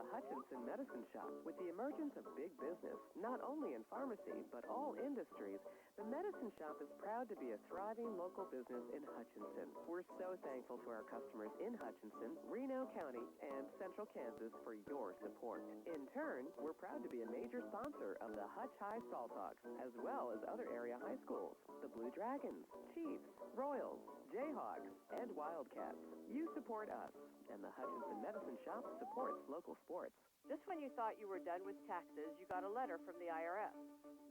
the Hutchinson Medicine Shop. With the emergence of big business, not only in pharmacy, but all industries, the Medicine Shop is proud to be a thriving local business in Hutchinson. We're so thankful to our customers in Hutchinson, Reno County, and Central Kansas for your support. In turn, we're proud to be a major sponsor of the Hutch High Salthawks, as well as other area high schools, the Blue Dragons, Chiefs, Royals, Jayhawks, and Wildcats. You support us, and the Hutchinson Medicine Shop supports local sports. Just when you thought you were done with taxes, you got a letter from the IRS.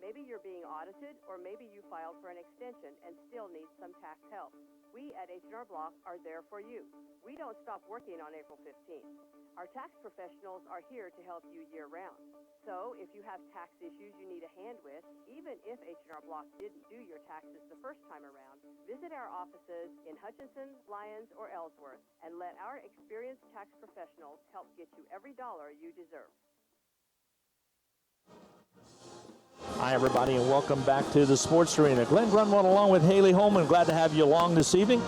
Maybe you're being audited, or maybe you filed for an extension and still need some tax help. We at H&R Block are there for you. We don't stop working on April 15th. Our tax professionals are here to help you year-round. So if you have tax issues you need a hand with, even if H&R Block didn't do your taxes the first time around, visit our offices in Hutchinson, Lyons, or Ellsworth, and let our experienced tax professionals help get you every dollar you deserve. Hi, everybody, and welcome back to the Sports Arena. Glenn Grunwald along with Haley Holman. Glad to have you along this evening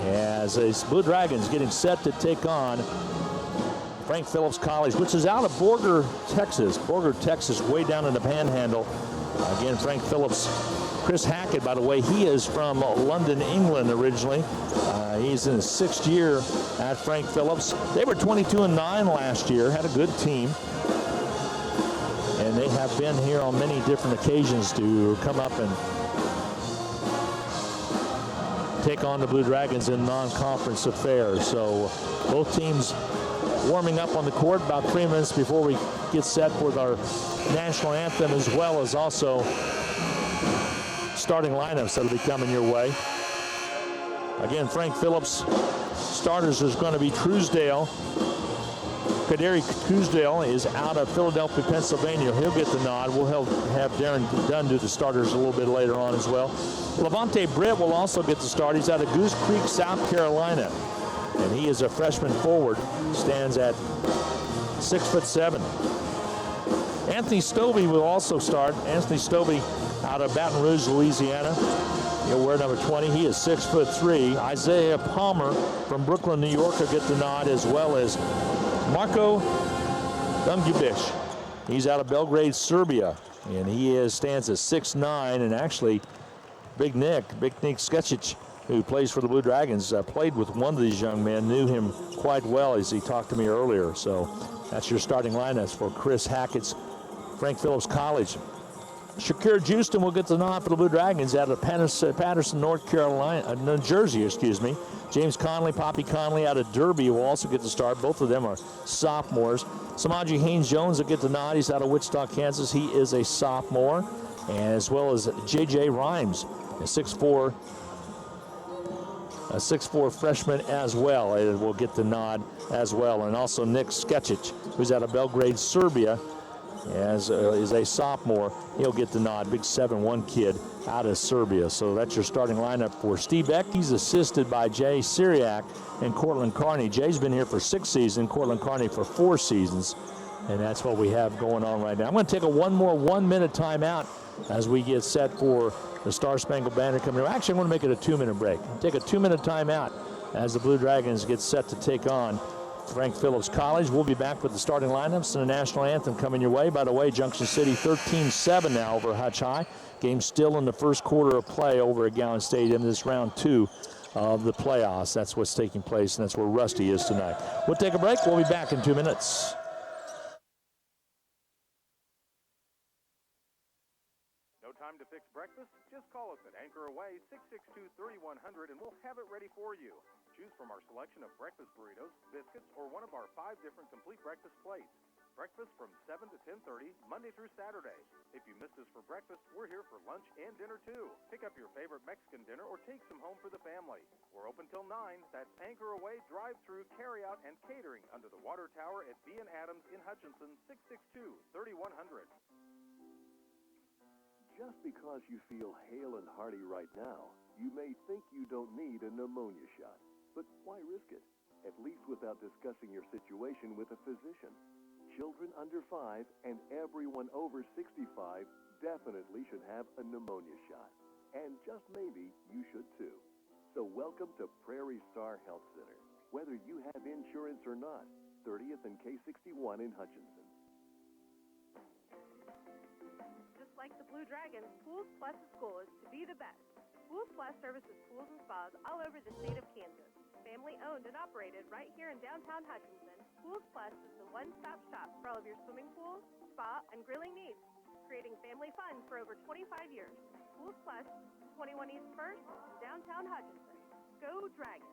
as the Blue Dragons getting set to take on Frank Phillips College, which is out of Borger, Texas. Borger, Texas, way down in the Panhandle. Again, Frank Phillips. Chris Hackett, by the way, he is from London, England originally. He's in his 6th year at Frank Phillips. They were 22-9 last year, had a good team. And they have been here on many different occasions to come up and take on the Blue Dragons in non-conference affairs. So both teams warming up on the court about 3 minutes before we get set with our national anthem, as well as also starting lineups that will be coming your way. Again, Frank Phillips starters is going to be Truesdale. Kaderi Truesdale is out of Philadelphia, Pennsylvania. He'll get the nod. We'll have Darren Dunn do the starters a little bit later on as well. Levante Britt will also get the start. He's out of Goose Creek, South Carolina. And he is a freshman forward, stands at 6'7". Anthony Stovey will also start. Anthony Stovey out of Baton Rouge, Louisiana. He'll wear number 20. He is 6'3". Isaiah Palmer from Brooklyn, New York will get the nod, as well as Marko Dumgubic. He's out of Belgrade, Serbia, and he stands at 6'9", and actually Big Nick Skecic, who plays for the Blue Dragons, played with one of these young men, knew him quite well as he talked to me earlier. So that's your starting lineups for Chris Hackett's Frank Phillips College. Shakir Houston will get the nod for the Blue Dragons out of Patterson, New Jersey, excuse me. James Conley, Poppy Conley out of Derby will also get the start. Both of them are sophomores. Samaji Haynes-Jones will get the nod. He's out of Wichita, Kansas. He is a sophomore. And as well as J.J. Rhymes, a 6'4", freshman as well, will get the nod as well. And also Nick Skecic, who's out of Belgrade, Serbia, is a sophomore. He'll get the nod. Big 7'1" kid out of Serbia. So that's your starting lineup for Steve Beck. He's assisted by Jay Syriac and Cortland Carney. Jay's been here for 6 seasons, Cortland Carney for 4 seasons. And that's what we have going on right now. I'm going to take a one more 1-minute timeout as we get set for the Star Spangled Banner coming. Actually, I'm going to make it a 2-minute break. Take a 2-minute timeout as the Blue Dragons get set to take on Frank Phillips College. We'll be back with the starting lineups and the national anthem coming your way. By the way, Junction City 13-7 now over Hutch High. Game still in the first quarter of play over at Gowan Stadium. This round 2 of the playoffs. That's what's taking place, and that's where Rusty is tonight. We'll take a break. We'll be back in 2 minutes. No time to fix breakfast? Just call us at Anchor Away 662-3100 and we'll have it ready for you. Choose from our selection of breakfast burritos, biscuits, or one of our 5 different complete breakfast plates. Breakfast from 7 to 10:30, Monday through Saturday. If you missed us for breakfast, we're here for lunch and dinner too. Pick up your favorite Mexican dinner or take some home for the family. We're open till 9. That's Anchor Away, drive-through, carry-out, and catering under the water tower at B & Adams in Hutchinson, 662-3100. Just because you feel hale and hearty right now, you may think you don't need a pneumonia shot. But why risk it? At least without discussing your situation with a physician. Children under 5 and everyone over 65 definitely should have a pneumonia shot. And just maybe you should too. So welcome to Prairie Star Health Center. Whether you have insurance or not, 30th and K61 in Hutchinson. Just like the Blue Dragons, Pools Plus School is to be the best. Pools Plus services pools and spas all over the state of Kansas. Family owned and operated right here in downtown Hutchinson, Pools Plus is the one-stop shop for all of your swimming pool, spa, and grilling needs, creating family fun for over 25 years. Pools Plus, 21 East 1st, downtown Hutchinson. Go Dragons!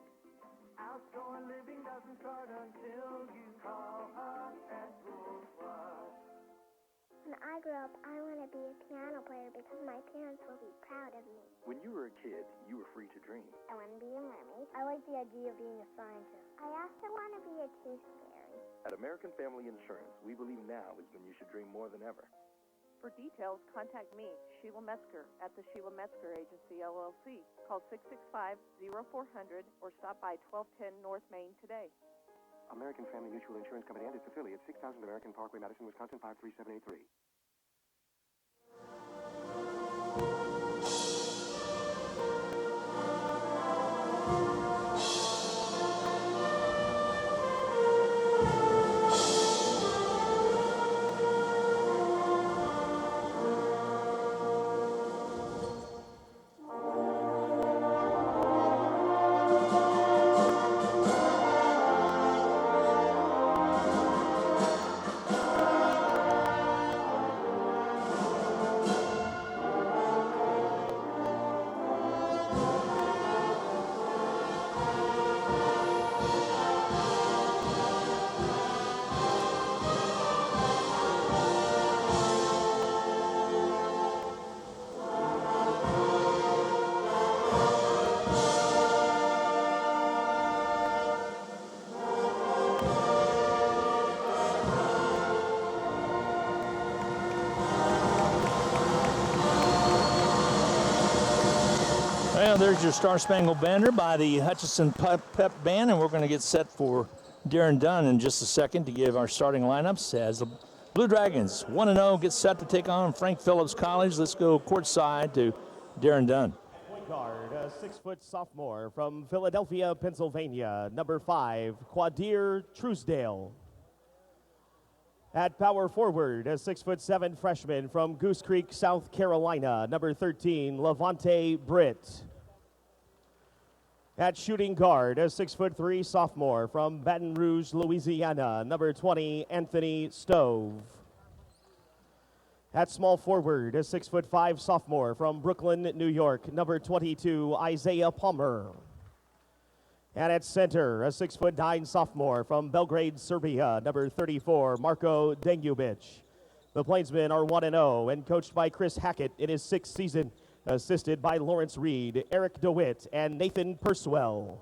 Outdoor living doesn't start until you call us at Pools Plus. When I grow up, I want to be a piano player because my parents will be proud of me. When you were a kid, you were free to dream. I want to be a mermaid. I like the idea of being a scientist. I also want to be a tooth fairy. At American Family Insurance, we believe now is when you should dream more than ever. For details, contact me, Sheila Metzger, at the Sheila Metzger Agency, LLC. Call 665-0400 or stop by 1210 North Main today. American Family Mutual Insurance Company and its affiliates, 6000 American Parkway, Madison, Wisconsin, 53783. Well, there's your Star Spangled Banner by the Hutchinson Pep Band, and we're going to get set for Darren Dunn in just a second to give our starting lineups as the Blue Dragons 1-0 get set to take on Frank Phillips College. Let's go courtside to Darren Dunn. Point guard, a 6-foot sophomore from Philadelphia, Pennsylvania, number 5, Quadir Truesdale. At power forward, a 6'7" freshman from Goose Creek, South Carolina, number 13, Levante Britt. At shooting guard, a 6'3" sophomore from Baton Rouge, Louisiana, number 20, Anthony Stove. At small forward, a 6'5" sophomore from Brooklyn, New York, number 22, Isaiah Palmer. And at center, a 6'9" sophomore from Belgrade, Serbia, number 34, Marko Dengubic. The Plainsmen are 1-0 and coached by Chris Hackett in his 6th season, assisted by Lawrence Reed, Eric DeWitt, and Nathan Purswell.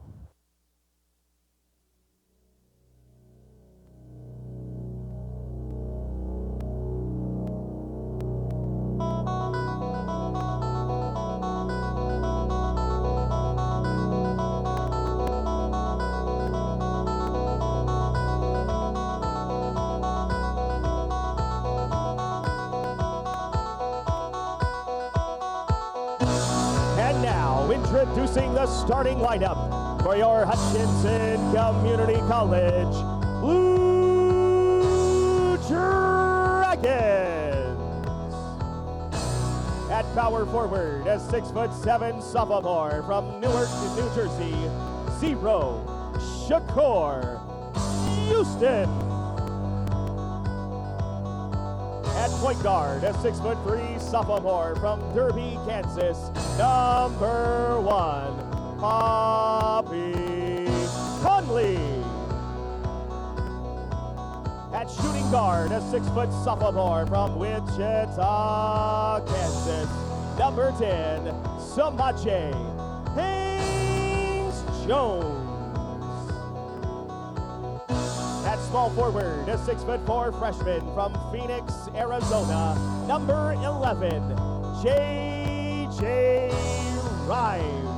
Introducing the starting lineup for your Hutchinson Community College Blue Dragons. At power forward, a 6'7" sophomore from Newark, New Jersey, Zero Shakur Houston. At point guard, a 6'3" sophomore from Derby, Kansas, number 1, Poppy Conley. At shooting guard, a 6' sophomore from Wichita, Kansas, number 10, Samaje Haynes-Jones. At small forward, a 6'4" freshman from Phoenix, Arizona, number 11, J.J. Rhymes.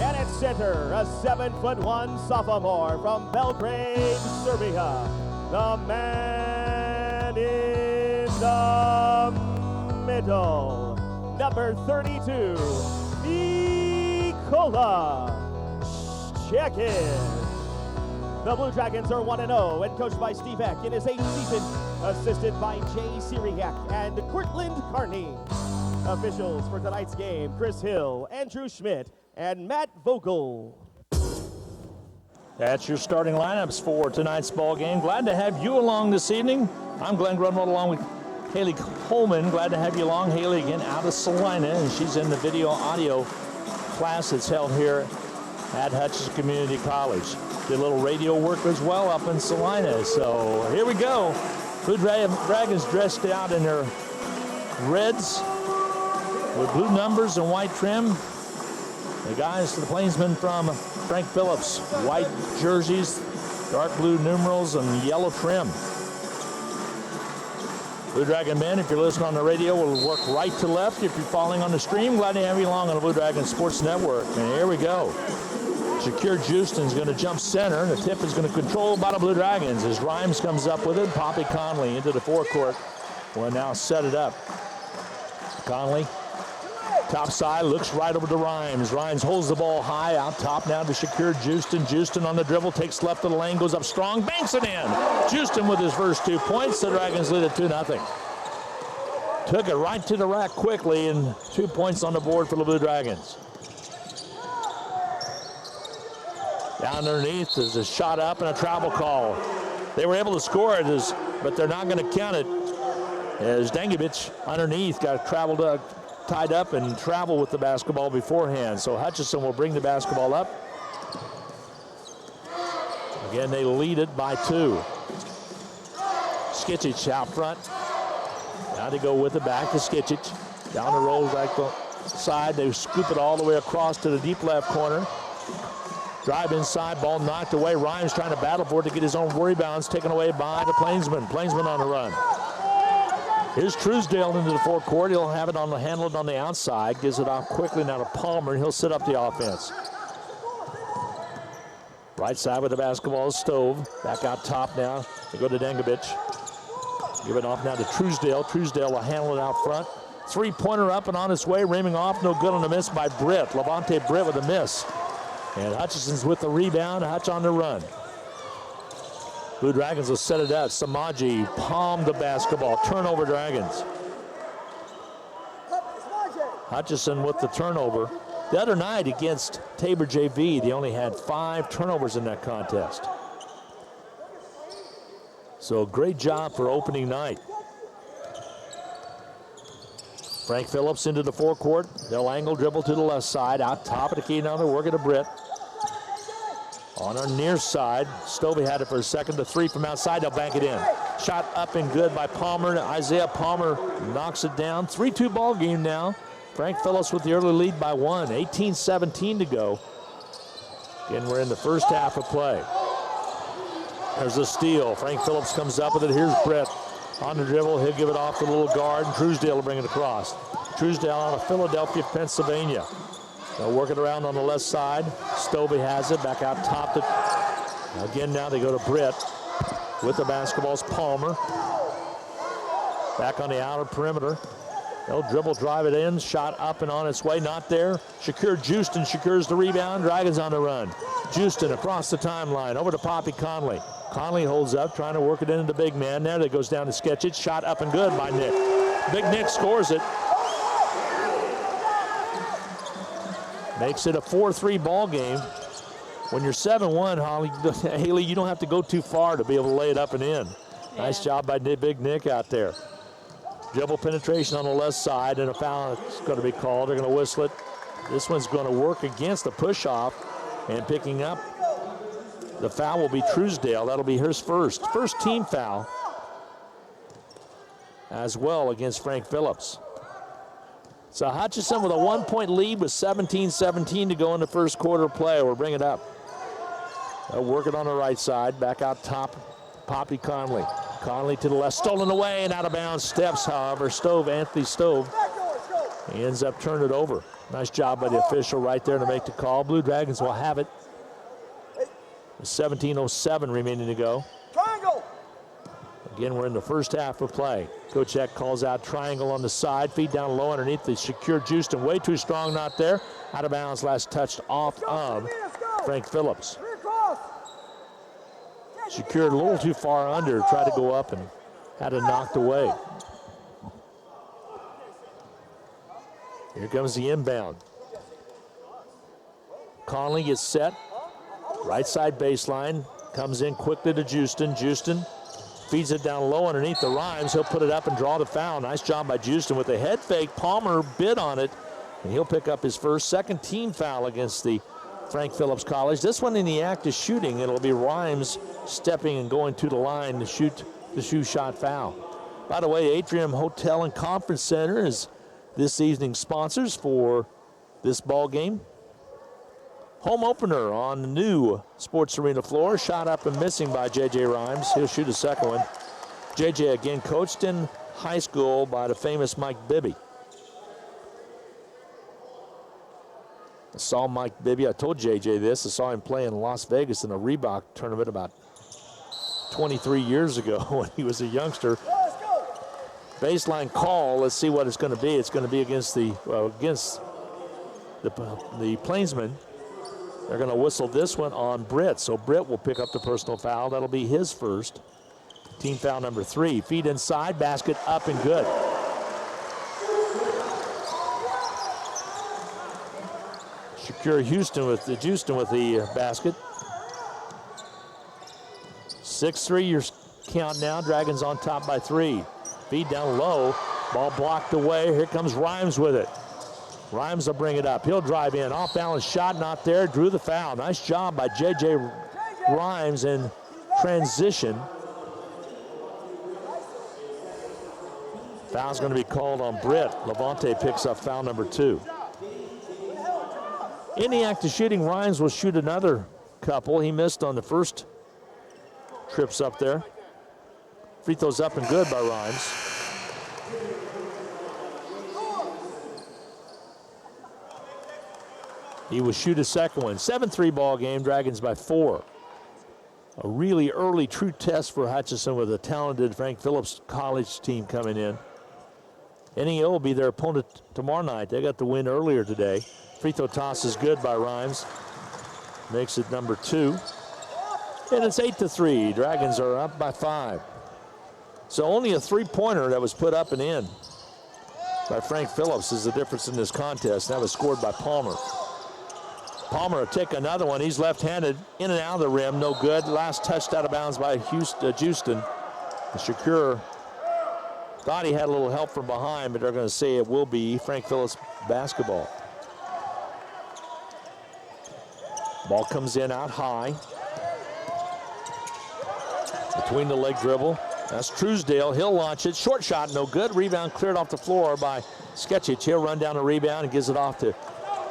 And at center, a 7'1" sophomore from Belgrade, Serbia, the man in the middle, number 32, Nikola Chekin. The Blue Dragons are 1-0 and coached by Steve Eck in his 8th season, assisted by Jay Siriak and Cortland Carney. Officials for tonight's game, Chris Hill, Andrew Schmidt, and Matt Vogel. That's your starting lineups for tonight's ball game. Glad to have you along this evening. I'm Glenn Grunwald along with Haley Coleman. Glad to have you along. Haley again out of Salina, and she's in the video audio class that's held here at Hutchinson Community College. Did a little radio work as well up in Salina. So here we go. Blue Dragons dressed out in their reds with blue numbers and white trim. The guys, the Plainsmen from Frank Phillips, white jerseys, dark blue numerals, and yellow trim. Blue Dragon men, if you're listening on the radio, will work right to left. If you're following on the stream, glad to have you along on the Blue Dragon Sports Network. And here we go. Shakir Justin's going to jump center. The tip is going to control by the Blue Dragons as Rhymes comes up with it. Poppy Conley into the forecourt will now set it up. Conley, top side, looks right over to Rhymes. Rhymes holds the ball high, out top now to Shakir Justin. Justin on the dribble, takes left of the lane, goes up strong, banks it in. Justin with his first 2 points. The Dragons lead it 2-0. Took it right to the rack quickly, and 2 points on the board for the Blue Dragons. Down underneath is a shot up and a travel call. They were able to score it, but they're not going to count it, as Dangovich underneath got tied up and traveled with the basketball beforehand. So Hutchinson will bring the basketball up. Again, they lead it by 2. Skicic out front. Now they go with it back to Skicic. Down the road, back the side. They scoop it all the way across to the deep left corner. Drive inside, ball knocked away. Rhymes trying to battle for it to get his own rebounds, taken away by the Plainsmen. Plainsmen on the run. Here's Truesdale into the forecourt. He'll have it handled on the outside. Gives it off quickly now to Palmer, and he'll set up the offense. Right side with the basketball is Stove. Back out top now. They go to Dangovich. Give it off now to Truesdale. Truesdale will handle it out front. Three-pointer up and on its way. Reaming off. No good on the miss by Britt. Levante Britt with a miss. And Hutchinson's with the rebound. Hutch on the run. Blue Dragons will set it up. Samaji palmed the basketball. Turnover Dragons. Hutchinson with the turnover. The other night against Tabor JV, they only had 5 turnovers in that contest. So great job for opening night. Frank Phillips into the forecourt. They'll angle dribble to the left side. Out top of the key now. They're working to Britt. On our near side, Stovey had it for a second. The 3 from outside, they'll bank it in. Shot up and good by Palmer. Isaiah Palmer knocks it down. 3-2 ball game now. Frank Phillips with the early lead by 1. 18-17 to go. Again, we're in the first half of play. There's a steal. Frank Phillips comes up with it. Here's Brett on the dribble. He'll give it off to the little guard, and Truesdale will bring it across. Truesdale out of Philadelphia, Pennsylvania. They'll work it around on the left side. Stovey has it. Back out top. Again, now they go to Britt. With the basketball's Palmer. Back on the outer perimeter. They'll dribble, drive it in. Shot up and on its way. Not there. Shakir Justin secures the rebound. Dragons on the run. Justin across the timeline. Over to Poppy Conley. Conley holds up, trying to work it into the big man there. That goes down to Sketchit. Shot up and good by Nick. Big Nick scores it. Makes it a 4-3 ball game. When you're 7-1, Haley, you don't have to go too far to be able to lay it up and in. Yeah. Nice job by Big Nick out there. Dribble penetration on the left side, and a foul is going to be called. They're going to whistle it. This one's going to work against the push-off, and picking up the foul will be Truesdale. That'll be his first team foul as well against Frank Phillips. So Hutchinson with a 1-point lead with 17-17 to go in the first quarter of play. We'll bring it up. They'll work it on the right side. Back out top, Poppy Conley. Conley to the left, stolen away and out of bounds. Steps, however, Anthony Stove. He ends up turning it over. Nice job by the official right there to make the call. Blue Dragons will have it. 17:07 remaining to go. Triangle. Again, we're in the first half of play. Coach Eck calls out triangle on the side. Feed down low underneath the Shakir Justin. Way too strong, not there. Out of bounds, last touched off of Frank Phillips. Secured a little too far under, tried to go up and had it knocked away. Here comes the inbound. Conley gets set. Right side baseline. Comes in quickly to Houston. Houston feeds it down low underneath the Rhymes. He'll put it up and draw the foul. Nice job by Houston with a head fake. Palmer bid on it, and he'll pick up his second team foul against the Frank Phillips College. This one in the act of shooting. It'll be Rhymes stepping and going to the line to shoot the shoe shot foul. By the way, Atrium Hotel and Conference Center is this evening's sponsors for this ball game. Home opener on the new Sports Arena floor. Shot up and missing by J.J. Rhymes. He'll shoot a second one. J.J. again coached in high school by the famous Mike Bibby. I saw Mike Bibby. I told J.J. this. I saw him play in Las Vegas in a Reebok tournament about 23 years ago when he was a youngster. Baseline call. Let's see what it's going to be. It's going to be against the Plainsmen. They're going to whistle this one on Britt. So Britt will pick up the personal foul. That'll be his first. Team foul number 3. Feed inside, basket up and good. Secure Houston with the basket. 6-3 your count now. Dragons on top by 3. Feed down low. Ball blocked away. Here comes Rhymes with it. Rhymes will bring it up. He'll drive in. Off balance shot, not there. Drew the foul. Nice job by J.J. Rhymes in transition. Foul's going to be called on Britt. Levante picks up foul number 2. In the act of shooting, Rhymes will shoot another couple. He missed on the first trips up there. Free throws up and good by Rhymes. He will shoot a second one. 7-3 ball game, Dragons by 4. A really early true test for Hutchinson with a talented Frank Phillips College team coming in. NEO will be their opponent tomorrow night. They got the win earlier today. Free throw toss is good by Rhymes. Makes it number 2. And it's 8-3. Dragons are up by 5. So only a 3-pointer that was put up and in by Frank Phillips is the difference in this contest. That was scored by Palmer. Palmer will take another one. He's left-handed, in and out of the rim, no good. Last touched out of bounds by Houston. Shakur thought he had a little help from behind, but they're going to say it will be Frank Phillips basketball. Ball comes in out high. Between the leg dribble. That's Truesdale. He'll launch it. Short shot, no good. Rebound cleared off the floor by Sketchich. He'll run down the rebound and gives it off to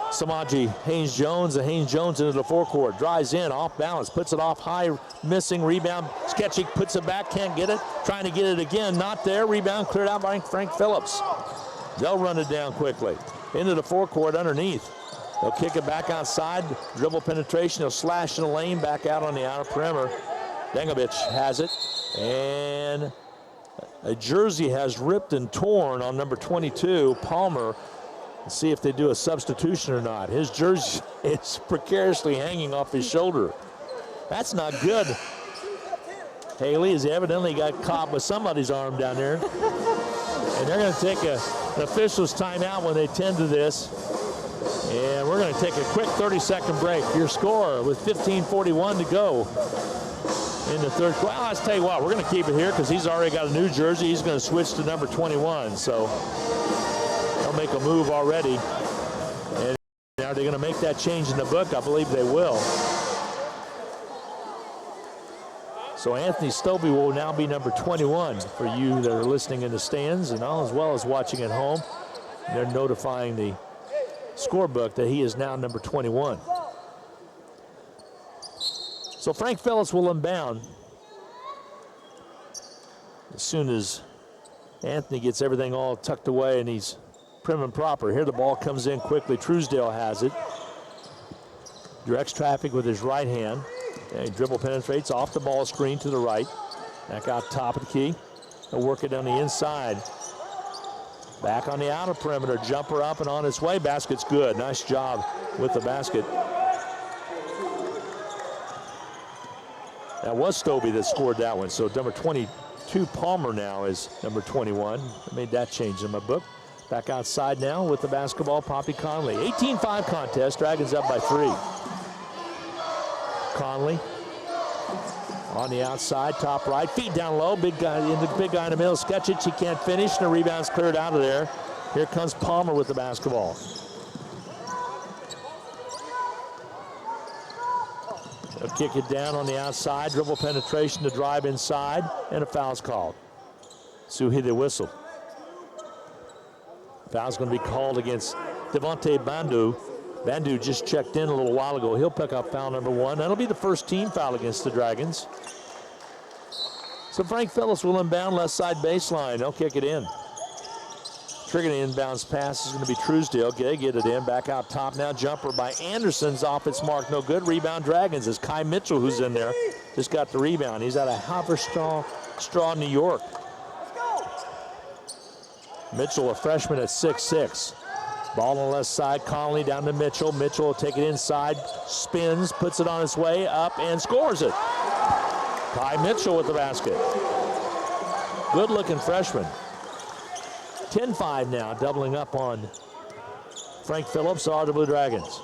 Samaji Haynes-Jones, and Haynes-Jones into the forecourt. Drives in, off balance, puts it off high, missing, rebound. Sketchik puts it back, can't get it. Trying to get it again, not there. Rebound cleared out by Frank Phillips. They'll run it down quickly. Into the forecourt underneath. They'll kick it back outside, dribble penetration. He'll slash in the lane, back out on the outer perimeter. Dengovich has it, and a jersey has ripped and torn on number 22, Palmer. Let's see if they do a substitution or not. His jersey is precariously hanging off his shoulder. That's not good. Haley has evidently got caught with somebody's arm down there. And they're going to take an official's timeout when they tend to this. And we're going to take a quick 30-second break. Your score with 15:41 to go in the third. Well, let's tell you what, we're going to keep it here because he's already got a new jersey. He's going to switch to number 21. So they'll make a move already. And are they going to make that change in the book? I believe they will. So Anthony Stobie will now be number 21 for you that are listening in the stands and all as well as watching at home. They're notifying the scorebook that he is now number 21. So Frank Phillips will inbound as soon as Anthony gets everything all tucked away and he's prim and proper. Here the ball comes in quickly. Truesdale has it. Directs traffic with his right hand. And he dribble penetrates off the ball screen to the right. Back out top of the key. He'll work it on the inside. Back on the outer perimeter. Jumper up and on its way. Basket's good. Nice job with the basket. That was Stobie that scored that one. So number 22, Palmer, now is number 21. I made that change in my book. Back outside now with the basketball, Poppy Conley. 18-5 contest, Dragons up by 3. Conley on the outside, top right, feet down low, big guy in the middle, Sketchich, he can't finish, and the rebound's cleared out of there. Here comes Palmer with the basketball. They'll kick it down on the outside, dribble penetration to drive inside, and a foul's called. Suhide whistled. Foul's going to be called against Devontae Bandu. Bandu just checked in a little while ago. He'll pick up foul number 1. That'll be the first team foul against the Dragons. So Frank Phillips will inbound left side baseline. They'll kick it in. Triggering the inbounds pass is going to be Truesdale. They get it in. Back out top now. Jumper by Anderson's off its mark. No good. Rebound Dragons is Kai Mitchell, who's in there. Just got the rebound. He's out of Haverstraw, New York. Mitchell, a freshman at 6'6". Ball on the left side. Conley down to Mitchell. Mitchell will take it inside. Spins. Puts it on its way up and scores it. Kai Mitchell with the basket. Good looking freshman. 10-5 now, doubling up on Frank Phillips, are the Blue Dragons.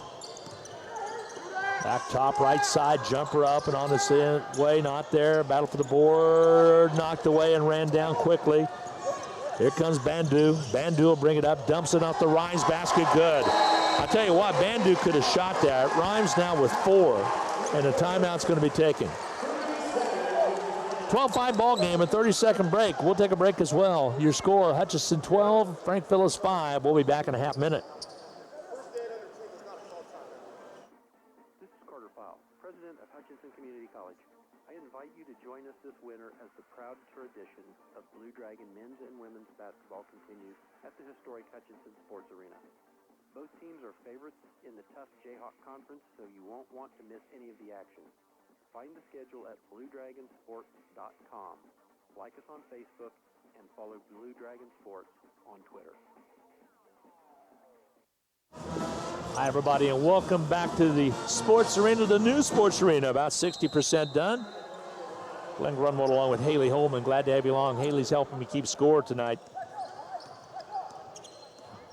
Back top, right side, jumper up and on the way, not there. Battle for the board, knocked away and ran down quickly. Here comes Bandu. Bandu will bring it up, dumps it off the Rhymes basket, good. I'll tell you what, Bandu could have shot that. Rhymes now with 4, and a timeout's going to be taken. 12-5 ball game, a 30-second break. We'll take a break as well. Your score, Hutchinson 12, Frank Phillips 5. We'll be back in a half minute. This is Carter File, president of Hutchinson Community College. I invite you to join us this winter as the proud tradition of Blue Dragon men's and women's basketball continues at the historic Hutchinson Sports Arena. Both teams are favorites in the tough Jayhawk Conference, so you won't want to miss any of the action. Find the schedule at BlueDragonSports.com. Like us on Facebook and follow Blue Dragon Sports on Twitter. Hi, everybody, and welcome back to the Sports Arena, the new Sports Arena. About 60% done. Glenn Grunwald along with Haley Holman. Glad to have you along. Haley's helping me keep score tonight.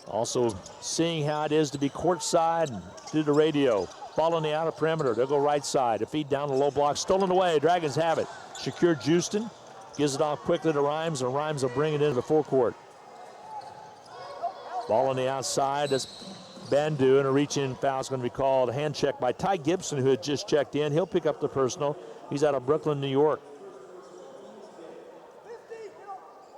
Also seeing how it is to be courtside and do the radio. Ball on the outer perimeter. They'll go right side. A feed down the low block. Stolen away. Dragons have it. Shakir Justin gives it off quickly to Rhymes, and Rhymes will bring it into the forecourt. Ball on the outside. That's Bandu, and a reach-in foul is going to be called. Hand check by Ty Gibson, who had just checked in. He'll pick up the personal. He's out of Brooklyn, New York.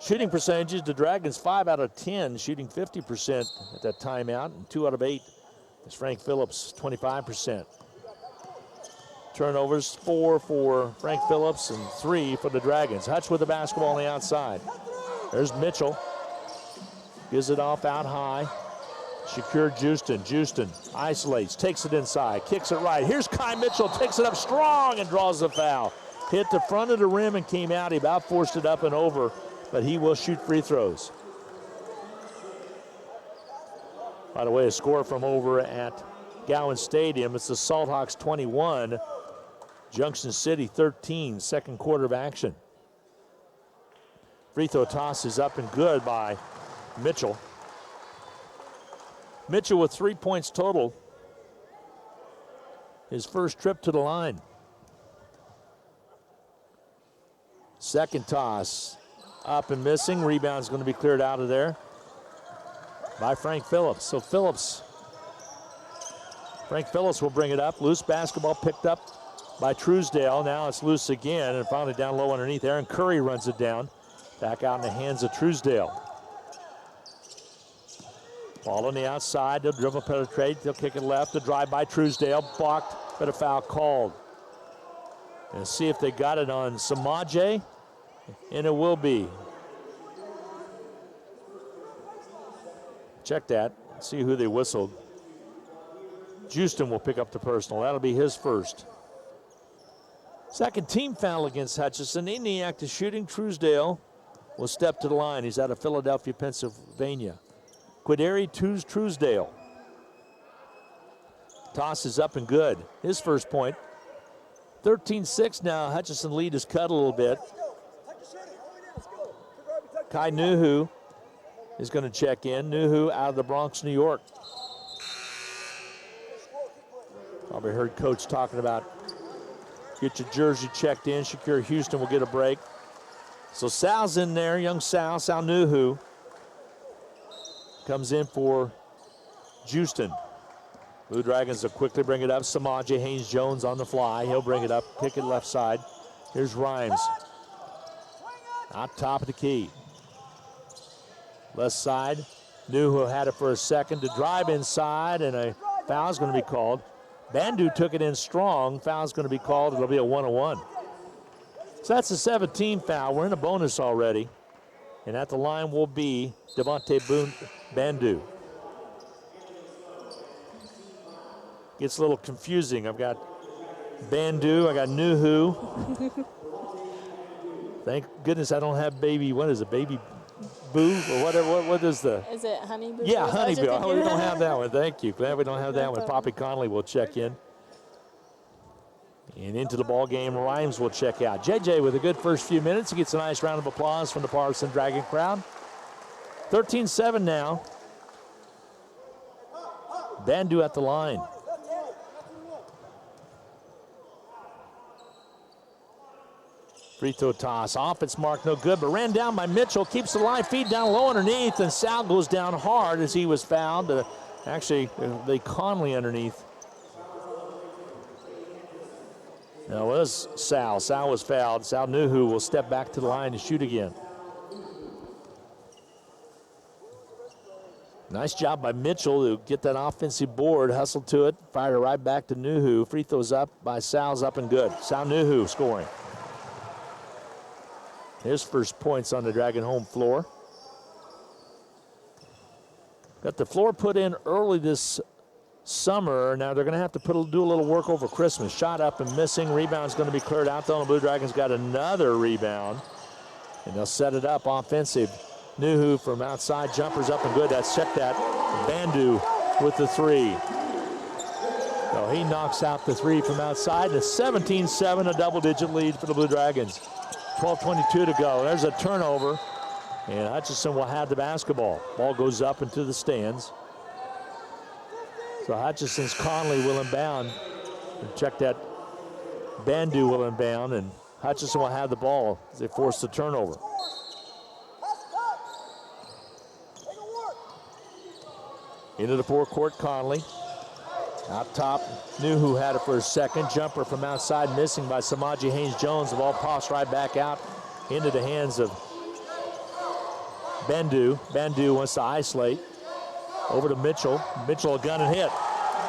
Shooting percentages, the Dragons 5 out of 10, shooting 50% at that timeout, and 2 out of 8 is Frank Phillips, 25%. Turnovers, 4 for Frank Phillips and 3 for the Dragons. Hutch with the basketball on the outside. There's Mitchell. Gives it off out high. Shakir Justin. Justin isolates, takes it inside, kicks it right. Here's Kai Mitchell, takes it up strong and draws the foul. Hit the front of the rim and came out. He about forced it up and over, but he will shoot free throws. By the way, a score from over at Gowan Stadium. It's the Salthawks 21, Junction City 13, second quarter of action. Free throw toss is up and good by Mitchell. Mitchell with 3 points total. His first trip to the line. Second toss, up and missing. Rebound's going to be cleared out of there by Frank Phillips. So Frank Phillips will bring it up. Loose basketball picked up by Truesdale. Now it's loose again, and finally down low underneath. Aaron Curry runs it down. Back out in the hands of Truesdale. Ball on the outside. They'll dribble penetrate. They'll kick it left. The drive by Truesdale. Blocked, but a foul called. And see if they got it on Samaje, and it will be. Check that. See who they whistled. Justin will pick up the personal. That'll be his first. Second team foul against Hutchinson. In the act of shooting, Truesdale will step to the line. He's out of Philadelphia, Pennsylvania. Quideri Truesdale. Toss is up and good. His first point. 13-6 now. Hutchinson lead is cut a little bit. Kai Nuhu is going to check in. Nuhu out of the Bronx, New York. Probably heard Coach talking about get your jersey checked in. Shakir Houston will get a break. So Sal's in there, young Sal Nuhu comes in for Houston. Blue Dragons will quickly bring it up. Samaje Haynes-Jones on the fly. He'll bring it up, kick it left side. Here's Rhymes. Out top of the key. Left side. Nuhu had it for a second to drive inside, and a foul is going to be called. Bandu took it in strong. Foul's going to be called. It'll be a 1-on-1. So that's a 17 foul. We're in a bonus already. And at the line will be Devontae Bandu. Gets a little confusing. I've got Bandu. I got Nuhu. Thank goodness I don't have baby, what is it, baby boo or whatever. What is the? Is it Honey Boo? Yeah, Honey Boo. Oh, we don't have that one. Thank you. Glad we don't have that one. Poppy Conley will check in. And into the ball game, Rhymes will check out. JJ with a good first few minutes. He gets a nice round of applause from the Partisan Dragon crowd. 13-7 now. Bandu at the line. Free throw toss off. It's marked no good, but ran down by Mitchell. Keeps the live feed down low underneath, and Sal goes down hard as he was fouled. Actually, the Conley underneath. No, it was Sal. Sal was fouled. Sal Nuhu will step back to the line and shoot again. Nice job by Mitchell to get that offensive board, hustled to it, fired it right back to Nuhu. Free throws up by Sal's up and good. Sal Nuhu scoring. His first points on the Dragon home floor. Got the floor put in early this summer. Now they're going to have to do a little work over Christmas. Shot up and missing. Rebound's going to be cleared out though. The Blue Dragons got another rebound. And they'll set it up offensive. Nuhu from outside. Jumpers up and good. That's check that. Bandu with the three. So he knocks out the three from outside. And it's 17-7, a double-digit lead for the Blue Dragons. 12:22 to go. There's a turnover, and Hutchinson will have the basketball. Ball goes up into the stands. So Hutchinson's Conley will inbound. And check that. Bandu will inbound, and Hutchinson will have the ball as they force the turnover. Into the forecourt, Conley. Out top, Nuhu had it for a second. Jumper from outside, missing by Samaje Haynes-Jones. The ball passed right back out into the hands of Bandu. Bandu wants to isolate. Over to Mitchell. Mitchell a gun and hit.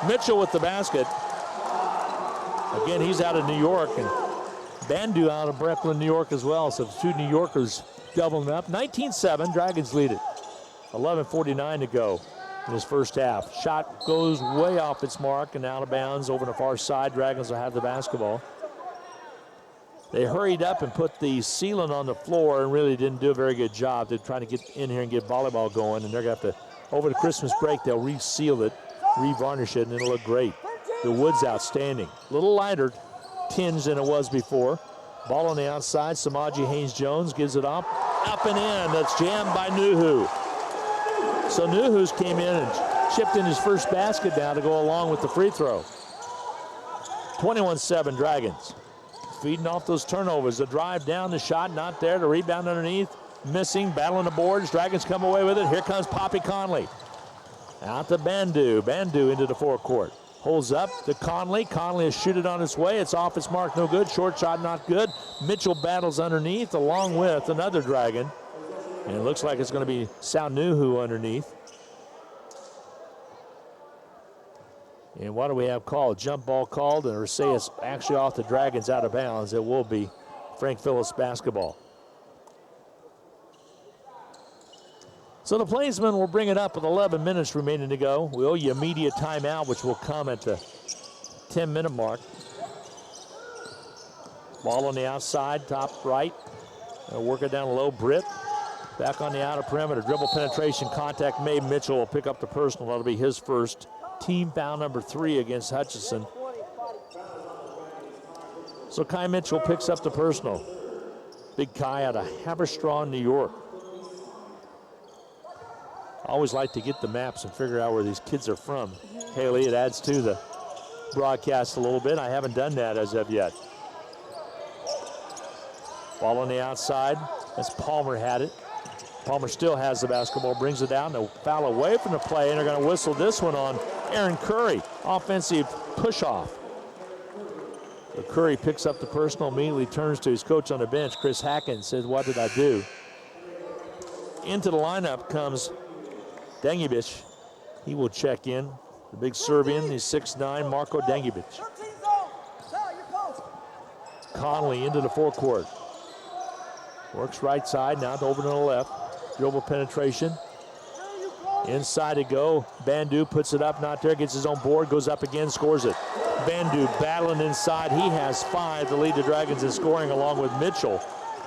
Mitchell with the basket. Again, he's out of New York, and Bandu out of Brooklyn, New York as well. So the two New Yorkers doubling up. 19-7, Dragons lead it. 11:49 to go in his first half. Shot goes way off its mark and out of bounds over the far side. Dragons will have the basketball. They hurried up and put the sealant on the floor and really didn't do a very good job. They're trying to get in here and get volleyball going, and they're going to have to, over the Christmas break, they'll reseal it, revarnish it, and it'll look great. The wood's outstanding. A little lighter tinge than it was before. Ball on the outside. Samaje Haynes-Jones gives it up and in. That's jammed by Nuhu. So Nuhu's came in and chipped in his first basket now to go along with the free throw. 21-7 Dragons. Feeding off those turnovers. The drive down, the shot not there. The rebound underneath, missing, battling the boards. Dragons come away with it. Here comes Poppy Conley. Out to Bandu. Bandu into the forecourt. Holds up to Conley. Conley has shoot it on its way. It's off its mark, no good. Short shot, not good. Mitchell battles underneath along with another Dragon. And it looks like it's going to be Sal Nuhu underneath. And what do we have called? Jump ball called, or say it's actually off the Dragons out of bounds. It will be Frank Phillips basketball. So the Plainsmen will bring it up with 11 minutes remaining to go. We owe you a media timeout, which will come at the 10-minute mark. Ball on the outside, top right. They'll work it down low. Britt back on the outer perimeter. Dribble penetration, contact made. Mitchell will pick up the personal. That'll be his first. Team foul number 3 against Hutchinson. So Kai Mitchell picks up the personal. Big Kai out of Haverstraw, New York. I always like to get the maps and figure out where these kids are from. Haley, it adds to the broadcast a little bit. I haven't done that as of yet. Ball on the outside. As Palmer had it. Palmer still has the basketball, brings it down. They'll foul away from the play, and they're going to whistle this one on Aaron Curry. Offensive push-off. So Curry picks up the personal, immediately turns to his coach on the bench, Chris Hacken, says, what did I do? Into the lineup comes Dangibic. He will check in. The big Serbian, he's 6'9", Marko Dangibic. Conley into the forecourt. Works right side, now over to the left. Dribble penetration. Inside to go. Bandu puts it up, not there, gets his own board, goes up again, scores it. Bandu battling inside. He has 5 to lead the Dragons in scoring along with Mitchell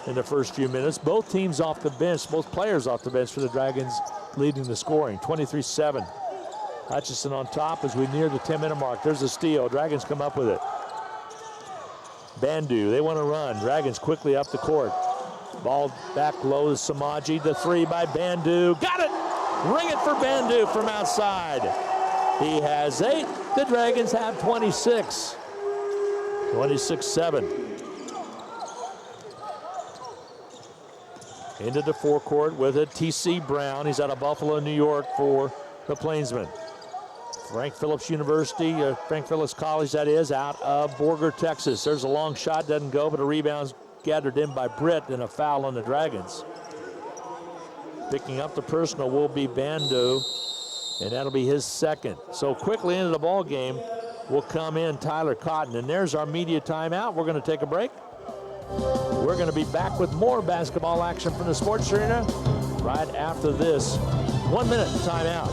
in the first few minutes. Both teams off the bench, both players off the bench for the Dragons leading the scoring, 23-7. Hutchinson on top as we near the 10-minute mark. There's a steal. Dragons come up with it. Bandu, they want to run. Dragons quickly up the court. Ball back low to Samaji. The 3 by Bandu. Got it! Ring it for Bandu from outside. He has 8. The Dragons have 26. 26-7. Into the forecourt with it. T.C. Brown. He's out of Buffalo, New York for the Plainsmen. Frank Phillips University, Frank Phillips College, that is, out of Borger, Texas. There's a long shot, doesn't go, but a rebound's gathered in by Britt and a foul on the Dragons. Picking up the personal will be Bandu, and that'll be his second. So quickly into the ball game will come in Tyler Cotton, and there's our media timeout. We're going to take a break. We're going to be back with more basketball action from the Sports Arena right after this 1-minute timeout.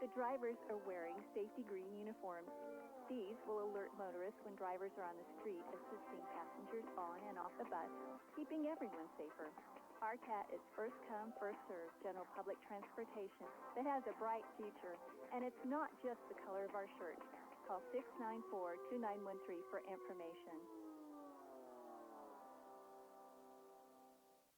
The drivers are wearing safety green uniforms. These will alert motorists when drivers are on the street, assisting passengers on and off the bus, keeping everyone safer. RCAT is first come, first served general public transportation that has a bright future. And it's not just the color of our shirts. Call 694-2913 for information.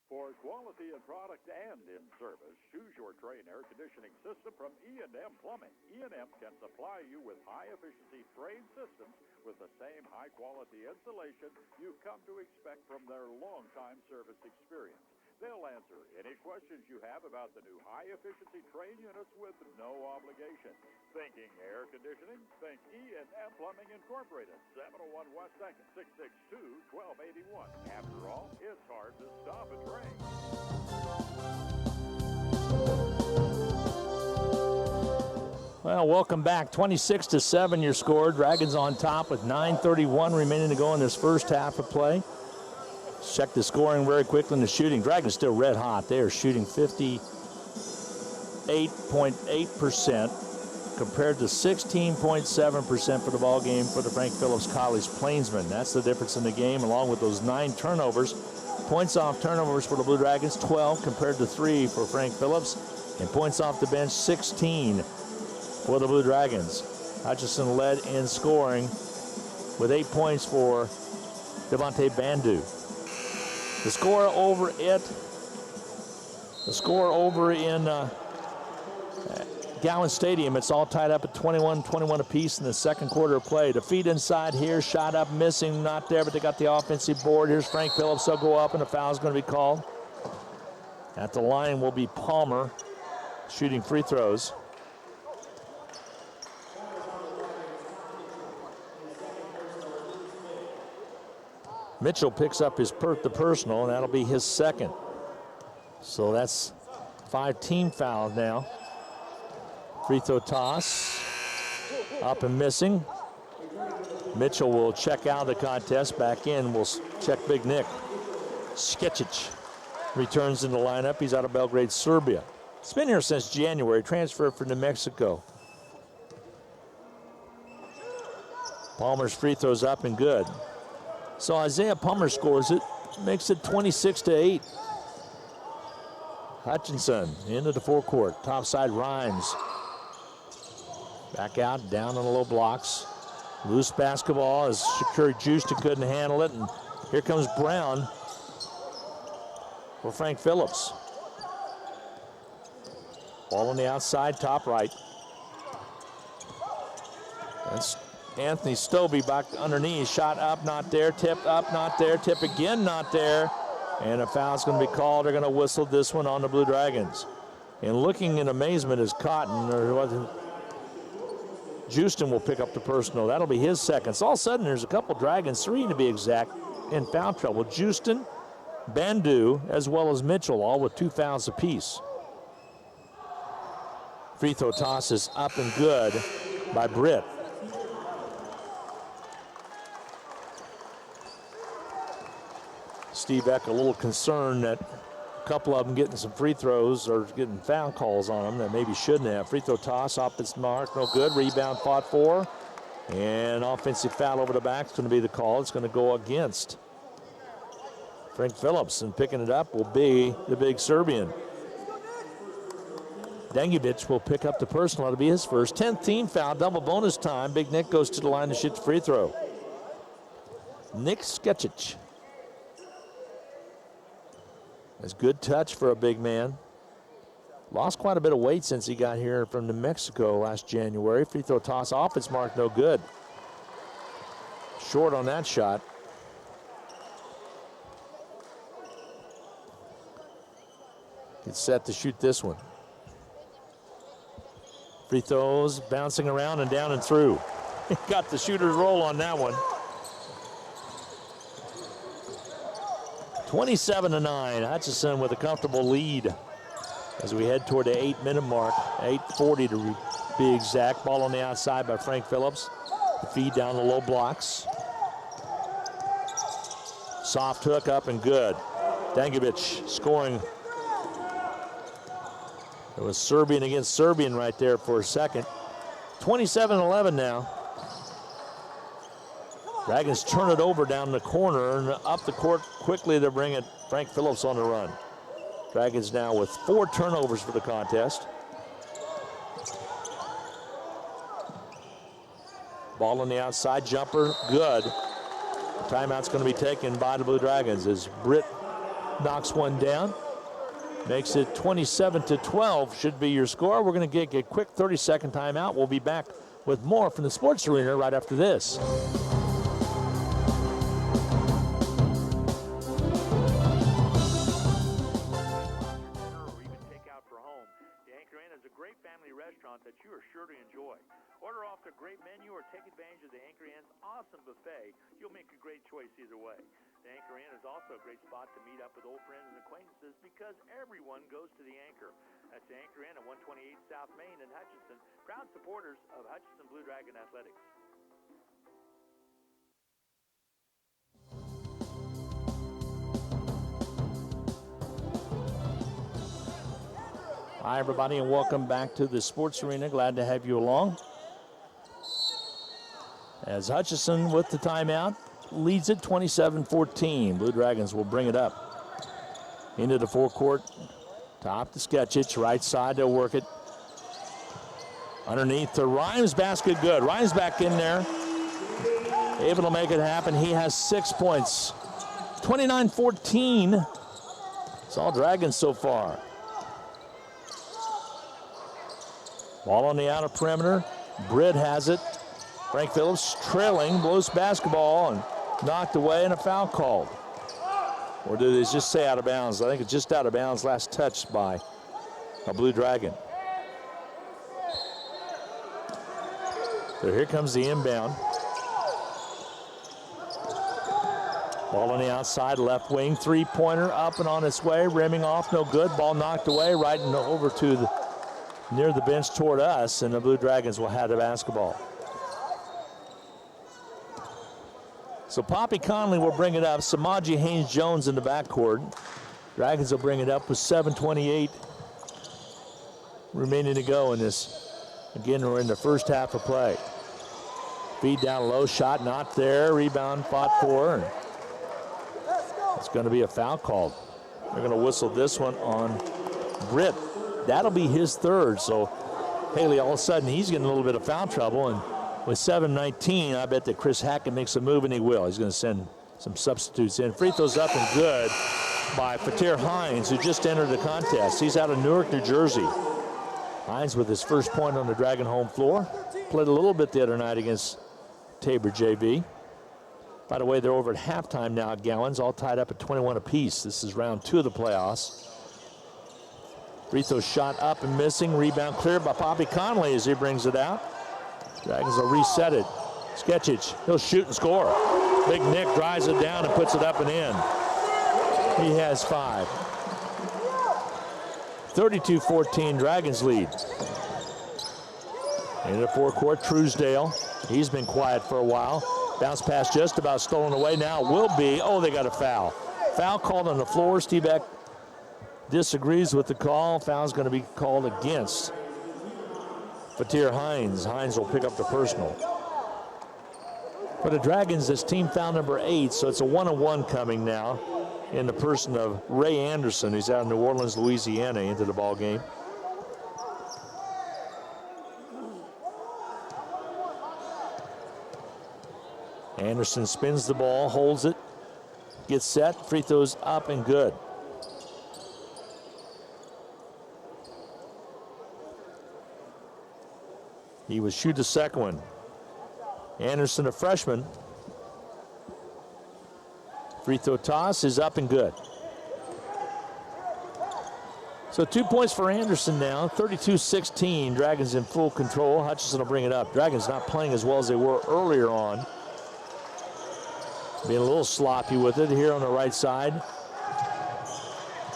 For quality in product and in service, choose your Trane air conditioning system from E&M Plumbing. E&M can supply you with high-efficiency Trane systems with the same high-quality installation you've come to expect from their long-time service experience. They'll answer any questions you have about the new high-efficiency Trane units with no obligation. Thinking air conditioning? Think E&M Plumbing Incorporated, 701 West 2nd, 662-1281. After all, it's hard to stop a Trane. Well, welcome back. 26-7 your score. Dragons on top with 9:31 remaining to go in this first half of play. Check the scoring very quickly and the shooting. Dragons still red hot. They are shooting 58.8% compared to 16.7% for the ball game for the Frank Phillips College Plainsmen. That's the difference in the game, along with those 9 turnovers. Points off turnovers for the Blue Dragons, 12 compared to 3 for Frank Phillips. And points off the bench, 16 for the Blue Dragons. Hutchison led in scoring with 8 points for Devontae Bandu. The score over in Gowan Stadium, it's all tied up at 21-21 apiece in the second quarter of play. The feed inside here, shot up, missing, not there, but they got the offensive board. Here's Frank Phillips, they'll go up, and a foul is going to be called. At the line will be Palmer, shooting free throws. Mitchell picks up the personal, and that'll be his second. So that's 5 team fouls now. Free throw toss, up and missing. Mitchell will check out of the contest. Back in, we'll check Big Nick. Skecic returns in the lineup. He's out of Belgrade, Serbia. He's been here since January, transferred from New Mexico. Palmer's free throw's up and good. So Isaiah Palmer scores it, makes it 26-8. Hutchinson into the forecourt. Topside Rhymes. Back out, down on the low blocks. Loose basketball as Shakuri Justin couldn't handle it. And here comes Brown for Frank Phillips. Ball on the outside, top right. That's Anthony Stobie back underneath. Shot up, not there. Tip up, not there. Tip again, not there. And a foul's going to be called. They're going to whistle this one on the Blue Dragons. And looking in amazement is Cotton, or what? Justin will pick up the personal. That'll be his second. So all of a sudden, there's a couple Dragons, 3 to be exact, in foul trouble. Justin, Bandu, as well as Mitchell, all with 2 fouls apiece. Free throw toss is up and good by Britt. Steve Eck a little concerned that a couple of them getting some free throws or getting foul calls on them that maybe shouldn't have. Free throw toss off its mark, no good. Rebound fought for. And offensive foul over the back is going to be the call. It's going to go against Frank Phillips, and picking it up will be the big Serbian. Dangubic will pick up the personal. That'll be his first. 10th team foul, double bonus time. Big Nick goes to the line to shoot the free throw. Nick Skecic. That's good touch for a big man. Lost quite a bit of weight since he got here from New Mexico last January. Free throw toss off, it's marked no good. Short on that shot. It's set to shoot this one. Free throws bouncing around and down and through. Got the shooter's roll on that one. 27-9, Hutchison with a comfortable lead as we head toward the 8-minute mark. 8:40 to be exact. Ball on the outside by Frank Phillips. The feed down the low blocks. Soft hook up and good. Dangubic scoring. It was Serbian against Serbian right there for a second. 27-11 now. Dragons turn it over down the corner and up the court quickly to bring it. Frank Phillips on the run. Dragons now with 4 turnovers for the contest. Ball on the outside, jumper, good. Timeout's going to be taken by the Blue Dragons as Britt knocks one down. Makes it 27-12 should be your score. We're going to get a quick 30-second timeout. We'll be back with more from the Sports Arena right after this. That you are sure to enjoy. Order off the great menu or take advantage of the Anchor Inn's awesome buffet. You'll make a great choice either way. The Anchor Inn is also a great spot to meet up with old friends and acquaintances because everyone goes to the Anchor. That's the Anchor Inn at 128 South Main in Hutchinson, proud supporters of Hutchinson Blue Dragon Athletics. Hi, everybody, and welcome back to the Sports Arena. Glad to have you along. As Hutchinson with the timeout leads it 27-14. Blue Dragons will bring it up into the forecourt. Top to Skecic, right side, they'll work it. Underneath to Rhymes, basket good. Rhymes back in there, able to make it happen. He has 6 points. 29-14. It's all Dragons so far. Ball on the outer perimeter. Britt has it. Frank Phillips trailing, blows basketball and knocked away and a foul called. Or did they just say out of bounds? I think it's just out of bounds. Last touch by a Blue Dragon. So here comes the inbound. Ball on the outside, left wing, three-pointer up and on its way, rimming off, no good. Ball knocked away, right and over to the near the bench toward us, and the Blue Dragons will have the basketball. So Poppy Conley will bring it up. Samaji Haynes-Jones in the backcourt. Dragons will bring it up with 7:28 remaining to go in this. Again, we're in the first half of play. Feed down low, shot not there. Rebound fought for, and it's going to be a foul called. They're going to whistle this one on Britt. That'll be his third, so Haley, all of a sudden, he's getting a little bit of foul trouble. And with 7:19, I bet that Chris Hackett makes a move, and he will. He's going to send some substitutes in. Free throws up and good by Fatir Hines, who just entered the contest. He's out of Newark, New Jersey. Hines with his first point on the Dragon home floor. Played a little bit the other night against Tabor JV. By the way, they're over at halftime now at Gowans, all tied up at 21 apiece. This is round 2 of the playoffs. Free throw shot up and missing. Rebound cleared by Bobby Conley as he brings it out. Dragons will reset it. Sketchich, he'll shoot and score. Big Nick drives it down and puts it up and in. He has 5. 32-14, Dragons lead. In the forecourt, Truesdale. He's been quiet for a while. Bounce pass just about stolen away. Now it will be. Oh, they got a foul. Foul called on the floor. Steve Eck disagrees with the call. Foul's going to be called against Fatir Hines. Hines will pick up the personal. For the Dragons, it's team foul number 8, so it's a 1-on-1 coming now in the person of Ray Anderson, who's out of New Orleans, Louisiana, into the ball game. Anderson spins the ball, holds it, gets set, free throws up and good. He would shoot the second one. Anderson, a freshman. Free throw toss is up and good. So 2 points for Anderson now, 32-16. Dragons in full control. Hutchinson will bring it up. Dragons not playing as well as they were earlier on. Being a little sloppy with it here on the right side.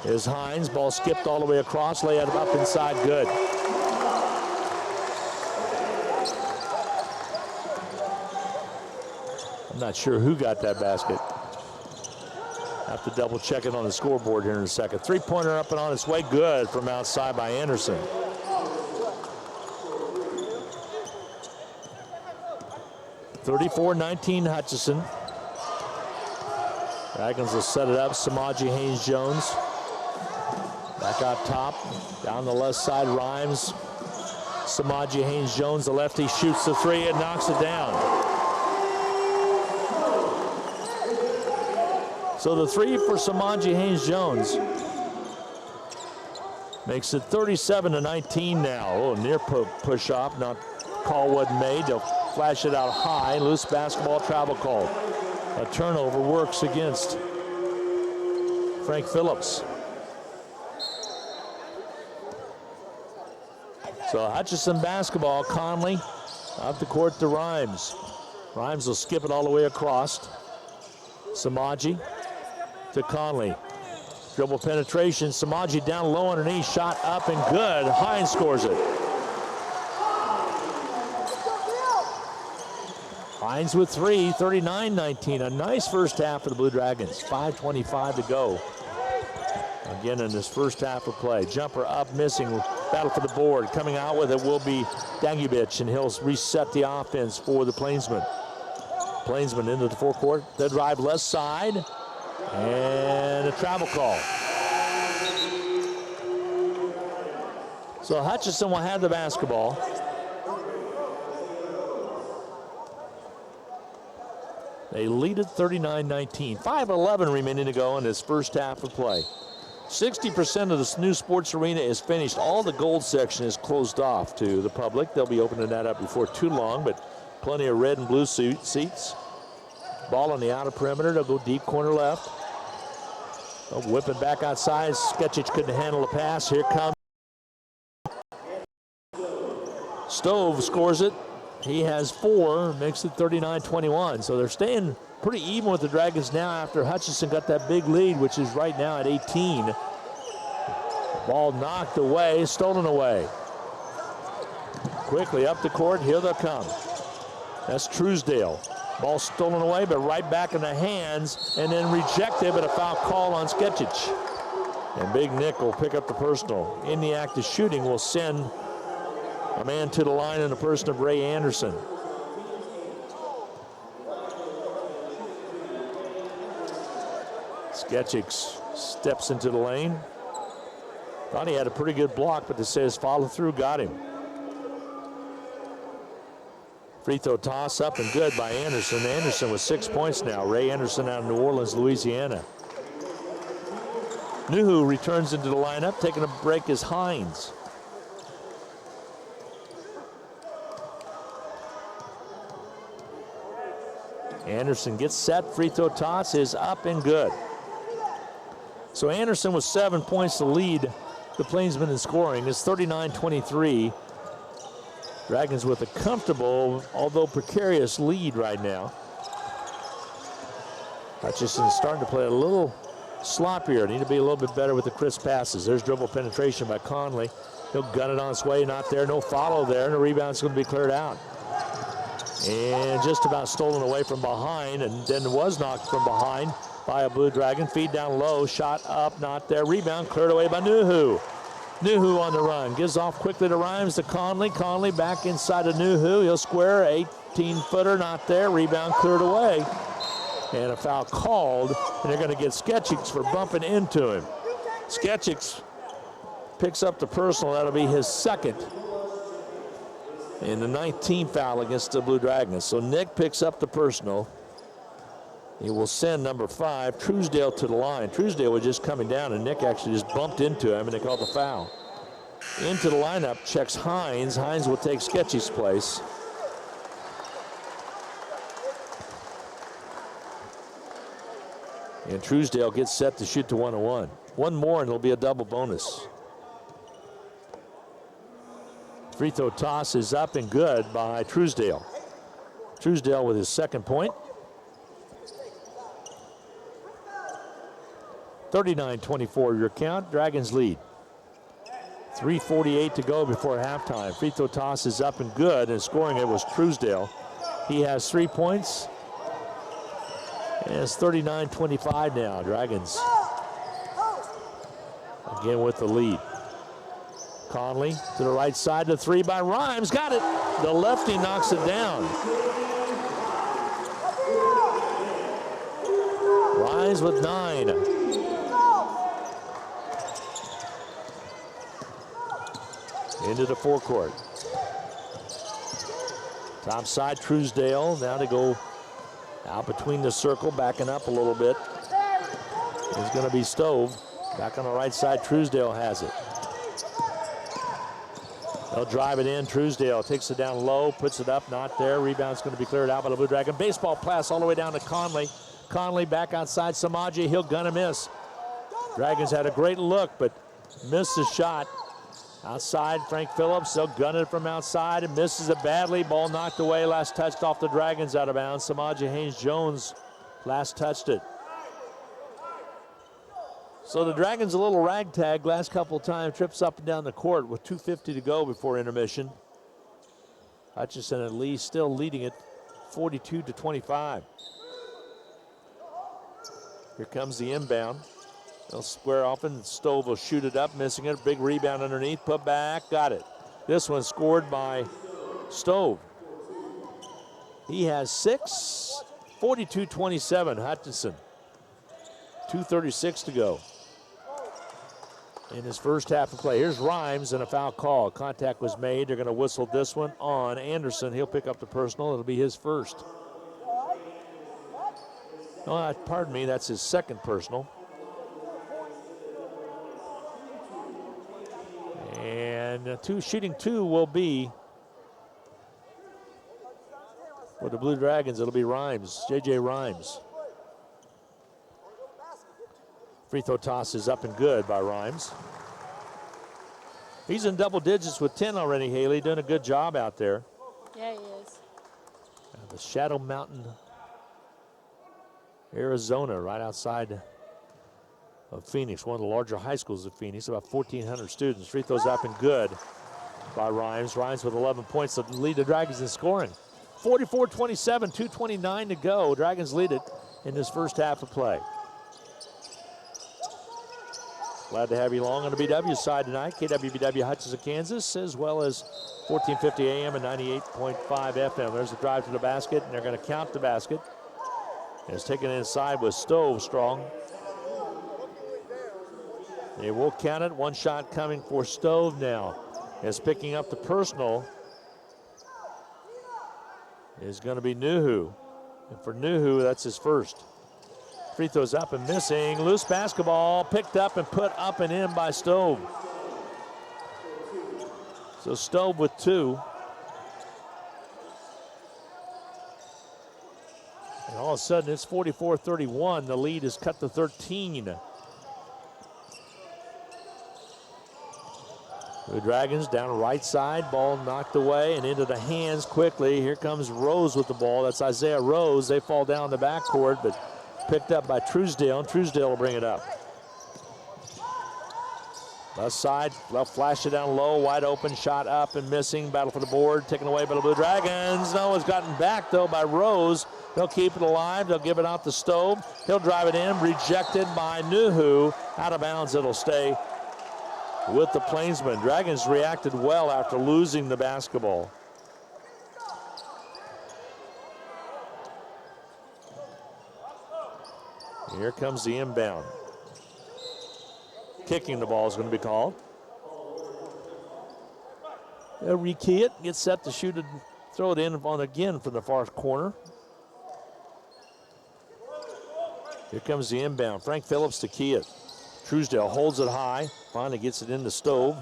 Is Hines. Ball skipped all the way across. Lay it up inside. Good. I'm not sure who got that basket. Have to double check it on the scoreboard here in a second. Three-pointer up and on its way. Good from outside by Anderson. (34-19) Hutchinson. Dragons will set it up. Samaji Haynes-Jones. Back out top. Down the left side, Rhymes. Samaji Haynes-Jones, the lefty, shoots the three and knocks it down. So the three for Samaji Haynes-Jones makes it 37-19 now. Oh, near push up, not call wasn't made. They'll flash it out high. Loose basketball, travel call. A turnover works against Frank Phillips. So Hutchinson basketball. Conley up the court to Rhymes. Rhymes will skip it all the way across. Samaji to Conley. Dribble penetration. Samaji down low underneath. Shot up and good. Hines scores it. Hines with three, 39-19. A nice first half for the Blue Dragons. 5:25 to go. Again in this first half of play. Jumper up, missing. Battle for the board. Coming out with it will be Dangubic, and he'll reset the offense for the Plainsmen. Plainsmen into the forecourt. The drive left side. And a travel call. So Hutchinson will have the basketball. They lead it 39-19. 5:11 remaining to go in this first half of play. 60% of the new sports arena is finished. All the gold section is closed off to the public. They'll be opening that up before too long, but plenty of red and blue seats. Ball on the outer perimeter. They'll go deep corner left. They'll whip it back outside. Sketchich couldn't handle the pass. Here comes Stove, scores it. He has 4, makes it 39-21. So they're staying pretty even with the Dragons now after Hutchinson got that big lead, which is right now at 18. Ball knocked away, stolen away. Quickly up the court, here they'll come. That's Truesdale. Ball stolen away, but right back in the hands, and then rejected, but a foul call on Sketchich. And Big Nick will pick up the personal. In the act of shooting will send a man to the line in the person of Ray Anderson. Sketchich steps into the lane. Thought he had a pretty good block, but it says follow through, got him. Free throw toss up and good by Anderson. Anderson with 6 points now. Ray Anderson out of New Orleans, Louisiana. Nuhu returns into the lineup. Taking a break is Hines. Anderson gets set. Free throw toss is up and good. So Anderson with 7 points to lead the Plainsmen in scoring. It's 39-23. Dragons with a comfortable, although precarious, lead right now. Hutchison's starting to play a little sloppier. Need to be a little bit better with the crisp passes. There's dribble penetration by Conley. He'll gun it on its way. Not there. No follow there. And the rebound's going to be cleared out. And just about stolen away from behind, and then was knocked from behind by a Blue Dragon. Feed down low. Shot up. Not there. Rebound cleared away by Nuhu. Nuhu on the run. Gives off quickly to Rhymes to Conley. Conley back inside of Nuhu. He'll square. 18-footer. Not there. Rebound cleared away. And a foul called. And they're going to get Sketchix for bumping into him. Sketchix picks up the personal. That'll be his second. And the 19th foul against the Blue Dragons. So Nick picks up the personal. He will send number 5, Truesdale, to the line. Truesdale was just coming down, and Nick actually just bumped into him, and they called the foul. Into the lineup checks Hines. Hines will take Sketchy's place. And Truesdale gets set to shoot to 1-1. One more, and it'll be a double bonus. Free throw toss is up and good by Truesdale. Truesdale with his second point. 39-24 your count. Dragons lead. 3:48 to go before halftime. Free throw toss is up and good, and scoring it was Truesdale. He has 3 points. And it's 39-25 now. Dragons again with the lead. Conley to the right side, the 3 by Rhymes. Got it. The lefty knocks it down. Rhymes with 9. Into the forecourt. Top side, Truesdale. Now to go out between the circle, backing up a little bit. It's going to be Stove. Back on the right side, Truesdale has it. They'll drive it in. Truesdale takes it down low, puts it up, not there. Rebound's going to be cleared out by the Blue Dragon. Baseball pass all the way down to Conley. Conley back outside Samaji. He'll gun and miss. Dragons had a great look, but missed the shot. Outside, Frank Phillips. They'll gun it from outside and misses it badly. Ball knocked away. Last touched off the Dragons out of bounds. Samaji Haynes-Jones last touched it. So the Dragons a little ragtag last couple times. Trips up and down the court with 2:50 to go before intermission. Hutchison and Lee still leading it 42-25. Here comes the inbound. They'll square off and Stove will shoot it up, missing it. Big rebound underneath, put back, got it. This one scored by Stove. He has 6, 42-27, Hutchinson. 2:36 to go in his first half of play. Here's Rhymes and a foul call. Contact was made. They're going to whistle this one on Anderson. He'll pick up the personal. It'll be his first. Oh, pardon me, that's his second personal. And shooting two will be for the Blue Dragons. It'll be Rhymes, J.J. Rhymes. Free throw toss is up and good by Rhymes. He's in double digits with 10 already, Haley. Doing a good job out there. Yeah, he is. The Shadow Mountain, Arizona, right outside of Phoenix, one of the larger high schools of Phoenix, about 1,400 students. Free throws up and good by Rhymes. Rhymes with 11 points to lead the Dragons in scoring. 44-27, 2:29 to go. Dragons lead it in this first half of play. Glad to have you along on the BW side tonight. KWBW Hutchinson, Kansas, as well as 1450 AM and 98.5 FM. There's a drive to the basket, and they're going to count the basket. And it's taken inside with Stove strong. They will count it. One shot coming for Stove now. Is picking up the personal. is going to be Nuhu. And for Nuhu, that's his first. Free throws up and missing. Loose basketball picked up and put up and in by Stove. So Stove with 2. And all of a sudden, it's 44-31. The lead is cut to 13. The Dragons down right side. Ball knocked away and into the hands quickly. Here comes Rose with the ball. That's Isaiah Rose. They fall down the backcourt, but picked up by Truesdale, and Truesdale will bring it up. Left side, they'll flash it down low, wide open, shot up and missing. Battle for the board, taken away by the Blue Dragons. No, it's gotten back though by Rose. They'll keep it alive, they'll give it out to Stove. He'll drive it in, rejected by Nuhu. Out of bounds, it'll stay with the Plainsmen. Dragons reacted well after losing the basketball. Here comes the inbound. Kicking the ball is going to be called. They'll rekey it, get set to shoot it, throw it in on again from the far corner. Here comes the inbound. Frank Phillips to key it. Truesdale holds it high, finally gets it into Stove.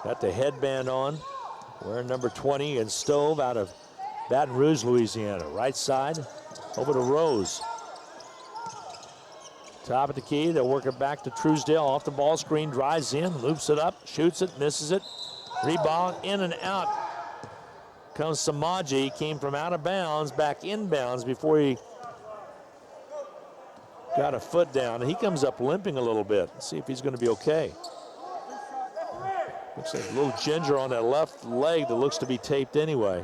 Got the headband on, wearing number 20, and Stove out of Baton Rouge, Louisiana. Right side, over to Rose. Top of the key, they'll work it back to Truesdale. Off the ball screen, drives in, loops it up, shoots it, misses it. Rebound, in and out. Comes Samaji, came from out of bounds, back inbounds before he got a foot down. He comes up limping a little bit. Let's see if he's going to be okay. Looks like a little ginger on that left leg that looks to be taped anyway.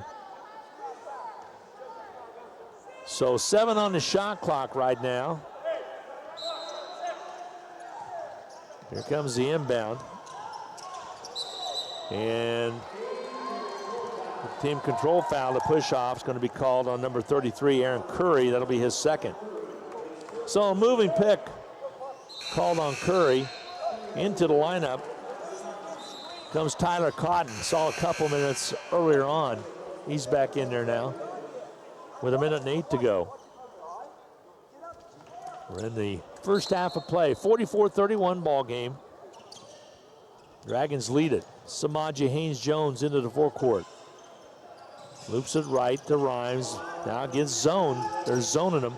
So 7 on the shot clock right now. Here comes the inbound. And the team control foul, the push-off, is going to be called on number 33, Aaron Curry. That'll be his second. So a moving pick called on Curry. Into the lineup comes Tyler Cotton. Saw a couple minutes earlier on. He's back in there now with 1:08 to go. We're in the first half of play. 44-31 ball game. Dragons lead it. Samaji Haynes-Jones into the forecourt. Loops it right to Rhymes. Now gets zoned. They're zoning him.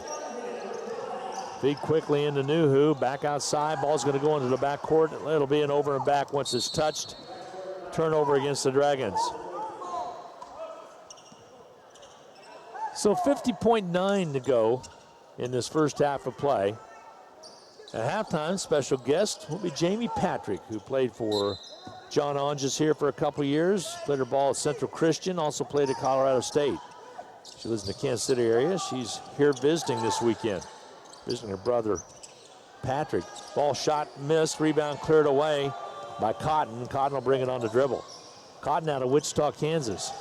Feed quickly into Nuhu. Back outside. Ball's going to go into the backcourt. It'll be an over and back once it's touched. Turnover against the Dragons. So 50.9 to go in this first half of play. At halftime, special guest will be Jamie Patrick, who played for John Onges here for a couple years. Played her ball at Central Christian, also played at Colorado State. She lives in the Kansas City area. She's here visiting this weekend, visiting her brother, Patrick. Ball shot, missed, rebound cleared away by Cotton. Cotton will bring it on the dribble. Cotton out of Wichita, Kansas.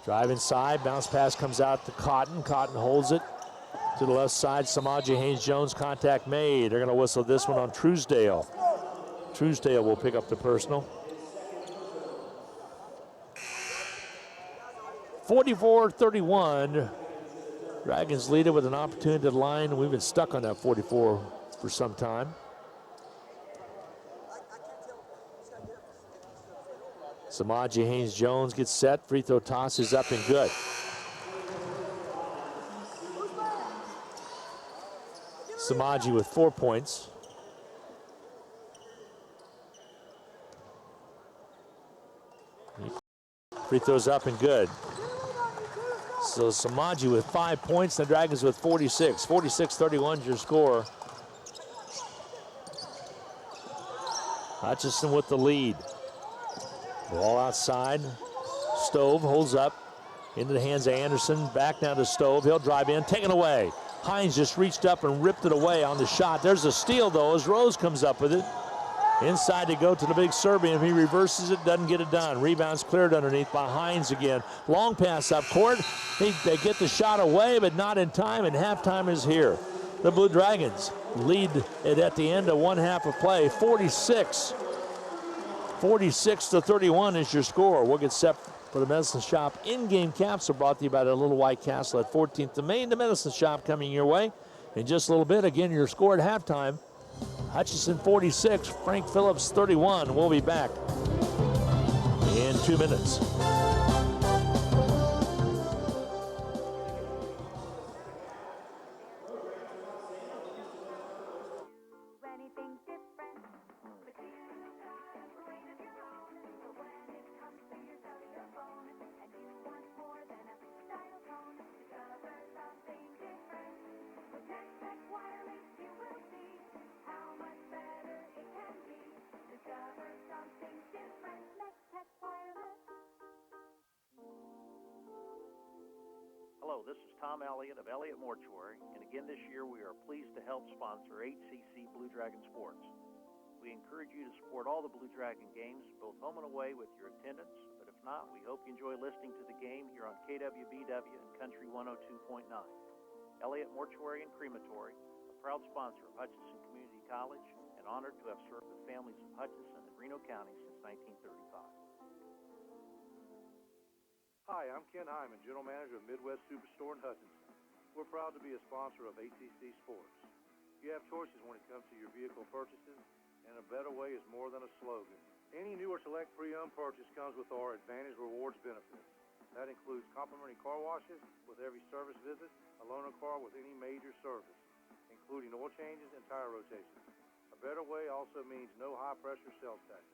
Drive inside, bounce pass comes out to Cotton. Cotton holds it to the left side. Samaji Haynes-Jones, contact made. They're going to whistle this one on Truesdale. Truesdale will pick up the personal. 44-31. Dragons lead it with an opportunity to line. We've been stuck on that 44 for some time. Samaji Haynes-Jones gets set. Free throw toss is up and good. Samaji with 4 points. Free throws up and good. So Samaji with 5 points, the Dragons with 46. 46-31 is your score. Hutchison with the lead. Ball outside. Stove holds up into the hands of Anderson. Back now to Stove. He'll drive in, taken away. Hines just reached up and ripped it away on the shot. There's a steal though as Rose comes up with it. Inside to go to the big Serbian. He reverses it, doesn't get it done. Rebounds cleared underneath by Hines again. Long pass up court. They get the shot away, but not in time, and halftime is here. The Blue Dragons lead it at the end of one half of play. 46-31 is your score. We'll get set for the Medicine Shop in-game caps are brought to you by the Little White Castle at 14th and Main. The Medicine Shop coming your way in just a little bit. Again, your score at halftime, Hutchinson 46, Frank Phillips 31. We'll be back in 2 minutes. Hello, this is Tom Elliott of Elliott Mortuary, and again this year we are pleased to help sponsor HCC Blue Dragon Sports. We encourage you to support all the Blue Dragon games, both home and away, with your attendance, but if not, we hope you enjoy listening to the game here on KWBW and Country 102.9. Elliott Mortuary and Crematory, a proud sponsor of Hutchinson Community College, and honored to have served the families of Hutchinson and Reno County since 1935. Hi, I'm Ken Hyman, General Manager of Midwest Superstore in Hutchinson. We're proud to be a sponsor of HCC Sports. You have choices when it comes to your vehicle purchases, and a better way is more than a slogan. Any new or select pre-owned purchase comes with our Advantage Rewards benefits. That includes complimentary car washes with every service visit, a loaner car with any major service, including oil changes and tire rotations. A better way also means no high-pressure sales tax.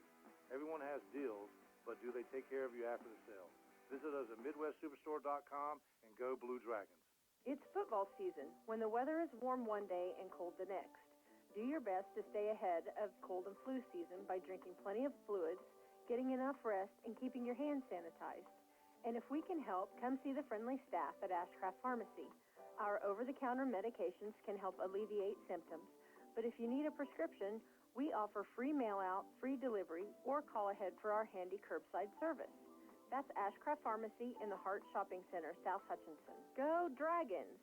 Everyone has deals, but do they take care of you after the sale? Visit us at MidwestSuperstore.com and go Blue Dragons. It's football season, when the weather is warm one day and cold the next. Do your best to stay ahead of cold and flu season by drinking plenty of fluids, getting enough rest, and keeping your hands sanitized. And if we can help, come see the friendly staff at Ashcraft Pharmacy. Our over-the-counter medications can help alleviate symptoms, but if you need a prescription, we offer free mail-out, free delivery, or call ahead for our handy curbside service. That's Ashcraft Pharmacy in the Hart Shopping Center, South Hutchinson. Go Dragons!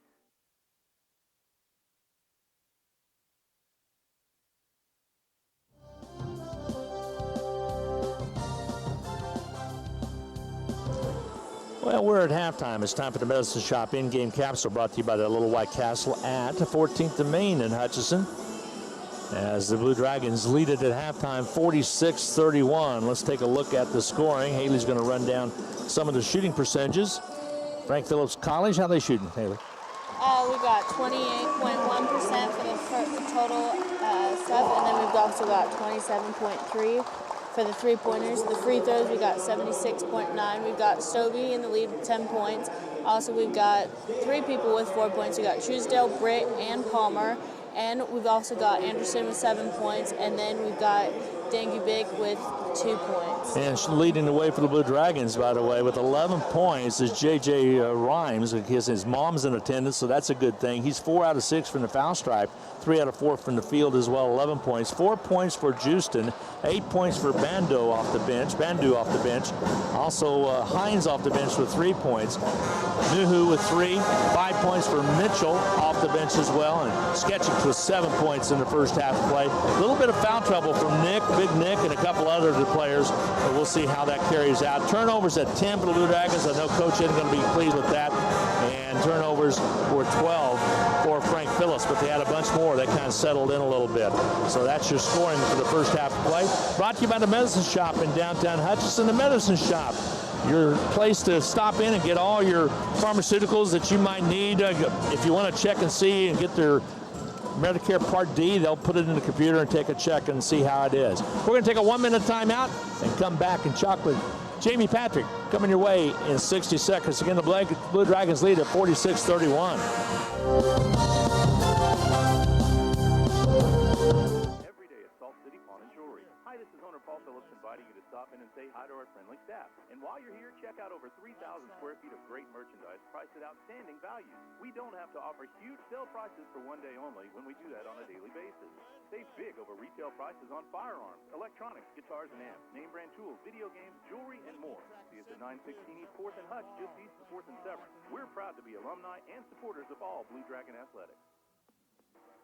Well, we're at halftime. It's time for the Medicine Shop in-game capsule, brought to you by the Little White Castle at 14th and Main in Hutchinson. As the Blue Dragons lead it at halftime, 46-31. Let's take a look at the scoring. Haley's going to run down some of the shooting percentages. Frank Phillips College, how they shooting, Haley? We got 28.1% for the total stuff, and then we've also got 27.3 for the three-pointers. The free throws, we got 76.9. We've got Stovey in the lead with 10 points. Also, we've got 3 people with 4 points. We got Truesdale, Britt, and Palmer. And we've also got Anderson with 7 points, and then we've got Dangubic with 2 points. And leading the way for the Blue Dragons, by the way, with 11 points is J.J. Rhymes. His mom's in attendance, so that's a good thing. He's 4 out of 6 from the foul stripe, 3 out of 4 from the field as well, 11 points. 4 points for Justin, 8 points for Bandu off the bench. Also, Hines off the bench with 3 points. Nuhu with 3, 5 points for Mitchell off the bench as well, and Sketchik with 7 points in the first half of play. A little bit of foul trouble from Nick, Big Nick, and a couple other players, but we'll see how that carries out. Turnovers at 10 for the Blue Dragons. I know Coach isn't going to be pleased with that. And turnovers were 12 for Frank Phillips, but they had a bunch more. They kind of settled in a little bit. So that's your scoring for the first half of play. Brought to you by the Medicine Shop in downtown Hutchinson. The Medicine Shop, your place to stop in and get all your pharmaceuticals that you might need. If you want to check and see and get their Medicare Part D, they'll put it in the computer and take a check and see how it is. We're going to take a 1-minute timeout and come back and talk with Jamie Patrick coming your way in 60 seconds. Again, the Blue Dragons lead at 46-31. Every day at Salt City Pawn and Jewelry. Hi, this is owner Paul Phillips inviting you to stop in and say hi to our friendly staff. And while you're here, check out over 3,000 square feet of great merchandise priced at outstanding values. We don't have to offer huge sale prices for one day only when we do that on a daily basis. Save big over retail prices on firearms, electronics, guitars and amps, name brand tools, video games, jewelry, and more. See us at 916 East 4th and Hutch, just east of 4th and Severn. We're proud to be alumni and supporters of all Blue Dragon Athletics.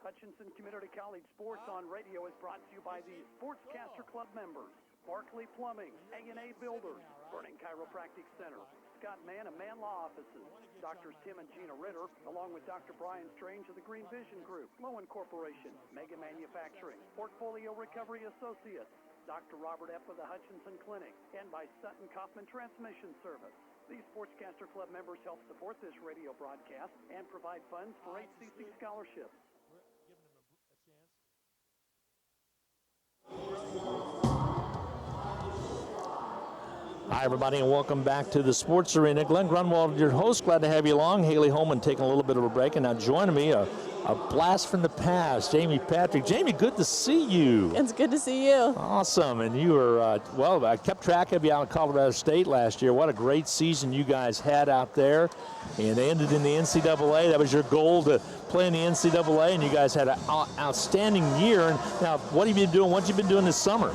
Hutchinson Community College Sports on Radio is brought to you by the Sportscaster Club members. Barkley Plumbing, A&A Builders, Burning Chiropractic Center, Scott Mann and Mann Law Offices, Doctors Tim and Gina Ritter, along with Dr. Brian Strange of the Green Vision Group, Lowen Corporation, Mega Manufacturing, Portfolio Recovery Associates, Dr. Robert F. of the Hutchinson Clinic, and by Sutton Kaufman Transmission Service. These Sportscaster Club members help support this radio broadcast and provide funds for HCC scholarships. Hi, everybody, and welcome back to the Sports Arena. Glenn Grunwald, your host. Glad to have you along. Haley Holman taking a little bit of a break, and now joining me, a blast from the past, Jamie Patrick. Jamie, good to see you. It's good to see you. Awesome, and you were, well, I kept track of you out in Colorado State last year. What a great season you guys had out there, and they ended in the NCAA. That was your goal, to play in the NCAA, and you guys had an outstanding year. And now, what have you been doing? What have you been doing this summer?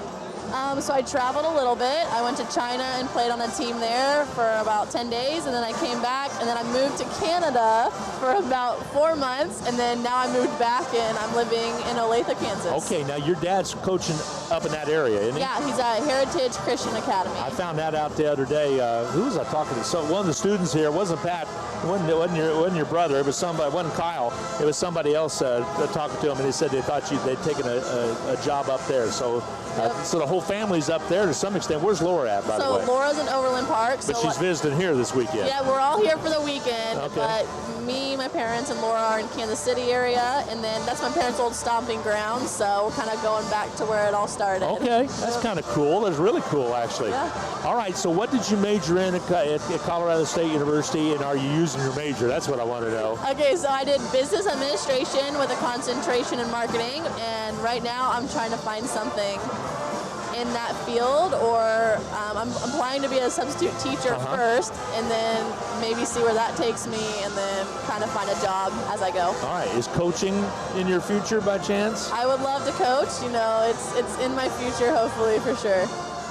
So I traveled a little bit. I went to China and played on a team there for about 10 days, and then I came back, and then I moved to Canada for about 4 months, and then now I moved back, and I'm living in Olathe, Kansas. Okay, now your dad's coaching up in that area, isn't he? Yeah, he's at Heritage Christian Academy. I found that out the other day. Who was I talking to? So one of the students here, it wasn't Pat, it wasn't your brother, it was somebody, it wasn't Kyle, it was somebody else talking to him, and they said they thought they'd taken a job up there. So, so the whole family's up there to some extent. Where's Laura at, by the way? So Laura's in Overland Park. But she's visiting here this weekend. Yeah, we're all here for the weekend. Okay. But me, my parents, and Laura are in Kansas City area, and then that's my parents' old stomping ground. So we're kind of going back to where it all started. Okay, that's kind of cool. That's really cool, actually. Yeah. All right, so what did you major in at Colorado State University, and are you using your major? That's what I want to know. Okay, so I did business administration with a concentration in marketing, and right now I'm trying to find something in that field, or I'm applying to be a substitute teacher first, and then maybe see where that takes me, and then kind of find a job as I go. All right, is coaching in your future by chance? I would love to coach. You know, it's in my future, hopefully, for sure.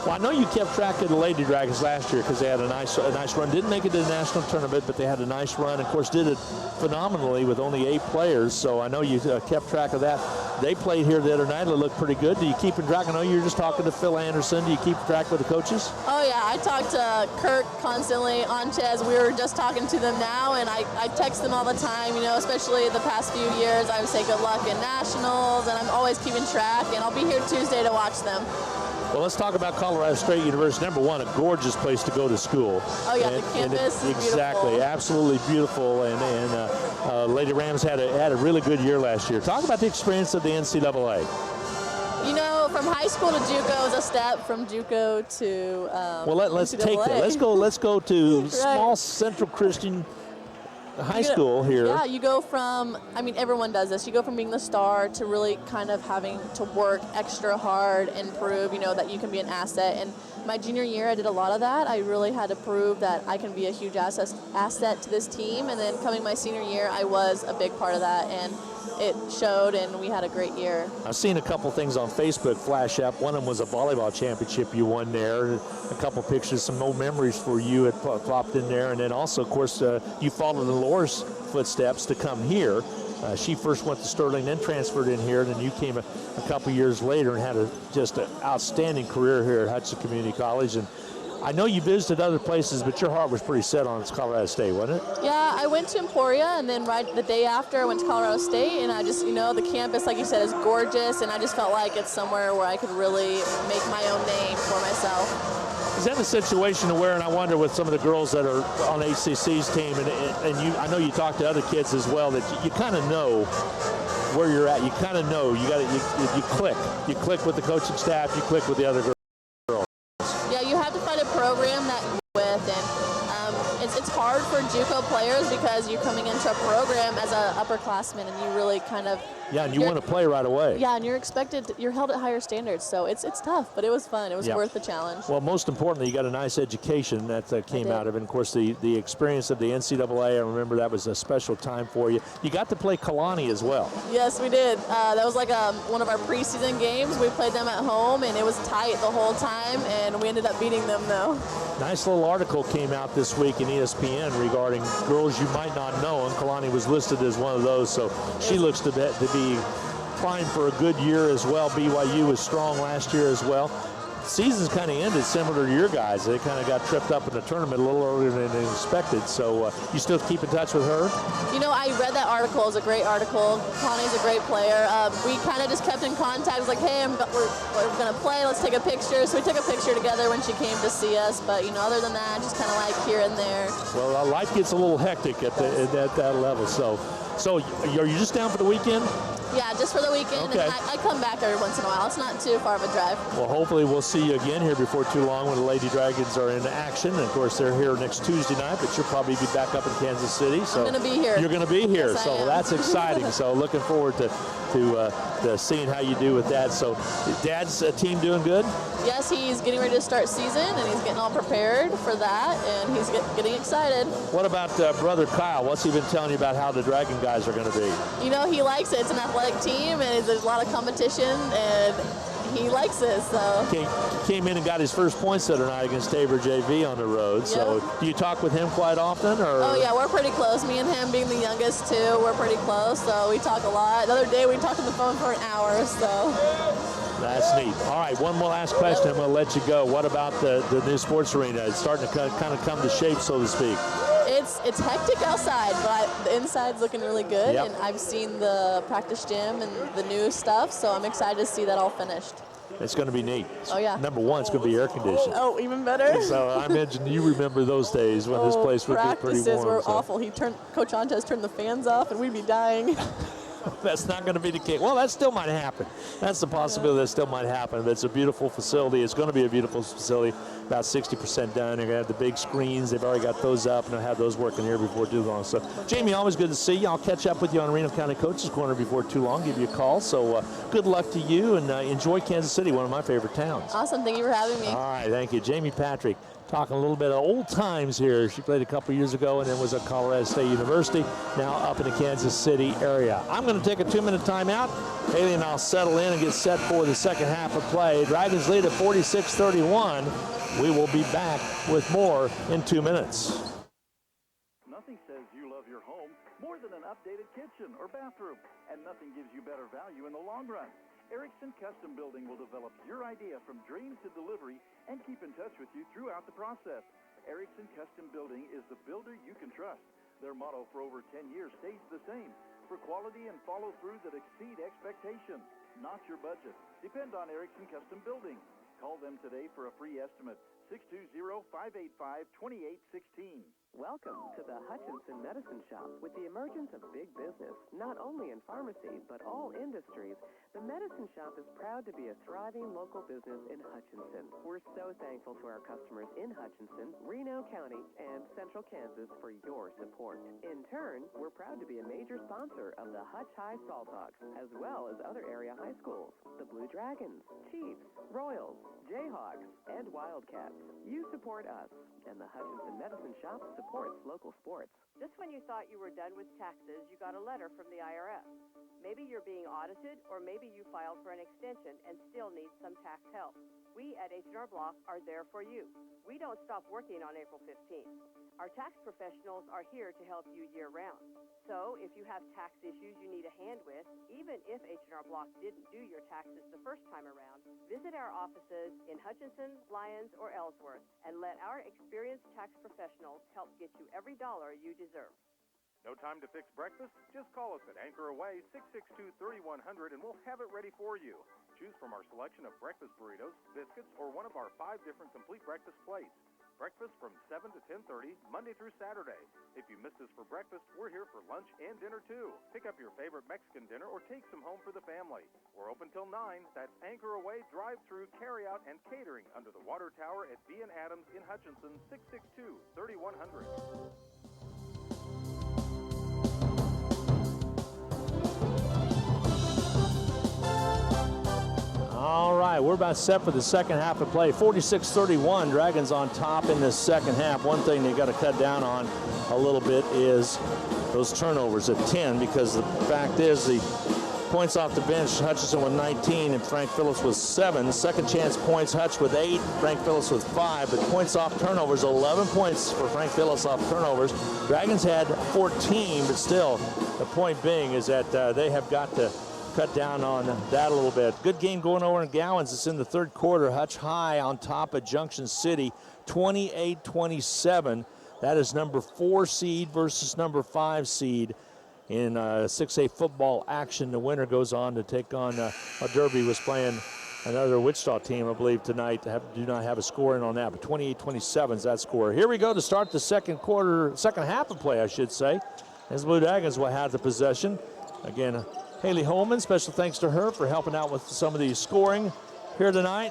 Well, I know you kept track of the Lady Dragons last year because they had a nice run. Didn't make it to the national tournament, but they had a nice run. Of course, did it phenomenally with only 8 players. So I know you kept track of that. They played here the other night. It looked pretty good. Do you keep track? I know you were just talking to Phil Anderson. Do you keep track with the coaches? Oh, yeah. I talk to Kirk constantly, Anchez. We were just talking to them now, and I text them all the time, you know, especially the past few years. I would say good luck in nationals, and I'm always keeping track, and I'll be here Tuesday to watch them. Well, let's talk about Colorado State University. Number one, a gorgeous place to go to school. Oh, yeah, the campus is exactly, beautiful. Absolutely beautiful. And Lady Rams had a really good year last year. Talk about the experience of the NCAA. You know, from high school to JUCO is a step. From JUCO to well, let's NCAA. take that. Let's go to right. Small Central Christian High school here. Yeah, you go from, I mean, everyone does this. You go from being the star to really kind of having to work extra hard and prove, you know, that you can be an asset. And my junior year, I did a lot of that. I really had to prove that I can be a huge asset to this team. And then coming my senior year, I was a big part of that. And it showed, and we had a great year. I've seen a couple things on Facebook flash up. One of them was a volleyball championship you won there. A couple pictures, some old memories for you had plopped in there. And then also, of course, you followed in Laura's footsteps to come here. She first went to Sterling, then transferred in here, and then you came a couple years later and had just an outstanding career here at Hutchinson Community College. And I know you visited other places, but your heart was pretty set on Colorado State, wasn't it? Yeah, I went to Emporia, and then right the day after I went to Colorado State, and I just, you know, the campus, like you said, is gorgeous, and I just felt like it's somewhere where I could really make my own name for myself. Is that the situation where, and I wonder with some of the girls that are on HCC's team, and you, I know you talk to other kids as well, that you kind of know where you're at. You kind of know. You click. You click with the coaching staff. You click with the other girls. Yeah, you have to find a program that you're with, and it's hard for JUCO players because you're coming into a program as an upperclassman, and you really kind of and you want to play right away. Yeah, and you're held at higher standards, so it's tough, but it was fun. It was worth the challenge. Well, most importantly, you got a nice education that came out of it. And of course, the experience of the NCAA, I remember that was a special time for you. You got to play Kalani as well. Yes, we did. That was like one of our preseason games. We played them at home, and it was tight the whole time, and we ended up beating them, though. Nice little article came out this week in ESPN regarding girls you might not know, and Kalani was listed as one of those, so she looks to be primed for a good year as well. BYU was strong last year as well. season's kind of ended similar to your guys. They kind of got tripped up in the tournament a little earlier than they expected. So you still keep in touch with her? You know, I read that article. It was a great article. Connie's a great player. We kind of just kept in contact. It was like, hey, we're going to play. Let's take a picture. So we took a picture together when she came to see us. But, you know, other than that, just kind of like here and there. Well, life gets a little hectic at that level. So are you just down for the weekend? Yeah, just for the weekend. Okay. And I come back every once in a while. It's not too far of a drive. Well, hopefully we'll see you again here before too long when the Lady Dragons are in action. And, of course, they're here next Tuesday night, but you'll probably be back up in Kansas City. So I'm going to be here. You're going to be here. Yes, so that's exciting. So looking forward to seeing how you do with that. So Dad's team doing good? Yes, he's getting ready to start season, and he's getting all prepared for that, and he's getting excited. What about brother Kyle? What's he been telling you about how the Dragon guys are going to be? You know, he likes it. It's an athletic team, and there's a lot of competition, and he likes it. So came in and got his first points the other night against Tabor JV on the road. Yep. So do you talk with him quite often? Or? Oh yeah, we're pretty close. Me and him being the youngest too, we're pretty close. So we talk a lot. The other day we talked on the phone for an hour. So. That's neat. All right, one more last question. I'm going to let you go. What about the new sports arena? It's starting to kind of come to shape, so to speak. It's hectic outside, but the inside's looking really good. Yep. And I've seen the practice gym and the new stuff, so I'm excited to see that all finished. It's going to be neat. Oh, yeah. Number one, it's going to be air conditioned. Oh, even better. So I mentioned you remember those days when this place would be pretty warm. Practices were awful. Coach Antes turned the fans off, and we'd be dying. That's not going to be the case. Well, that still might happen. That's the possibility that still might happen. But it's a beautiful facility. It's going to be a beautiful facility. About 60% done. They're going to have the big screens. They've already got those up, and they'll have those working here before too long. So, Jamie, always good to see you. I'll catch up with you on Reno County Coaches Corner before too long. Give you a call. So, good luck to you, and enjoy Kansas City, one of my favorite towns. Awesome. Thank you for having me. All right. Thank you. Jamie Patrick. Talking a little bit of old times here. She played a couple years ago and then was at Colorado State University, now up in the Kansas City area. I'm going to take a 2-minute timeout. Haley and I'll settle in and get set for the second half of play. Dragons lead at 46-31. We will be back with more in 2 minutes. Nothing says you love your home more than an updated kitchen or bathroom, and nothing gives you better value in the long run. Erickson Custom Building will develop your idea from dream to delivery and keep in touch with you throughout the process. Erickson Custom Building is the builder you can trust. Their motto for over 10 years stays the same: for quality and follow-through that exceed expectations, not your budget. Depend on Erickson Custom Building. Call them today for a free estimate. 620-585-2816. Welcome to the Hutchinson Medicine Shop. With the emergence of big business, not only in pharmacy, but all industries, the Medicine Shop is proud to be a thriving local business in Hutchinson. We're so thankful to our customers in Hutchinson, Reno County, and Central Kansas for your support. In turn, we're proud to be a major sponsor of the Hutch High Salt Hawks, as well as other area high schools, the Blue Dragons, Chiefs, Royals, Jayhawks, and Wildcats. You support us, and the Hutchinson Medicine Shop supports local sports. Just when you thought you were done with taxes, you got a letter from the IRS. Maybe you're being audited, or maybe you filed for an extension and still need some tax help. We at H&R Block are there for you. We don't stop working on April 15th. Our tax professionals are here to help you year-round. So if you have tax issues you need a hand with, even if H&R Block didn't do your taxes the first time around, visit our offices in Hutchinson, Lyons, or Ellsworth, and let our experienced tax professionals help get you every dollar you deserve. No time to fix breakfast? Just call us at Anchor Away 662-3100 and we'll have it ready for you. Choose from our selection of breakfast burritos, biscuits, or one of our 5 different complete breakfast plates. Breakfast from 7 to 10:30, Monday through Saturday. If you missed us for breakfast, we're here for lunch and dinner too. Pick up your favorite Mexican dinner or take some home for the family. We're open till 9. That's Anchor Away, drive-through, carry-out, and catering under the water tower at B & Adams in Hutchinson, 662-3100. All right, we're about set for the second half of play. 46-31, Dragons on top in the second half. One thing they got to cut down on a little bit is those turnovers at 10, because the fact is the points off the bench, Hutchinson with 19 and Frank Phillips with 7. Second chance points, Hutch with 8, Frank Phillips with 5. But points off turnovers, 11 points for Frank Phillips off turnovers. Dragons had 14, but still, the point being is that they have got to cut down on that a little bit. Good game going over in Gowans. It's in the third quarter. Hutch High on top of Junction City, 28-27. That is number 4 seed versus number 5 seed in 6A football action. The winner goes on to take on Derby was playing another Wichita team, I believe, tonight. Do not have a scoring on that, but 28-27 is that score. Here we go to start the second half of play, I should say, as Blue Dragons will have the possession. Again, Haley Holman, special thanks to her for helping out with some of the scoring here tonight.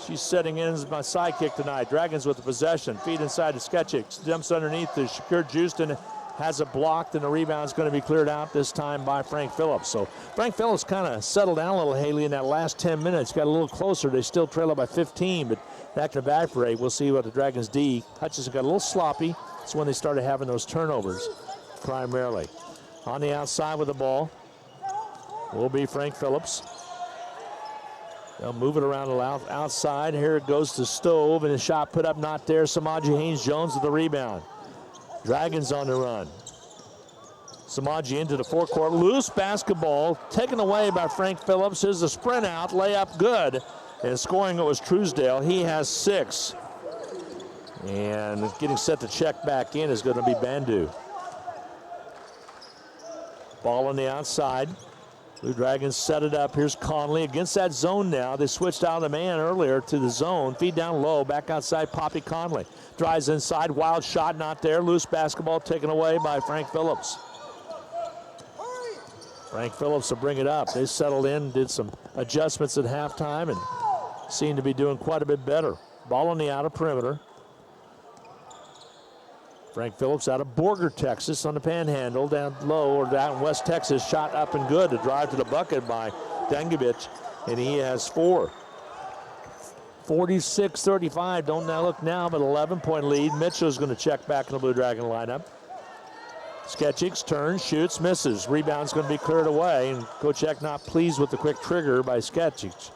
She's setting in as my sidekick tonight. Dragons with the possession. Feed inside to Sketchik. Jumps underneath to Shakur Justin. Has it blocked, and the rebound's going to be cleared out this time by Frank Phillips. So Frank Phillips kind of settled down a little, Haley, in that last 10 minutes. Got a little closer. They still trail up by 15, but back to back for 8. We'll see what the Dragons D. Hutchinson got a little sloppy. It's when they started having those turnovers primarily. On the outside with the ball will be Frank Phillips. They'll move it around the outside. Here it goes to Stove, and a shot put up not there. Samaji Haynes-Jones with the rebound. Dragons on the run. Samaji into the forecourt. Loose basketball taken away by Frank Phillips. Here's the sprint out. Layup good. And scoring it was Truesdale. He has 6. And getting set to check back in is going to be Bandu. Ball on the outside. Blue Dragons set it up. Here's Conley against that zone now. They switched out of the man earlier to the zone. Feed down low. Back outside, Poppy Conley. Drives inside. Wild shot not there. Loose basketball taken away by Frank Phillips. Frank Phillips will bring it up. They settled in, did some adjustments at halftime, and seem to be doing quite a bit better. Ball on the outer perimeter. Frank Phillips out of Borger, Texas on the panhandle, down low or down in West Texas. Shot up and good to drive to the bucket by Dangovich, and he has 4. 46-35, don't now look now, but 11-point lead. Mitchell's going to check back in the Blue Dragon lineup. Sketchik's turn, shoots, misses. Rebound's going to be cleared away, and Coach Eck not pleased with the quick trigger by Sketchik.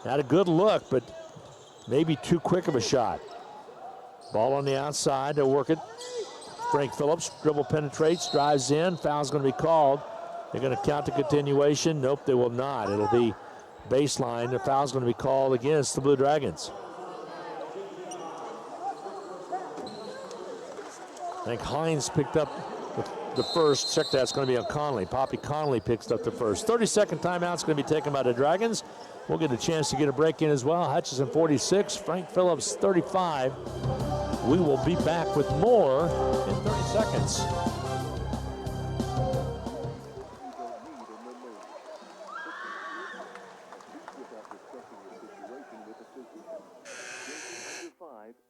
Had a good look, but maybe too quick of a shot. Ball on the outside, they'll work it. Frank Phillips, dribble penetrates, drives in, foul's going to be called. They're going to count the continuation. Nope, they will not. It'll be baseline. The foul's going to be called against the Blue Dragons. I think Hines picked up the first. Check that, it's going to be on Conley. Poppy Conley picks up the first. 30-second timeout's going to be taken by the Dragons. We'll get a chance to get a break in as well. Hutchinson 46, Frank Phillips 35. We will be back with more in 30 seconds.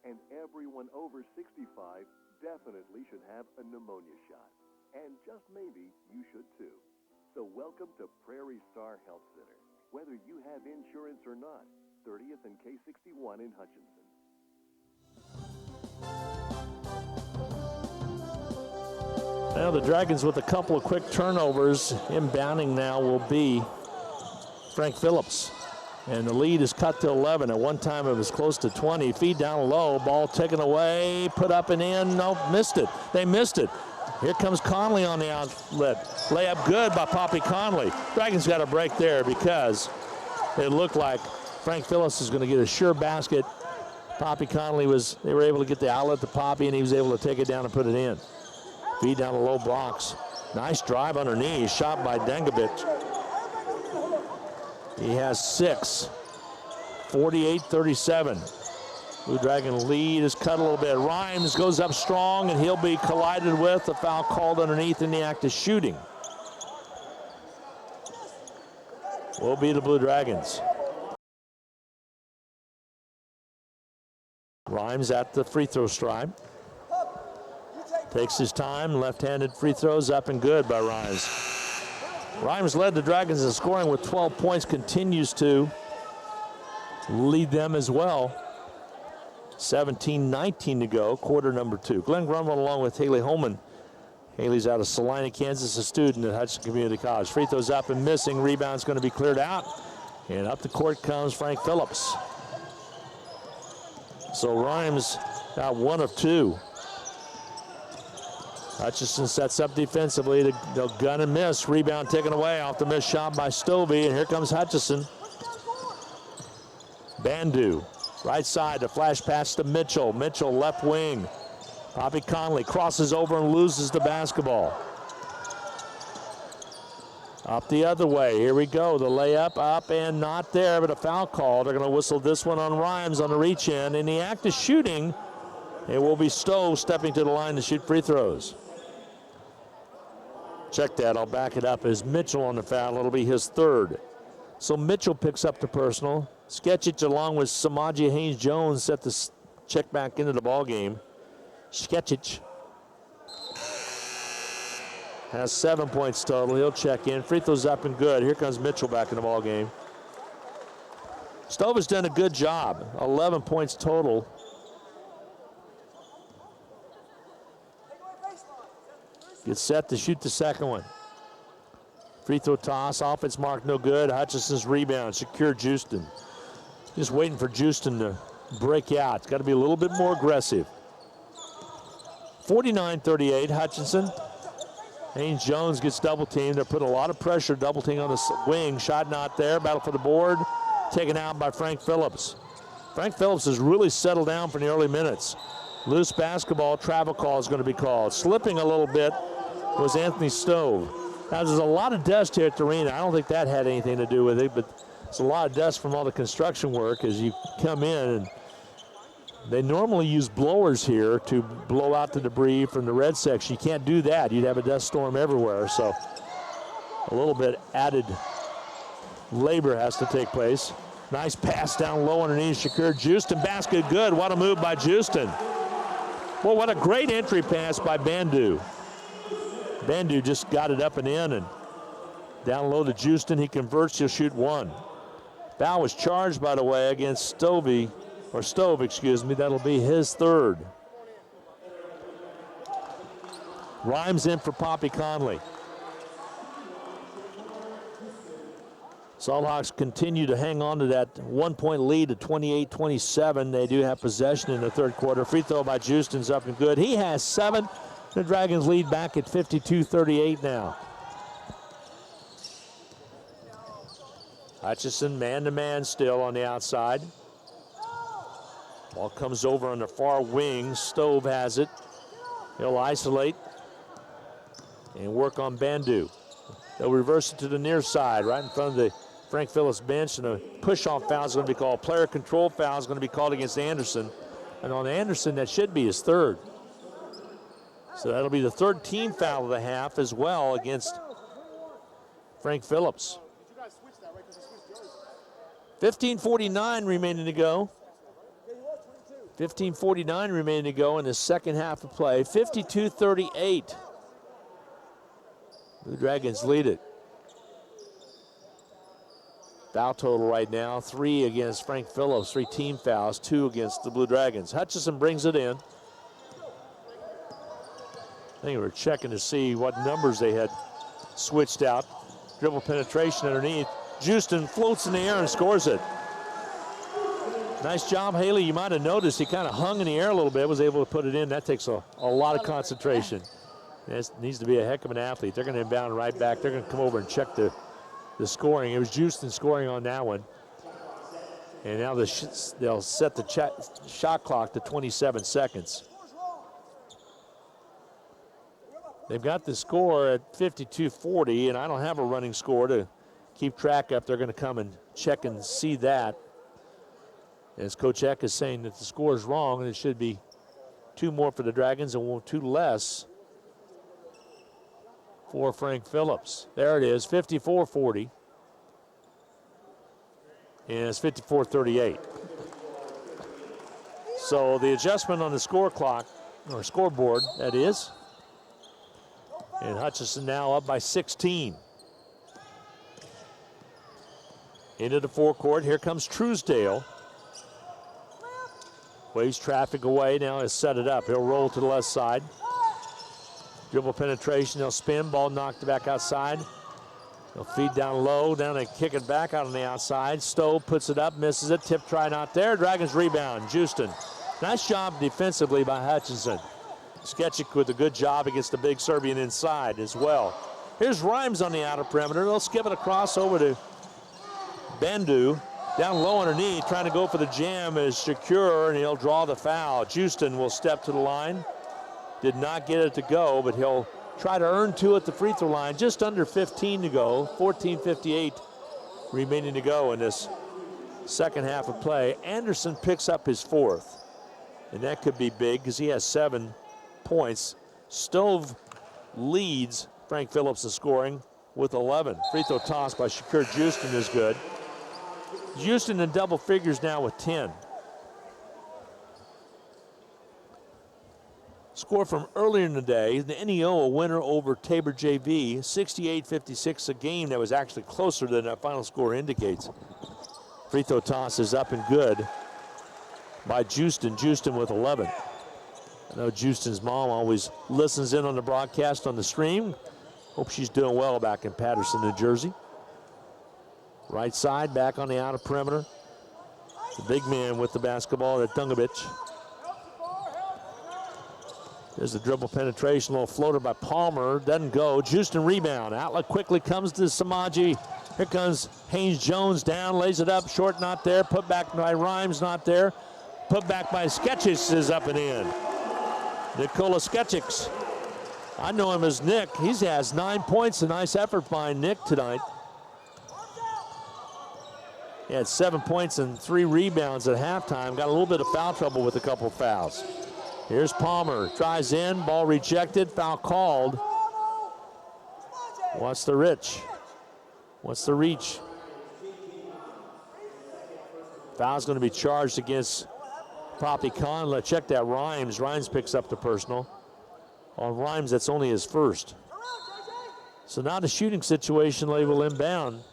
And everyone over 65 definitely should have a pneumonia shot. And just maybe you should too. So welcome to Prairie Star Health Center. Whether you have insurance or not, 30th and K61 in Hutchinson. Now the Dragons with a couple of quick turnovers. Inbounding now will be Frank Phillips. And the lead is cut to 11. At one time it was close to 20. Feed down low, ball taken away, put up and in. No, missed it. They missed it. Here comes Conley on the outlet. Layup good by Poppy Conley. Dragons got a break there because it looked like Frank Phillips is going to get a sure basket. Poppy Conley they were able to get the outlet to Poppy, and he was able to take it down and put it in. Feed down a low box. Nice drive underneath, shot by Dangovich. He has 6. 48-37. Blue Dragon lead is cut a little bit. Rhymes goes up strong, and he'll be collided with. A foul called underneath in the act of shooting. Will be the Blue Dragons. Rhymes at the free throw stripe. Takes his time. Left-handed free throws up and good by Rhymes. Rhymes led the Dragons in scoring with 12 points. Continues to lead them as well. 17-19 to go, quarter number 2. Glenn Grumble along with Haley Holman. Haley's out of Salina, Kansas, a student at Hutchinson Community College. Free throws up and missing. Rebound's going to be cleared out. And up the court comes Frank Phillips. So Rhymes got 1 of 2. Hutchinson sets up defensively. They'll gun and miss. Rebound taken away off the missed shot by Stovey, and here comes Hutchinson. Bandu, right side, the flash pass to Mitchell. Mitchell, left wing. Poppy Conley crosses over and loses the basketball. Up the other way. Here we go. The layup up and not there, but a foul call. They're going to whistle this one on Rhymes on the reach in. In the act of shooting, it will be Stowe stepping to the line to shoot free throws. Check that. I'll back it up. As Mitchell on the foul, it'll be his third. So Mitchell picks up the personal. Sketchich along with Samaji Haynes-Jones set the check back into the ball game. Sketchich has 7 points total. He'll check in. Free throws up and good. Here comes Mitchell back in the ball game. Stowe has done a good job. 11 points total. Gets set to shoot the second one. Free throw toss. Offense mark no good. Hutchinson's rebound. Secure Houston. Just waiting for Houston to break out. It's got to be a little bit more aggressive. 49-38, Hutchinson. Haynes-Jones gets double teamed. They're putting a lot of pressure, double team on the wing. Shot not there. Battle for the board. Taken out by Frank Phillips. Frank Phillips has really settled down for the early minutes. Loose basketball, travel call is going to be called. Slipping a little bit was Anthony Stowe. Now, there's a lot of dust here at the arena. I don't think that had anything to do with it, but it's a lot of dust from all the construction work as you come in. And they normally use blowers here to blow out the debris from the red section. You can't do that. You'd have a dust storm everywhere. So a little bit added labor has to take place. Nice pass down low underneath Shakur Houston. Basket good. What a move by Houston. Well, what a great entry pass by Bandu. Bandu just got it up and in, and down low to Houston. He converts. He'll shoot one. Foul was charged, by the way, against Stove, excuse me. That'll be his third. Rhymes in for Poppy Conley. Salthawks continue to hang on to that 1 point lead at 28-27. They do have possession in the third quarter. Free throw by Houston's up and good. He has 7. The Dragons lead back at 52-38 now. Hutchison man-to-man still on the outside. Ball comes over on the far wing. Stove has it. He'll isolate and work on Bandu. They'll reverse it to the near side, right in front of the Frank Phillips bench, and a push-off foul is going to be called. Player control foul is going to be called against Anderson. And on Anderson, that should be his third. So that'll be the third team foul of the half as well against Frank Phillips. 15:49 remaining to go. 15:49 remaining to go in the second half of play. 52-38. The Dragons lead it. Foul total right now, 3 against Frank Phillips, 3 team fouls, 2 against the Blue Dragons. Hutchison brings it in. I think we were checking to see what numbers they had switched out. Dribble penetration underneath. Houston floats in the air and scores it. Nice job, Haley. You might have noticed he kind of hung in the air a little bit, was able to put it in. That takes a lot of concentration. It needs to be a heck of an athlete. They're going to inbound right back. They're going to come over and check the scoring. It was Houston scoring on that one. And now they'll set the shot clock to 27 seconds. They've got the score at 52-40, and I don't have a running score to keep track of. They're going to come and check and see that. As Coach Eck is saying that the score is wrong, and it should be 2 more for the Dragons and 2 less for Frank Phillips. There it is, 54-40. And it's 54-38. So the adjustment on the score clock, or scoreboard, that is. And Hutchison now up by 16. Into the forecourt, here comes Truesdale. Waves traffic away, now has set it up. He'll roll to the left side. Dribble penetration, they'll spin, ball knocked back outside. They'll feed down low, down and kick it back out on the outside. Stowe puts it up, misses it, tip try not there. Dragons rebound, Houston. Nice job defensively by Hutchinson. Sketchik with a good job against the big Serbian inside as well. Here's Rhymes on the outer perimeter. They'll skip it across over to Bandu. Down low underneath, trying to go for the jam is Shakur, and he'll draw the foul. Houston will step to the line. Did not get it to go, but he'll try to earn 2 at the free throw line. Just under 15 to go, 14:58 remaining to go in this second half of play. Anderson picks up his 4th, and that could be big because he has 7 points. Stove leads Frank Phillips in scoring with 11. Free throw toss by Shakur Houston is good. Houston in double figures now with 10. Score from earlier in the day, the NEO a winner over Tabor JV, 68-56, a game that was actually closer than that final score indicates. Free throw toss is up and good by Houston. Houston with 11. I know Houston's mom always listens in on the broadcast on the stream. Hope she's doing well back in Patterson, New Jersey. Right side, back on the outer perimeter. The big man with the basketball at Dungovic. There's the dribble penetration, little floater by Palmer, doesn't go. Houston rebound, outlet quickly comes to Samaji. Here comes Haynes-Jones down, lays it up, short not there, put back by Rhymes, not there. Put back by Sketchik is up and in. Nikola Sketchik. I know him as Nick. He has 9 points, a nice effort by Nick tonight. He had 7 points and 3 rebounds at halftime. Got a little bit of foul trouble with a couple fouls. Here's Palmer, tries in, ball rejected, foul called. What's the reach? What's the reach? Foul's going to be charged against Poppy Khan. Let's check that Rhymes. Rhymes picks up the personal. On Rhymes, that's only his first. So now the shooting situation label inbound.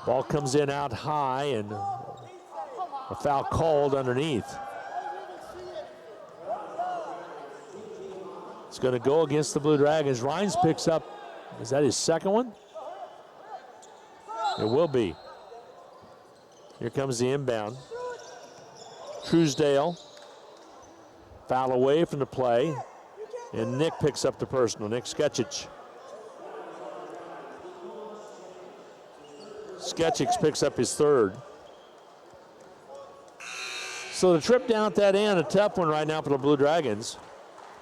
Ball comes in out high and a foul called underneath. It's going to go against the Blue Dragons. Rhymes picks up, is that his second one? It will be. Here comes the inbound. Truesdale, foul away from the play, and Nick picks up the personal. Nick Sketchik. Sketchik picks up his 3rd. So the trip down at that end, a tough one right now for the Blue Dragons.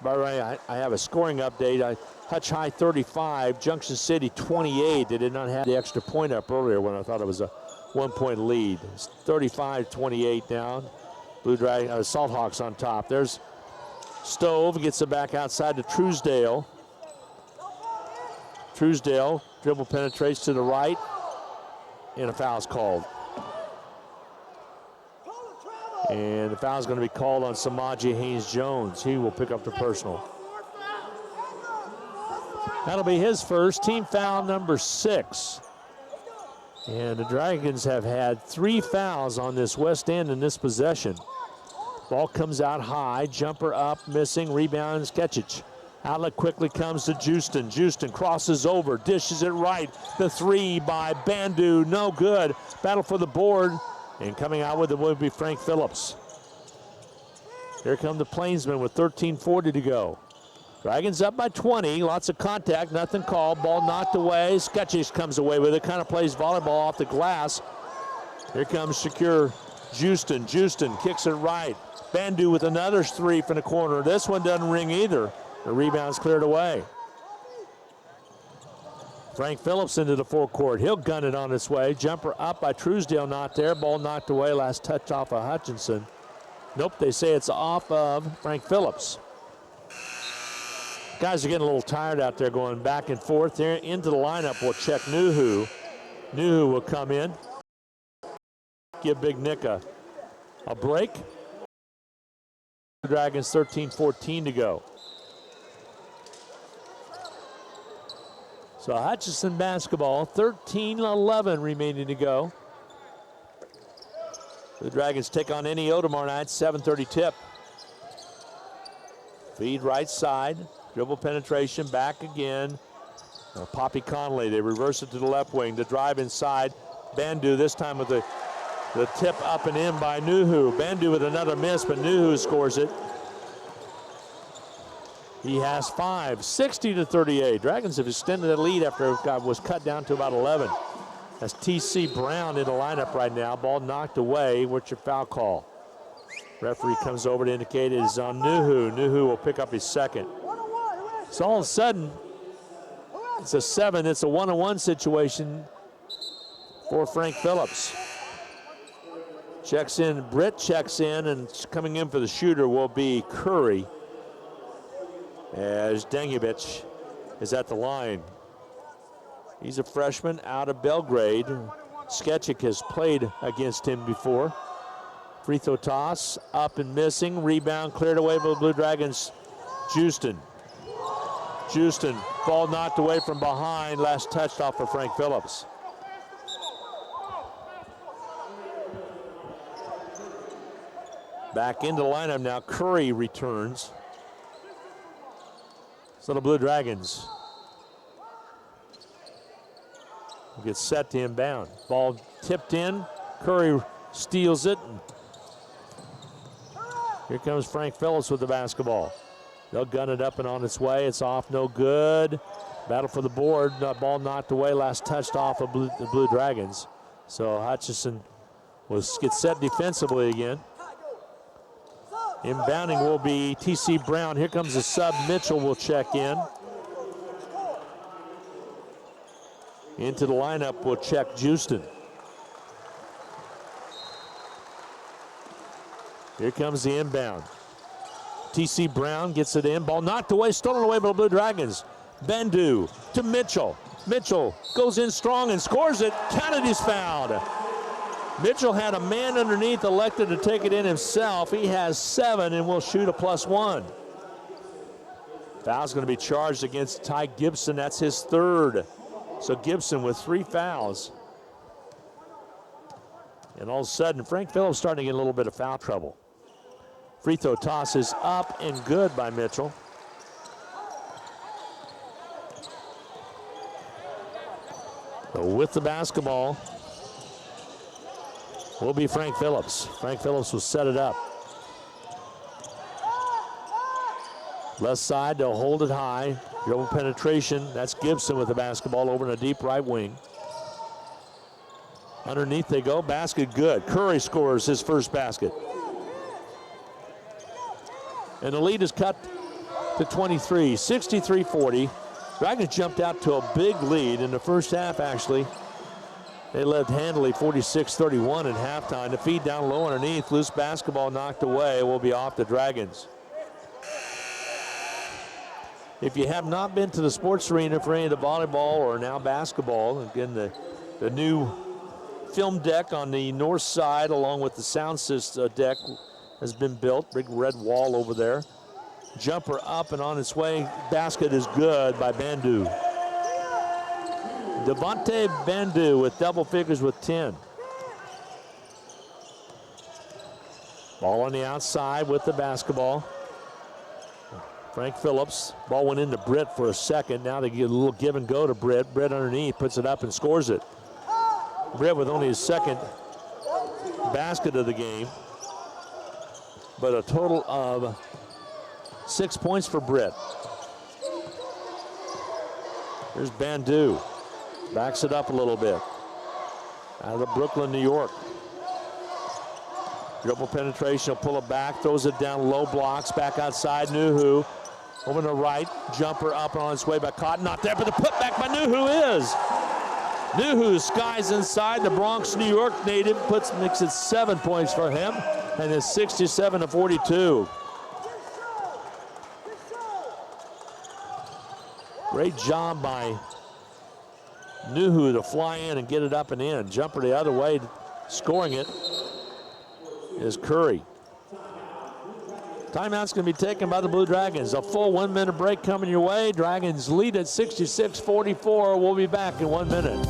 By the way, I have a scoring update. Hutch High 35, Junction City 28. They did not have the extra point up earlier when I thought it was a 1-point lead. It's 35-28 down. Blue Dragon, Salt Hawks on top. There's Stove, gets it back outside to Truesdale. Truesdale, dribble penetrates to the right, and a foul's called. And the foul's going to be called on Samaji Haynes-Jones. He will pick up the personal. That'll be his first, team foul number 6. And the Dragons have had 3 fouls on this West End in this possession. Ball comes out high, jumper up, missing, rebound, Sketchik. Outlet quickly comes to Houston. Houston crosses over, dishes it right. The 3 by Bandu, no good. Battle for the board, and coming out with it would be Frank Phillips. Here come the Plainsmen with 13:40 to go. Dragons up by 20, lots of contact, nothing called. Ball knocked away, Sketchik comes away with it, kind of plays volleyball off the glass. Here comes Shakur Houston. Houston kicks it right. Bandu with another 3 from the corner. This one doesn't ring either. The rebound's cleared away. Frank Phillips into the forecourt. He'll gun it on its way. Jumper up by Truesdale, not there. Ball knocked away. Last touch off of Hutchinson. Nope, they say it's off of Frank Phillips. Guys are getting a little tired out there going back and forth. There into the lineup. We'll check Nuhu. Nuhu will come in. Give Big Nick a break. Dragons 13:14 to go. So Hutchinson basketball, 13-11 remaining to go. The Dragons take on NEO tomorrow night, 7:30 tip. Feed right side, dribble penetration, back again. Poppy Conley, they reverse it to the left wing, the drive inside. Bandu this time with the tip up and in by Nuhu. Bandu with another miss, but Nuhu scores it. He has 5, 60-38. Dragons have extended the lead after it was cut down to about 11. That's T.C. Brown in the lineup right now. Ball knocked away. What's your foul call? Referee comes over to indicate it is on Nuhu. Nuhu will pick up his second. So all of a sudden, it's a 7. It's a 1-on-1 situation for Frank Phillips. Checks in, Britt checks in, and coming in for the shooter will be Curry, as Dangubic is at the line. He's a freshman out of Belgrade. Sketchik has played against him before. Free throw toss, up and missing. Rebound cleared away by the Blue Dragons. Houston, ball knocked away from behind. Last touched off for Frank Phillips. Back into the lineup now. Curry returns. So the Blue Dragons will get set to inbound. Ball tipped in. Curry steals it. Here comes Frank Phillips with the basketball. They'll gun it up and on its way. It's off, no good. Battle for the board. Ball knocked away. Last touched off of the Blue Dragons. So Hutchison will get set defensively again. Inbounding will be T.C. Brown. Here comes the sub. Mitchell will check in. Into the lineup will check Houston. Here comes the inbound. T.C. Brown gets it in. Ball knocked away, stolen away by the Blue Dragons. Bendu to Mitchell. Mitchell goes in strong and scores it. Kennedy's fouled. Mitchell had a man underneath, elected to take it in himself. He has 7 and will shoot a +1. Foul's going to be charged against Ty Gibson. That's his 3rd. So Gibson with 3 fouls. And all of a sudden, Frank Phillips starting to get a little bit of foul trouble. Free throw toss is up and good by Mitchell. So with the basketball will be Frank Phillips. Frank Phillips will set it up. Left side, they'll hold it high. Dribble penetration. That's Gibson with the basketball over in the deep right wing. Underneath they go. Basket good. Curry scores his first basket. And the lead is cut to 23, 63-40. Dragons jumped out to a big lead in the first half, actually. They led handily 46-31 at halftime. The feed down low underneath. Loose basketball knocked away will be off the Dragons. If you have not been to the sports arena for any of the volleyball or now basketball, again, the new film deck on the north side along with the sound system deck has been built. Big red wall over there. Jumper up and on its way. Basket is good by Bandu. Devontae Bandu with double figures with 10. Ball on the outside with the basketball. Frank Phillips. Ball went into Britt for a second. Now they get a little give and go to Britt. Britt underneath puts it up and scores it. Britt with only his second basket of the game. But a total of 6 points for Britt. Here's Bandu. Backs it up a little bit. Out of Brooklyn, New York. Dribble penetration, he'll pull it back, throws it down low, blocks, back outside, Nuhu. Over to the right, jumper up on its way by Cotton. Not there, but the putback by Nuhu is. Nuhu skies inside, the Bronx, New York native, makes it 7 points for him, and it's 67-42. Great job by Nuhu to fly in and get it up and in. Jumper the other way, scoring it is Curry. Timeout's going to be taken by the Blue Dragons. A full 1 minute break coming your way. Dragons lead at 66-44. We'll be back in 1 minute.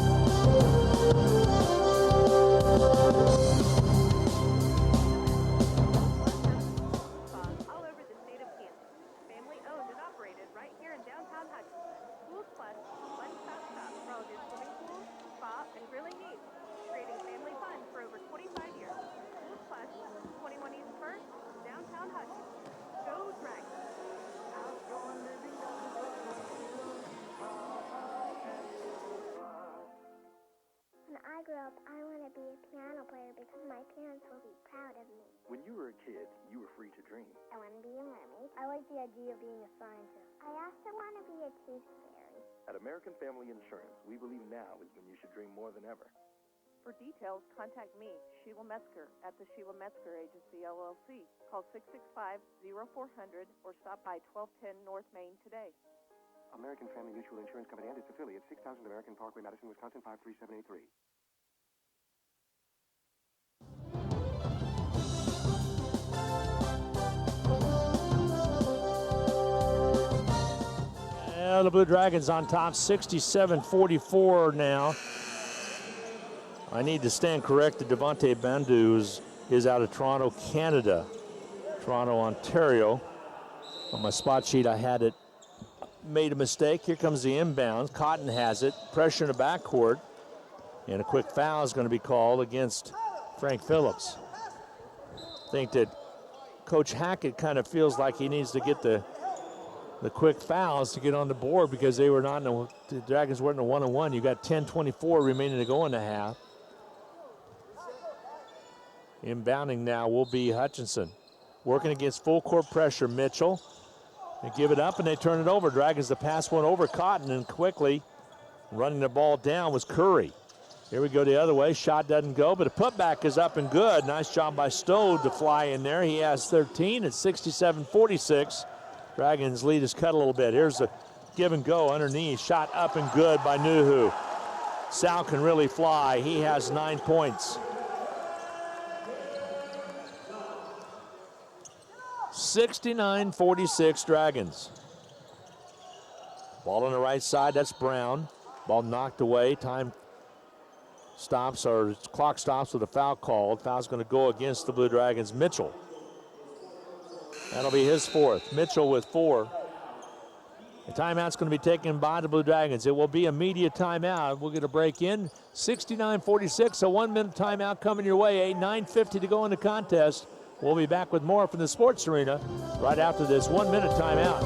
All over the state of Kansas. Family owned and operated right here in downtown Hutchinson. Schools Plus, one-stop shop for all your swimming pools, spa, and grilling needs. Creating family fun for over 25 years. Schools Plus, 21 East 1st, downtown Hutchinson. Go Dragons. up, I want to be a piano player because my parents will be proud of me. When you were a kid, you were free to dream. I want to be a mermaid. I like the idea of being a scientist. I also want to be a tooth fairy. At American Family Insurance, we believe now is when you should dream more than ever. For details, contact me, Sheila Metzger, at the Sheila Metzger Agency, LLC. Call 665-0400 or stop by 1210 North Main today. American Family Mutual Insurance Company and its affiliates, 6000 American Parkway, Madison, Wisconsin, 53783. The Blue Dragons on top, 67-44 now. I need to stand corrected. Devontae Bandu is out of Toronto, Canada. Toronto, Ontario. On my spot sheet, I had it. Made a mistake. Here comes the inbound. Cotton has it. Pressure in the backcourt. And a quick foul is going to be called against Frank Phillips. I think that Coach Hackett kind of feels like he needs to get the quick fouls to get on the board because they were not in the Dragons weren't in a 1-on-1. You got 10:24 remaining to go in the half. Inbounding now will be Hutchinson. Working against full court pressure, Mitchell. They give it up and they turn it over. Dragons to pass one over Cotton, and quickly running the ball down was Curry. Here we go the other way. Shot doesn't go, but a putback is up and good. Nice job by Stowe to fly in there. He has 13 at 67-46. Dragons lead is cut a little bit. Here's the give and go underneath. Shot up and good by Nuhu. Sal can really fly. He has 9 points. 69-46 Dragons. Ball on the right side, that's Brown. Ball knocked away. Time stops, or clock stops with a foul called. Foul's going to go against the Blue Dragons. Mitchell. That'll be his fourth. Mitchell with 4. The timeout's going to be taken by the Blue Dragons. It will be a media timeout. We'll get a break in. 69-46, a 1-minute timeout coming your way. 9:50 to go in the contest. We'll be back with more from the sports arena right after this 1-minute timeout. I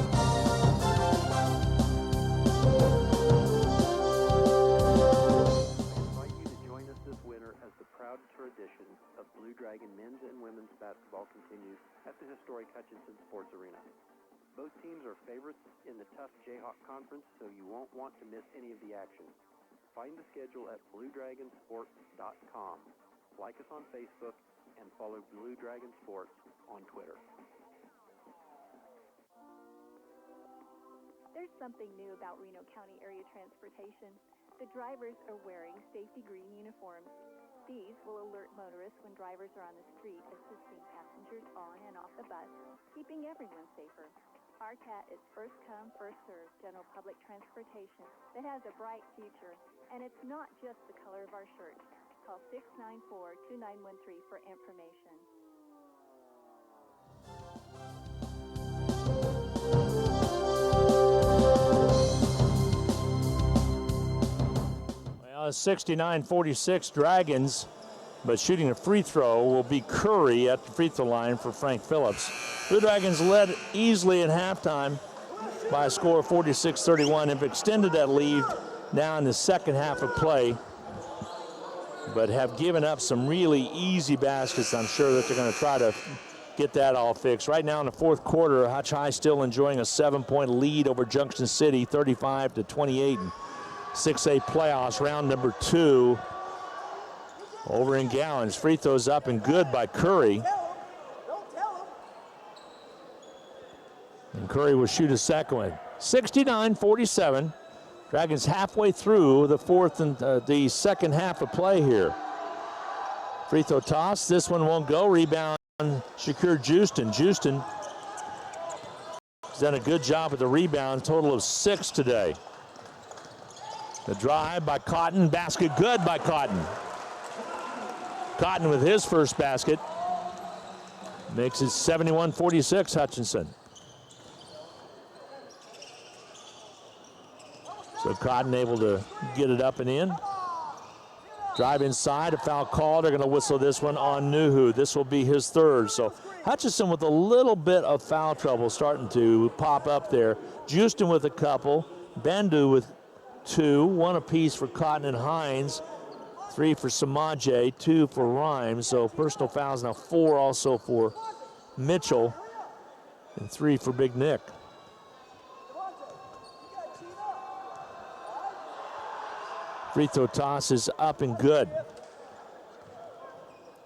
invite you to join us this winter as the proud tradition of Blue Dragon men's and women's basketball continues at the historic Hutchinson Sports Arena. Both teams are favorites in the tough Jayhawk Conference, so you won't want to miss any of the action. Find the schedule at BlueDragonSports.com. Like us on Facebook and follow Blue Dragon Sports on Twitter. There's something new about Reno County Area Transportation. The drivers are wearing safety green uniforms. These will alert motorists when drivers are on the street, assisting passengers on and off the bus, keeping everyone safer. RCAT is first come, first served general public transportation that has a bright future. And it's not just the color of our shirts. Call 694-2913 for information. Well, 69-46 Dragons, but shooting a free throw will be Curry at the free throw line for Frank Phillips. Blue Dragons led easily at halftime by a score of 46-31. Have extended that lead now in the second half of play, but have given up some really easy baskets. I'm sure that they're going to try to get that all fixed. Right now in the fourth quarter, Hutch High still enjoying a 7-point lead over Junction City, 35-28 in 6A playoffs, round number 2. Over in Gallons, free throws up and good by Curry. And Curry will shoot a second one. 69-47. Dragons halfway through the fourth and the second half of play here. Free throw toss. This one won't go. Rebound, Shakur Justin. Justin has done a good job with the rebound. Total of 6 today. The drive by Cotton. Basket good by Cotton. Cotton with his first basket. Makes it 71-46 Hutchinson. So Cotton able to get it up and in. Drive inside, a foul call. They're going to whistle this one on Nuhu. This will be his third. So Hutchinson with a little bit of foul trouble starting to pop up there. Justin with a couple. Bandu with 2. 1 apiece for Cotton and Hines. 3 for Samaje, 2 for Rhymes. So personal fouls now 4 also for Mitchell and 3 for Big Nick. Free throw toss is up and good.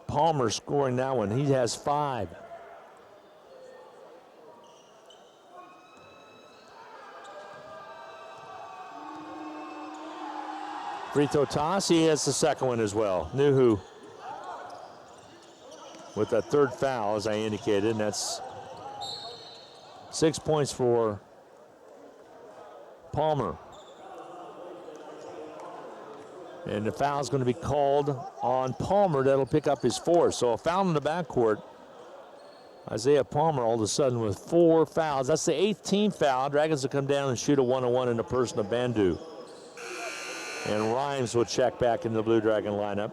Palmer scoring that one. He has 5. Free throw toss, he has the second one as well. Nuhu with that third foul, as I indicated, and that's 6 points for Palmer. And the foul is going to be called on Palmer. That'll pick up his 4th. So a foul in the backcourt. Isaiah Palmer all of a sudden with 4 fouls. That's the 8th team foul. Dragons will come down and shoot a 1-on-1 in the person of Bandu. And Rhymes will check back in the Blue Dragon lineup.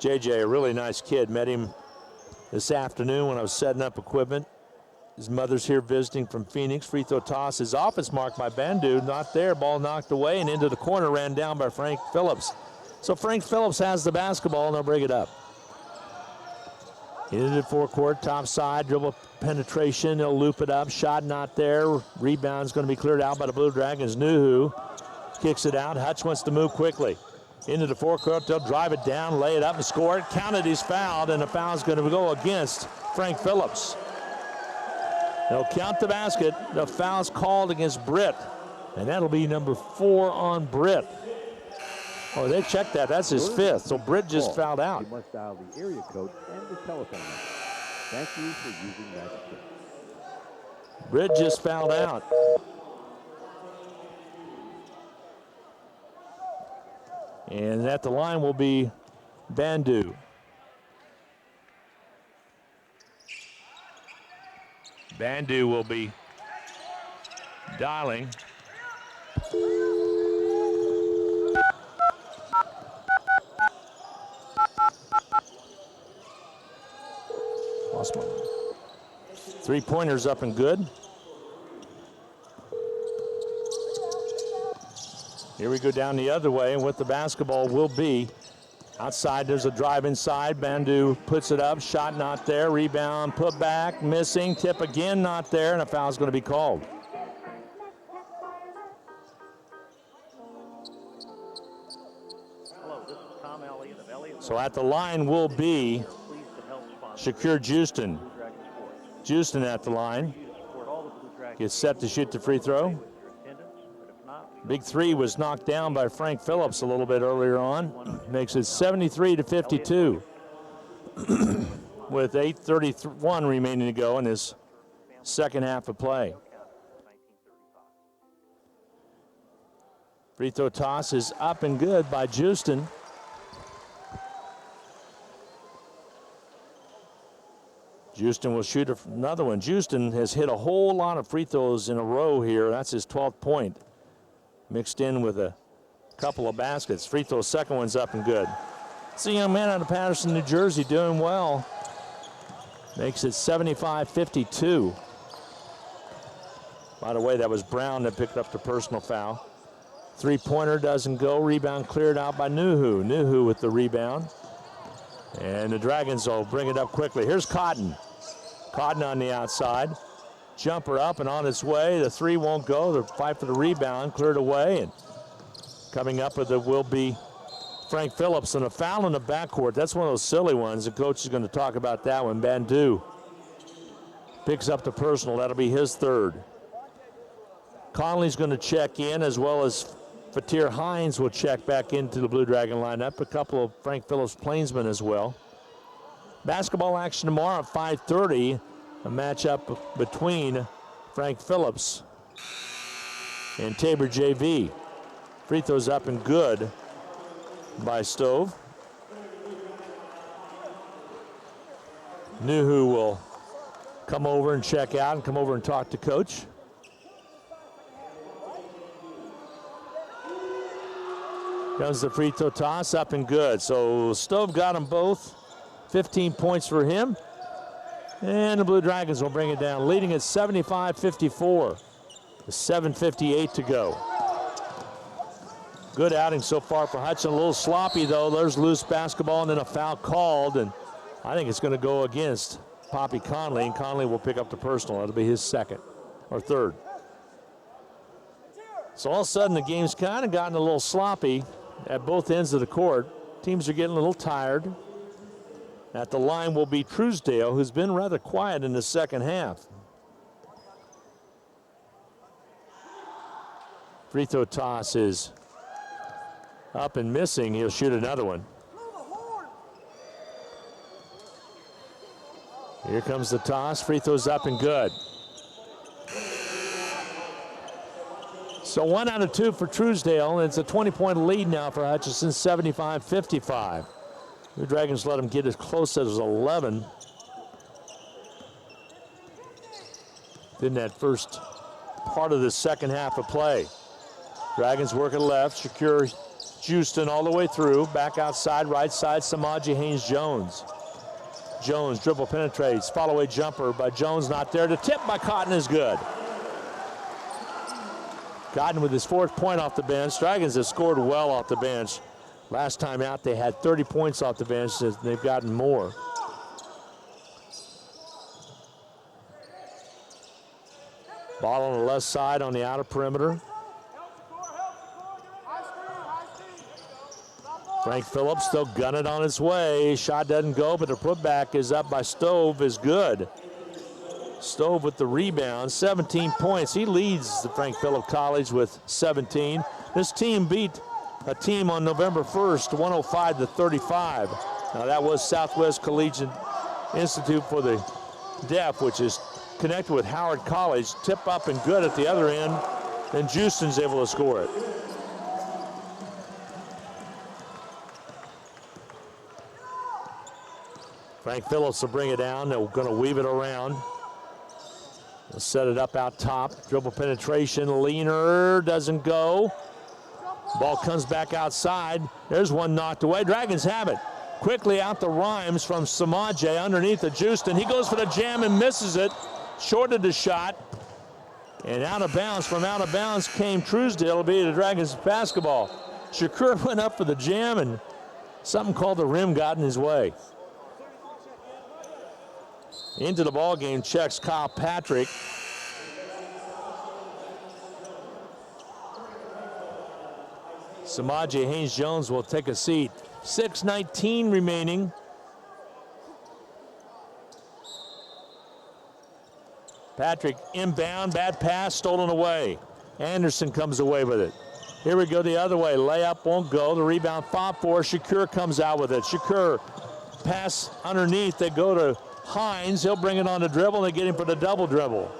JJ, a really nice kid. Met him this afternoon when I was setting up equipment. His mother's here visiting from Phoenix. Free throw toss is off. It's marked by Bandu. Not there. Ball knocked away and into the corner. Ran down by Frank Phillips. So Frank Phillips has the basketball and they'll bring it up. Into the forecourt, top side, dribble penetration. He'll loop it up. Shot not there. Rebound's going to be cleared out by the Blue Dragons. Nuhu kicks it out. Hutch wants to move quickly. Into the forecourt. They'll drive it down, lay it up, and score it. Counted, he's fouled, and the foul's going to go against Frank Phillips. They'll count the basket. The foul's called against Britt, and that'll be number 4 on Britt. Oh, they checked that. That's his 5th. So Britt just fouled out. You must dial the area code and the telephone number. Thank you for using that script. Britt just fouled out. And at the line will be Bandu. Bandu will be dialing. Lost one. 3-pointers up and good. Here we go down the other way, and with the basketball will be outside. There's a drive inside. Bandu puts it up. Shot not there. Rebound, put back, missing. Tip again, not there, and a foul's going to be called. So at the line will be Shakur Justin. Justin at the line. Gets set to shoot the free throw. Big 3 was knocked down by Frank Phillips a little bit earlier on. Makes it 73-52 with 8:31 remaining to go in his second half of play. Free throw toss is up and good by Justin. Justin will shoot another one. Justin has hit a whole lot of free throws in a row here. That's his 12th point. Mixed in with a couple of baskets. Free throw, second one's up and good. It's a young man out of Patterson, New Jersey, doing well. Makes it 75-52. By the way, that was Brown that picked up the personal foul. 3-pointer doesn't go. Rebound cleared out by Nuhu. Nuhu with the rebound. And the Dragons will bring it up quickly. Here's Cotton. Cotton on the outside. Jumper up and on its way. The 3 won't go. The fight for the rebound cleared away. And coming up with it will be Frank Phillips. And a foul in the backcourt. That's one of those silly ones. The coach is going to talk about that one. Bandu picks up the personal. That'll be his 3rd. Conley's going to check in, as well as Fatir Hines will check back into the Blue Dragon lineup. A couple of Frank Phillips Plainsmen as well. Basketball action tomorrow at 5:30. A matchup between Frank Phillips and Tabor JV. Free throws up and good by Stove. Nuhu will come over and check out and come over and talk to coach. Comes the free throw toss, up and good. So Stove got them both. 15 points for him. And the Blue Dragons will bring it down, leading at 75-54. 7:58 to go. Good outing so far for Hudson. A little sloppy, though. There's loose basketball and then a foul called, and I think it's going to go against Poppy Conley, and Conley will pick up the personal. That'll be his second or third. So all of a sudden, the game's kind of gotten a little sloppy at both ends of the court. Teams are getting a little tired. At the line will be Truesdale, who's been rather quiet in the second half. Free throw toss is up and missing. He'll shoot another one. Here comes the toss. Free throw's up and good. So 1 out of 2 for Truesdale. It's a 20-point lead now for Hutchinson, 75-55. The Dragons let them get as close as 11 in that first part of the second half of play. Dragons work it left. Secure Houston all the way through. Back outside, right side, Samaji Haynes-Jones. Jones dribble penetrates. Follow-away jumper by Jones, not there. The tip by Cotton is good. Cotton with his 4th point off the bench. Dragons have scored well off the bench. Last time out, they had 30 points off the bench. They've gotten more. Ball on the left side on the outer perimeter. Frank Phillips still gun it on his way. Shot doesn't go, but the putback is up by Stove is good. Stove with the rebound, 17 points. He leads the Frank Phillips College with 17. This team beat a team on November 1st, 105-35. Now that was Southwest Collegiate Institute for the Deaf, which is connected with Howard College. Tip up and good at the other end, and Houston's able to score it. Frank Phillips will bring it down. They're going to weave it around. They'll set it up out top. Dribble penetration. Leaner doesn't go. Ball comes back outside. There's one knocked away. Dragons have it. Quickly out the Rhymes from Samaje underneath the Houston. He goes for the jam and misses it. Shorted the shot. And out of bounds. From out of bounds came Truesdale. It'll be the Dragons basketball. Shakur went up for the jam and something called the rim got in his way. Into the ball game checks Kyle Patrick. Samaje Haynes-Jones will take a seat. 6:19 remaining. Patrick inbound, bad pass, stolen away. Anderson comes away with it. Here we go the other way. Layup won't go. The rebound fought for. Shakur comes out with it. Shakur pass underneath. They go to Hines. He'll bring it on the dribble. They get him for the double dribble.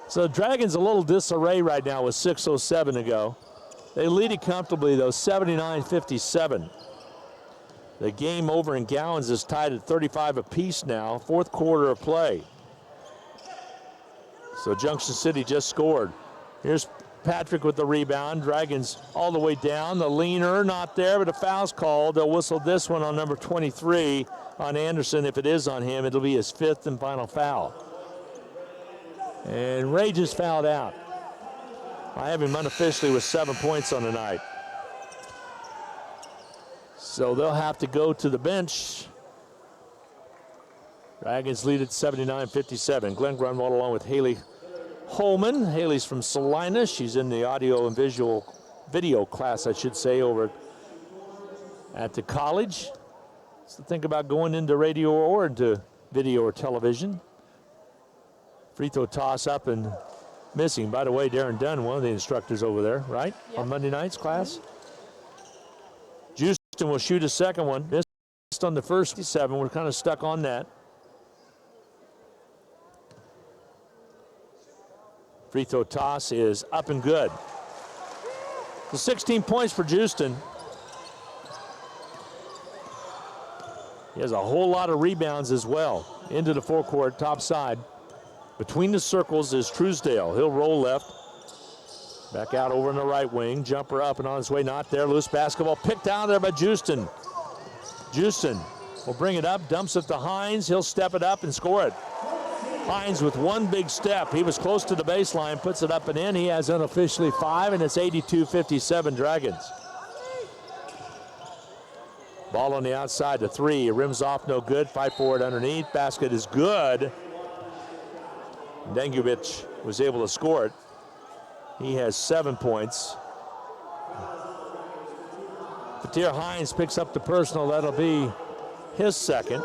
So the Dragons a little disarray right now with 6:07 to go. They lead it comfortably though, 79-57. The game over in Gowans is tied at 35 apiece now, 4th quarter of play. So Junction City just scored. Here's Patrick with the rebound. Dragons all the way down. The leaner not there, but a foul's called. They'll whistle this one on number 23 on Anderson. If it is on him, it'll be his 5th and final foul. And Ray just fouled out. I have him unofficially with 7 points on the night. So they'll have to go to the bench. Dragons lead at 79-57. Glenn Grunwald along with Haley Holman. Haley's from Salina. She's in the audio and video class, I should say, over at the college. So think about going into radio or into video or television. Free throw toss up and missing. By the way, Darren Dunn, one of the instructors over there, right? Yep. On Monday nights class. Houston will shoot a second one. Missed on the first 7. We're kind of stuck on that. Free throw toss is up and good. The 16 points for Houston. He has a whole lot of rebounds as well. Into the forecourt, top side. Between the circles is Truesdale. He'll roll left. Back out over in the right wing. Jumper up and on his way, not there. Loose basketball picked out there by Houston. Houston will bring it up, dumps it to Hines. He'll step it up and score it. Hines with one big step. He was close to the baseline, puts it up and in. He has unofficially 5, and it's 82-57 Dragons. Ball on the outside to 3. Rims off, no good. Fight for it underneath. Basket is good. Dengubic was able to score it. He has 7 points. Fatir Hines picks up the personal. That'll be his second.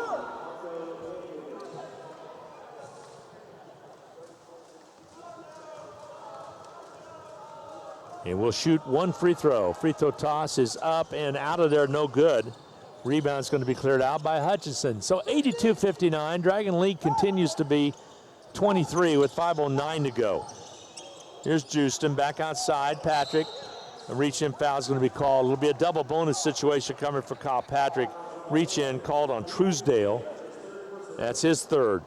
And we'll shoot one free throw. Free throw toss is up and out of there, no good. Rebound's going to be cleared out by Hutchinson. So 82-59. Dragon lead continues to be 23 with 5:09 to go. Here's Justin back outside. Patrick, a reach-in foul is going to be called. It'll be a double bonus situation coming for Kyle Patrick. Reach-in called on Truesdale. That's his third.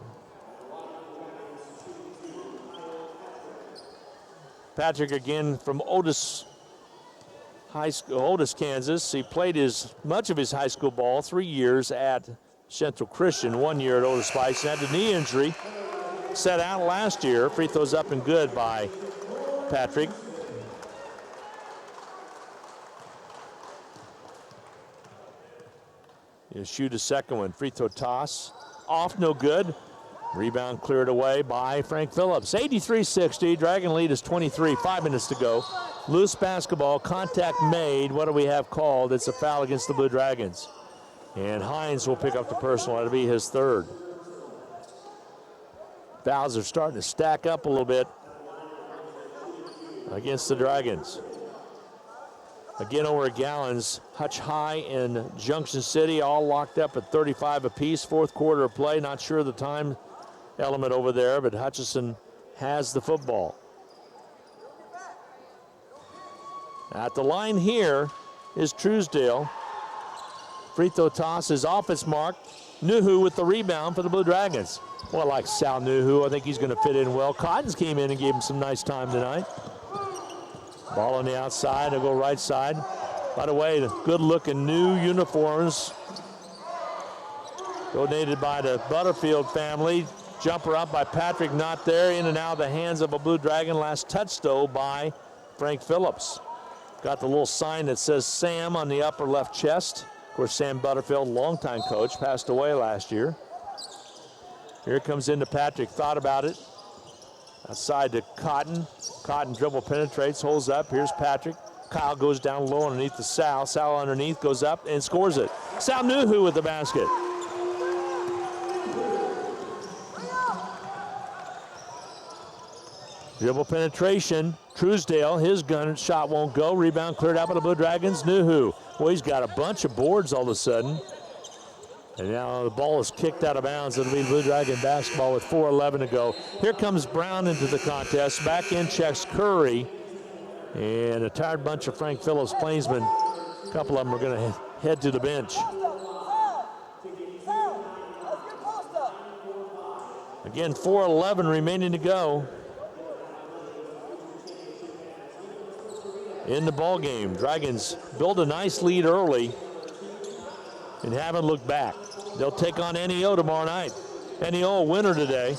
Patrick again from Otis High School, Otis, Kansas. He played much of his high school ball, 3 years at Central Christian, 1 year at Otis Bison. Had a knee injury, set out last year. Free throws up and good by Patrick. He'll shoot a second one. Free throw toss. Off, no good. Rebound cleared away by Frank Phillips. 83-60. Dragon lead is 23. 5 minutes to go. Loose basketball. Contact made. What do we have called? It's a foul against the Blue Dragons. And Hines will pick up the personal. That'll be his third. Fouls are starting to stack up a little bit against the Dragons. Again, over at Gallons, Hutch High and Junction City all locked up at 35 apiece. Fourth quarter of play. Not sure the time element over there, but Hutchinson has the football. At the line here is Truesdale. Free throw toss is off its mark. Nuhu with the rebound for the Blue Dragons. Well, I like Sal Nuhu. I think he's going to fit in well. Cottons came in and gave him some nice time tonight. Ball on the outside. They'll go right side. By the way, the good-looking new uniforms donated by the Butterfield family. Jumper up by Patrick, not there. In and out of the hands of a Blue Dragon. Last touch, though, by Frank Phillips. Got the little sign that says Sam on the upper left chest. Of course, Sam Butterfield, longtime coach, passed away last year. Here comes into Patrick. Thought about it. Outside to Cotton. Cotton dribble penetrates, holds up. Here's Patrick. Kyle goes down low underneath the Sal. Sal underneath, goes up and scores it. Sal Nuhu with the basket. Dribble penetration. Truesdale, his gun shot won't go. Rebound cleared out by the Blue Dragons. Nuhu. Well, he's got a bunch of boards all of a sudden. And now the ball is kicked out of bounds. It'll be Blue Dragon basketball with 4:11 to go. Here comes Brown into the contest. Back in checks Curry. And a tired bunch of Frank Phillips Plainsmen. A couple of them are going to head to the bench. Again, 4:11 remaining to go in the ball game. Dragons build a nice lead early and haven't looked back. They'll take on NEO tomorrow night. NEO a winner today.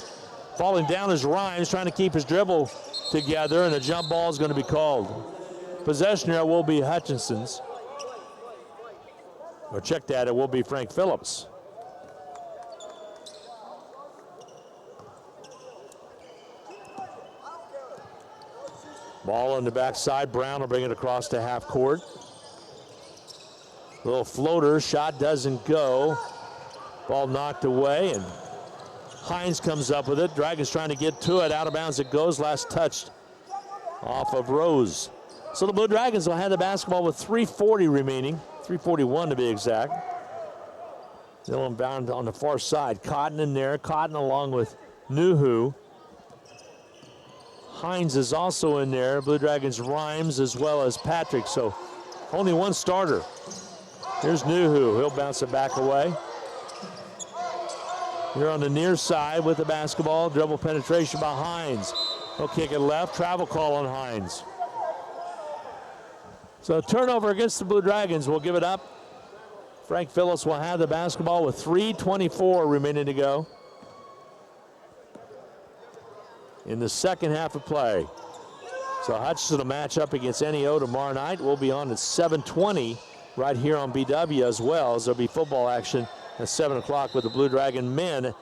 Falling down is Rhymes, trying to keep his dribble together, and a jump ball is going to be called. Possession here will be Hutchinson's. Or check that, it will be Frank Phillips. Ball on the backside. Brown will bring it across to half court. Little floater, shot doesn't go. Ball knocked away, and Hines comes up with it. Dragons trying to get to it. Out of bounds it goes. Last touched off of Rose. So the Blue Dragons will have the basketball with 3:40 remaining. 3:41 to be exact. They'll inbound on the far side. Cotton in there. Cotton along with Nuhu. Hines is also in there. Blue Dragons Rhymes as well as Patrick. So only one starter. Here's Nuhu. He'll bounce it back away. Here on the near side with the basketball. Dribble penetration by Hines. He'll kick it left. Travel call on Hines. So turnover against the Blue Dragons. We'll give it up. Frank Phillips will have the basketball with 3:24 remaining to go. in the second half of play. So Hutchinson will match up against NEO tomorrow night. We'll be on at 7:20 right here on BW, as well as there'll be football action at 7 o'clock with the Blue Dragon men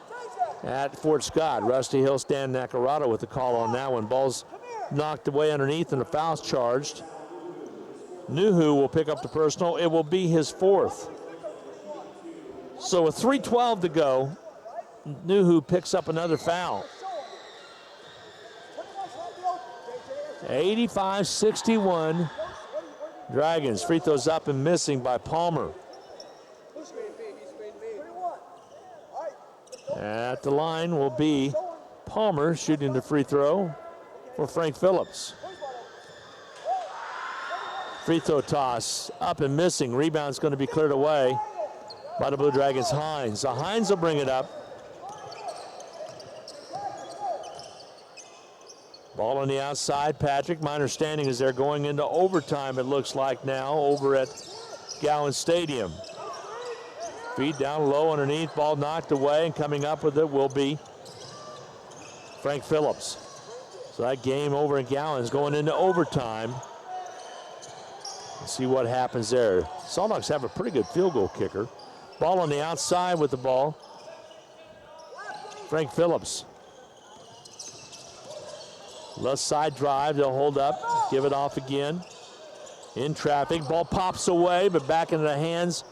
at Fort Scott. Rusty Hill, Stan Nacarado with the call on that one. Ball's knocked away underneath and the foul's charged. Nuhu will pick up the personal. It will be his fourth. So with 3:12 to go, Nuhu picks up another foul. 85-61. Dragons. Free throws up and missing by Palmer. At the line will be Palmer shooting the free throw for Frank Phillips. Free throw toss up and missing. Rebound's going to be cleared away by the Blue Dragons' Hines. So Hines will bring it up. Ball on the outside. Patrick, my understanding is they're going into overtime, it looks like now, over at Gowan Stadium. Feed down low underneath, ball knocked away, and coming up with it will be Frank Phillips. So that game over in Gowan is going into overtime. Let's see what happens there. Saltdogs have a pretty good field goal kicker. Ball on the outside with the ball. Frank Phillips. Left side drive, they'll hold up, give it off again. In traffic, ball pops away, but back into the hands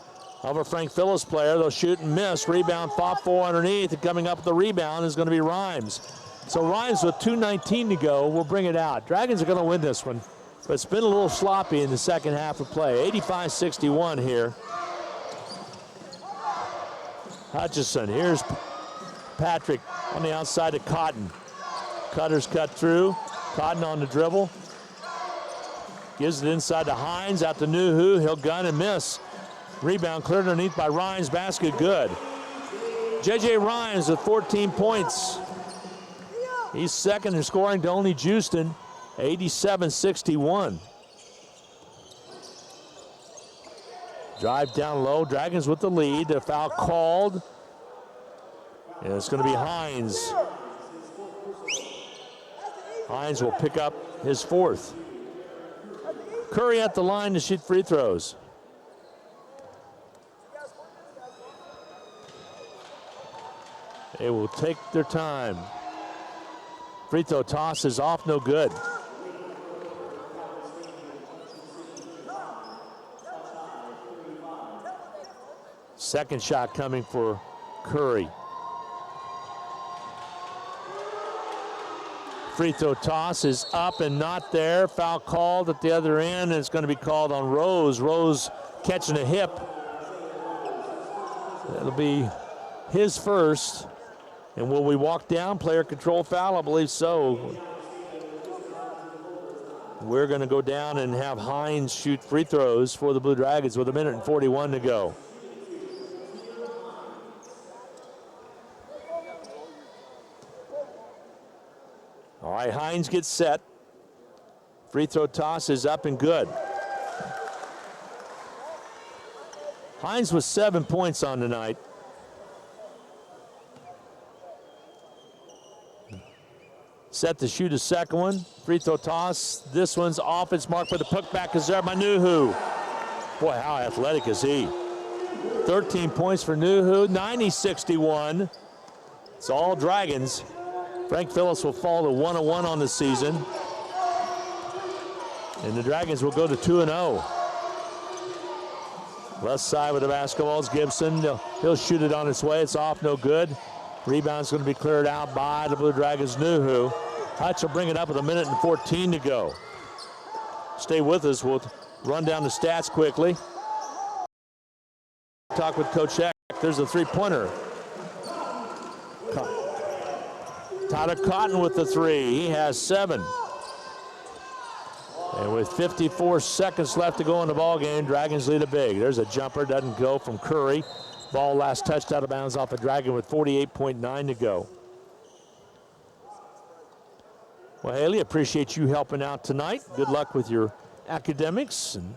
of a Frank Phillips player. They'll shoot and miss. Rebound fought for underneath, and coming up with the rebound is going to be Rhymes. So Rhymes with 2:19 to go will bring it out. Dragons are going to win this one, but it's been a little sloppy in the second half of play. 85-61 here. Hutchison, here's Patrick on the outside to Cotton. Cutter's cut through. Cotton on the dribble. Gives it inside to Hines, out to Nuhu. He'll gun and miss. Rebound cleared underneath by Rhymes. Basket good. J.J. Rhymes with 14 points. He's second in scoring to only Houston. 87-61. Drive down low. Dragons with the lead. A foul called. And it's going to be Hines. Hines will pick up his fourth. Curry at the line to shoot free throws. They will take their time. Free throw toss is off, no good. Second shot coming for Curry. Free throw toss is up and not there. Foul called at the other end, and it's going to be called on Rose. Rose catching a hip. That'll be his first. And will we walk down? Player control foul? I believe so. We're going to go down and have Hines shoot free throws for the Blue Dragons with 1:41 to go. All right, Hines gets set. Free throw toss is up and good. Hines with 7 points on tonight. Set to shoot a second one. Free throw toss. This one's off its mark, but the putback is there by Nuhu. Boy, how athletic is he? 13 points for Nuhu. 90-61. It's all Dragons. Frank Phillips will fall to 1-1 on the season. And the Dragons will go to 2-0. Left side with the basketball is Gibson. He'll shoot it on its way. It's off, no good. Rebound's going to be cleared out by the Blue Dragons' Nuhu. Hutch will bring it up with 1:14 to go. Stay with us. We'll run down the stats quickly. Talk with Coach Eck. There's a three-pointer. Tyler Cotton with the three. He has 7. And with 54 seconds left to go in the ball game, Dragons lead it big. There's a jumper, doesn't go from Curry. Ball last touched out of bounds off a Dragon with 48.9 to go. Well, Haley, appreciate you helping out tonight. Good luck with your academics. And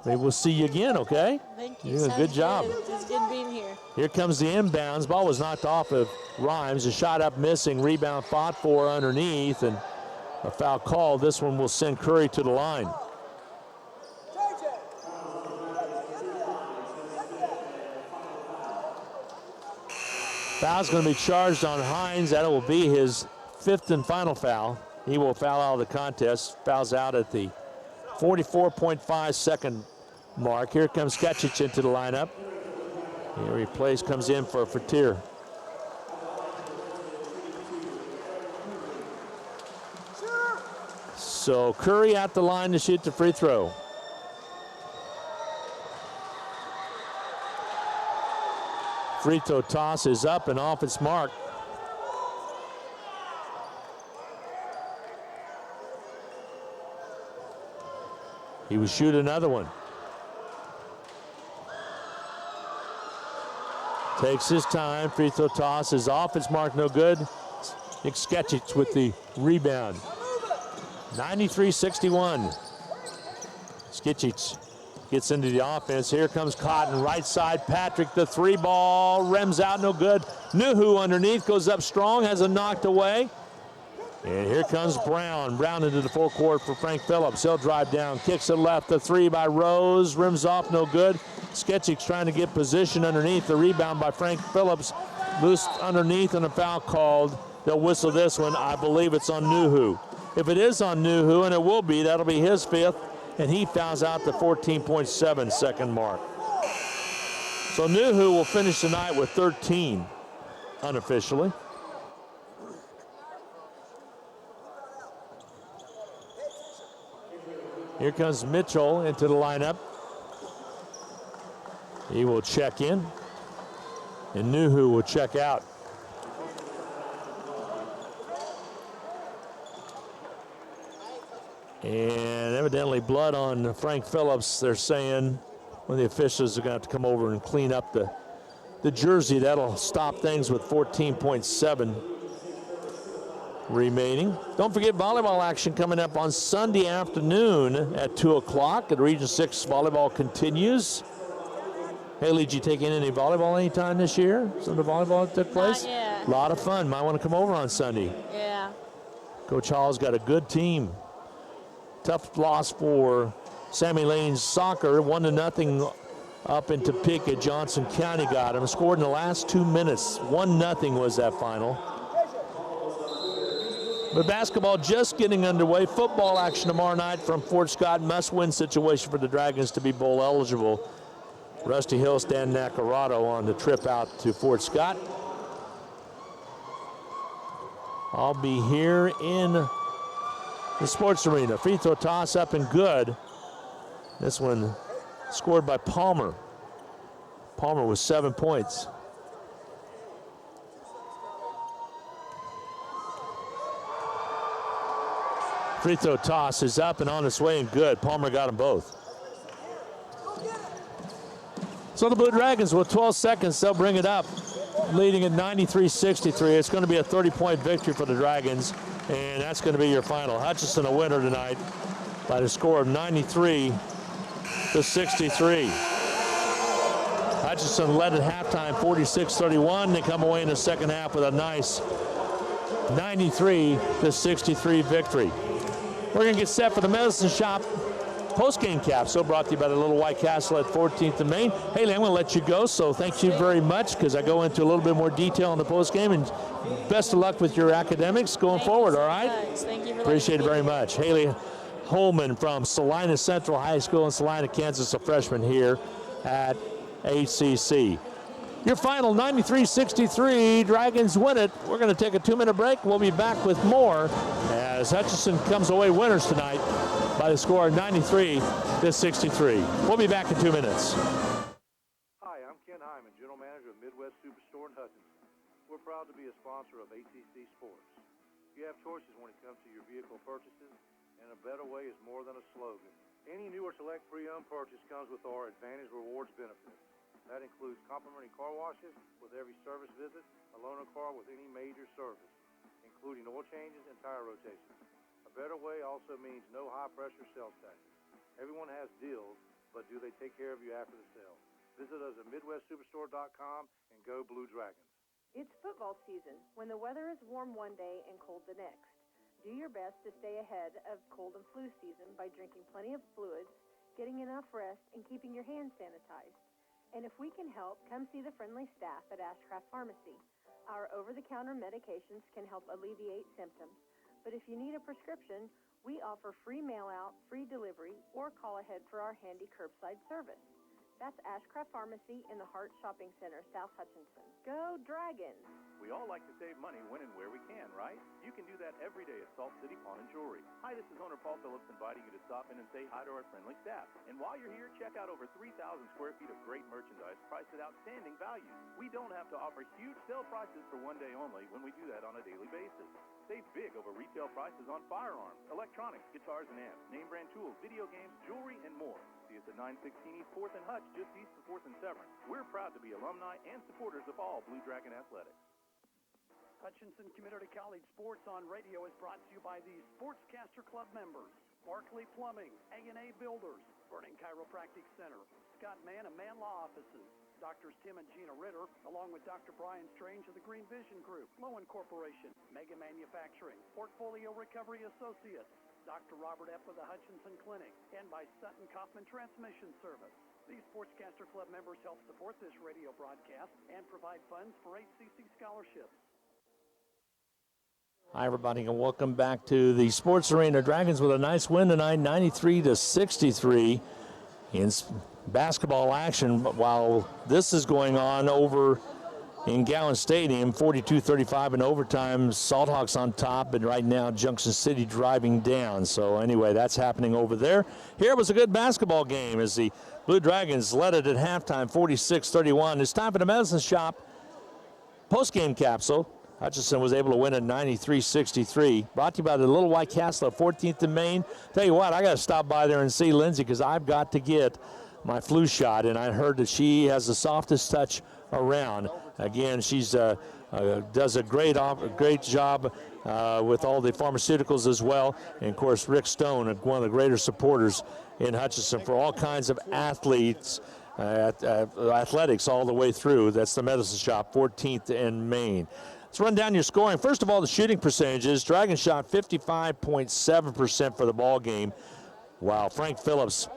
Maybe we'll see you again, okay? Thank you. You're doing a Sounds good job. It's good being here. Here comes the inbounds. Ball was knocked off of Rhymes. A shot up missing. Rebound fought for underneath, and a foul called. This one will send Curry to the line. Foul's going to be charged on Hines. That will be his 5th and final foul. He will foul out of the contest. Fouls out at the 44.5 second mark. Here comes Sketchich into the lineup. Here he plays, comes in for Frater. So Curry at the line to shoot the free throw. Free throw toss is up and off its mark. He will shoot another one. Takes his time. Free throw toss is off its mark, no good. Nick Sketchich with the rebound. 93-61. Sketchich gets into the offense. Here comes Cotton, right side. Patrick, the 3 ball, rims out, no good. Nuhu underneath, goes up strong, has it knocked away. And here comes Brown. Brown into the full court for Frank Phillips. He'll drive down, kicks it left. The 3 by Rose, rims off, no good. Sketchik's trying to get position underneath. The rebound by Frank Phillips. Loose underneath and a foul called. They'll whistle this one. I believe it's on Nuhu. If it is on Nuhu, and it will be, that'll be his 5th, and he fouls out the 14.7 second mark. So Nuhu will finish the night with 13, unofficially. Here comes Mitchell into the lineup. He will check in, and Nuhu will check out. And evidently blood on Frank Phillips, they're saying, when the officials are going to have to come over and clean up the jersey. That'll stop things with 14.7 remaining. Don't forget volleyball action coming up on Sunday afternoon at 2 o'clock. At Region 6, volleyball continues. Haley, did you take in any volleyball anytime this year? Some of the volleyball that took place? Not yet. A lot of fun. Might want to come over on Sunday. Yeah. Coach Hall's got a good team. Tough loss for Sammy Lane's soccer. 1-0 up in Topeka. Johnson County got him. Scored in the last 2 minutes. 1-0 was that final. But basketball just getting underway. Football action tomorrow night from Fort Scott. Must-win situation for the Dragons to be bowl eligible. Rusty Hill, Stan Nacarado on the trip out to Fort Scott. I'll be here in the sports arena. Free throw toss up and good. This one scored by Palmer. Palmer with 7 points. Free throw toss is up and on its way and good. Palmer got them both. So the Blue Dragons with 12 seconds, they'll bring it up, leading at 93-63. It's going to be a 30-point victory for the Dragons, and that's going to be your final. Hutchinson a winner tonight by the score of 93-63. Hutchinson led at halftime 46-31. They come away in the second half with a nice 93-63 victory. We're going to get set for the Medicine Shop post-game capsule brought to you by the Little White Castle at 14th and Main. Haley, I'm going to let you go, so thank you very much because I go into a little bit more detail on the post-game, and best of luck with your academics going forward, all right? Thank you for Appreciate it very much. Haley Holman from Salina Central High School in Salina, Kansas, a freshman here at ACC. Your final 93-63, Dragons win it. We're going to take a 2-minute break. We'll be back with more as Hutchinson comes away winners tonight by the score of 93-63. We'll be back in 2 minutes. Hi, I'm Ken Hyman, General Manager of Midwest Superstore in Hutchinson. We're proud to be a sponsor of ATC Sports. You have choices when it comes to your vehicle purchases, and a better way is more than a slogan. Any new or select pre-owned purchase comes with our Advantage Rewards benefit. That includes complimentary car washes with every service visit, a loaner car with any major service, including oil changes and tire rotations. A better way also means no high-pressure sales tax. Everyone has deals, but do they take care of you after the sale? Visit us at MidwestSuperstore.com and go Blue Dragons. It's football season, when the weather is warm one day and cold the next. Do your best to stay ahead of cold and flu season by drinking plenty of fluids, getting enough rest, and keeping your hands sanitized. And if we can help, come see the friendly staff at Ashcraft Pharmacy. Our over-the-counter medications can help alleviate symptoms, but if you need a prescription, we offer free mail-out, free delivery, or call ahead for our handy curbside service. That's Ashcraft Pharmacy in the Hart Shopping Center, South Hutchinson. Go Dragons! We all like to save money when and where we can, right? You can do that every day at Salt City Pawn and Jewelry. Hi, this is owner Paul Phillips inviting you to stop in and say hi to our friendly staff. And while you're here, check out over 3,000 square feet of great merchandise priced at outstanding values. We don't have to offer huge sale prices for one day only when we do that on a daily basis. Save big over retail prices on firearms, electronics, guitars and amps, name brand tools, video games, jewelry, and more. See us at 916 East 4th and Hutch, just east of 4th and Severn. We're proud to be alumni and supporters of all Blue Dragon Athletics. Hutchinson Community College Sports on Radio is brought to you by the Sportscaster Club members, Barkley Plumbing, A&A Builders, Vernon Chiropractic Center, Scott Mann and Mann Law Offices, Doctors Tim and Gina Ritter, along with Dr. Brian Strange of the Green Vision Group, Lowen Corporation, Mega Manufacturing, Portfolio Recovery Associates, Dr. Robert Epp of the Hutchinson Clinic, and by Sutton Kaufman Transmission Service. These Sportscaster Club members help support this radio broadcast and provide funds for HCC scholarships. Hi, everybody, and welcome back to the Sports Arena. Dragons with a nice win tonight, 93-63 in basketball action. While this is going on over in Gowan Stadium, 42-35 in overtime. Salthawks on top, and right now Junction City driving down. So anyway, that's happening over there. Here was a good basketball game as the Blue Dragons led it at halftime, 46-31. It's time for the Medicine Shop post-game capsule. Hutchinson was able to win at 93-63. Brought to you by the Little White Castle at 14th and Main. Tell you what, I got to stop by there and see Lindsay because I've got to get my flu shot, and I heard that she has the softest touch around. Again, she's does a great job with all the pharmaceuticals as well. And, of course, Rick Stone, one of the greater supporters in Hutchinson for all kinds of athletes, athletics all the way through. That's the Medicine Shop, 14th and Main. Let's run down your scoring. First of all, the shooting percentages. Dragons shot 55.7% for the ball game, while Frank Phillips,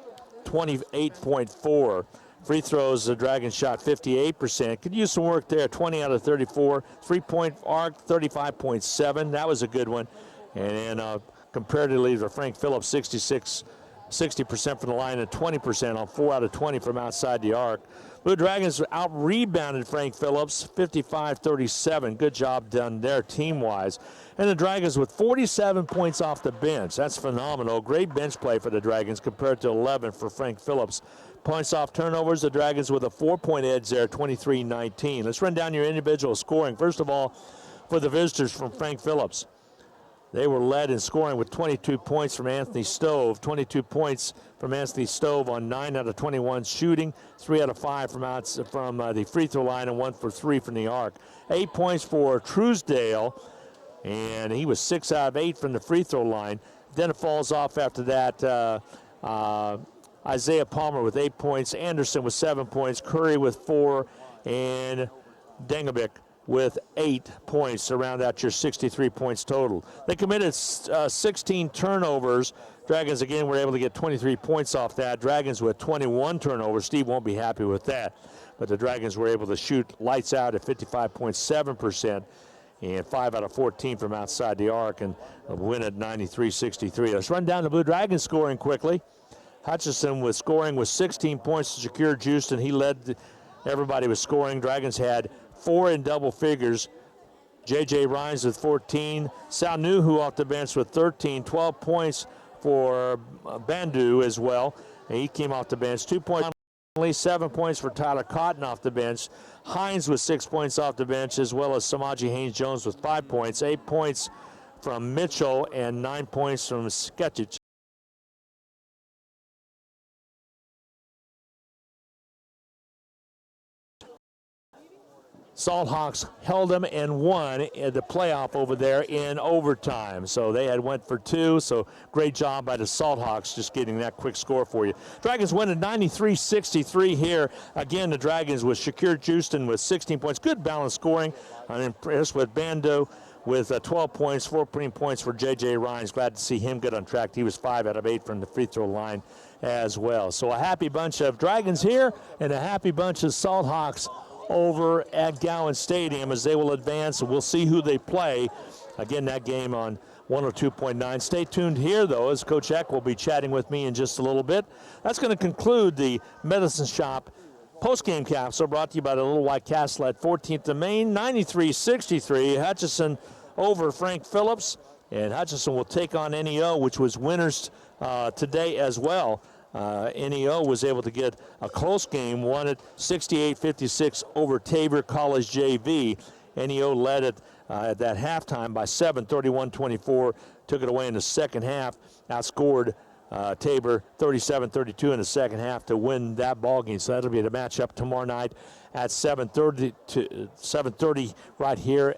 28.4%. Free throws, the Dragons shot 58%. Could use some work there, 20 out of 34. Three-point arc, 35.7%. That was a good one. And comparatively to Frank Phillips, 60% from the line and 20% on 4 out of 20 from outside the arc. Blue Dragons out-rebounded Frank Phillips, 55-37. Good job done there team-wise. And the Dragons with 47 points off the bench. That's phenomenal. Great bench play for the Dragons compared to 11 for Frank Phillips. Points off turnovers, the Dragons with a 4-point edge there, 23-19. Let's run down your individual scoring. First of all, for the visitors from Frank Phillips. They were led in scoring with 22 points from Anthony Stove. 22 points from Anthony Stove on 9 out of 21 shooting, 3 out of 5 from the free throw line, and 1 for 3 from the arc. 8 points for Truesdale, and he was 6 out of 8 from the free throw line. Then it falls off after that. Isaiah Palmer with 8 points, Anderson with 7 points, Curry with 4, and Dengabik with 8 points, to round out your 63 points total. They committed 16 turnovers. Dragons, again, were able to get 23 points off that. Dragons with 21 turnovers. Steve won't be happy with that. But the Dragons were able to shoot lights out at 55.7% and 5 out of 14 from outside the arc and win at 93-63. Let's run down the Blue Dragons scoring quickly. Hutchinson with scoring with 16 points to Shakir Houston. He led everybody with scoring. Dragons had 4 in double figures. J.J. Rhines with 14. Sal Nuhu off the bench with 13. 12 points for Bandu as well. And he came off the bench. 2 points. 7 points for Tyler Cotton off the bench. Hines with 6 points off the bench, as well as Samaji Haynes-Jones with 5 points. 8 points from Mitchell and 9 points from Sketchich. Salt Hawks held them and won the playoff over there in overtime. So they had went for 2, so great job by the Salt Hawks just getting that quick score for you. Dragons win at 93-63 here. Again, the Dragons with Shakir Houston with 16 points. Good balanced scoring. I'm impressed with Bando with 12 points, 14 points for J.J. Rhines. Glad to see him get on track. He was 5 out of 8 from the free throw line as well. So a happy bunch of Dragons here and a happy bunch of Salt Hawks over at Gowan Stadium as they will advance. We'll see who they play. Again, that game on 102.9. Stay tuned here, though, as Coach Eck will be chatting with me in just a little bit. That's going to conclude the Medicine Shop post-game capsule brought to you by the Little White Castle at 14th and Main. 93-63. Hutchinson over Frank Phillips. And Hutchinson will take on NEO, which was winners today as well. NEO was able to get a close game, won it 68-56 over Tabor College JV. NEO led it at that halftime by 7, 31-24, took it away in the second half, outscored Tabor 37-32 in the second half to win that ball game. So that'll be the matchup tomorrow night at 7:30 right here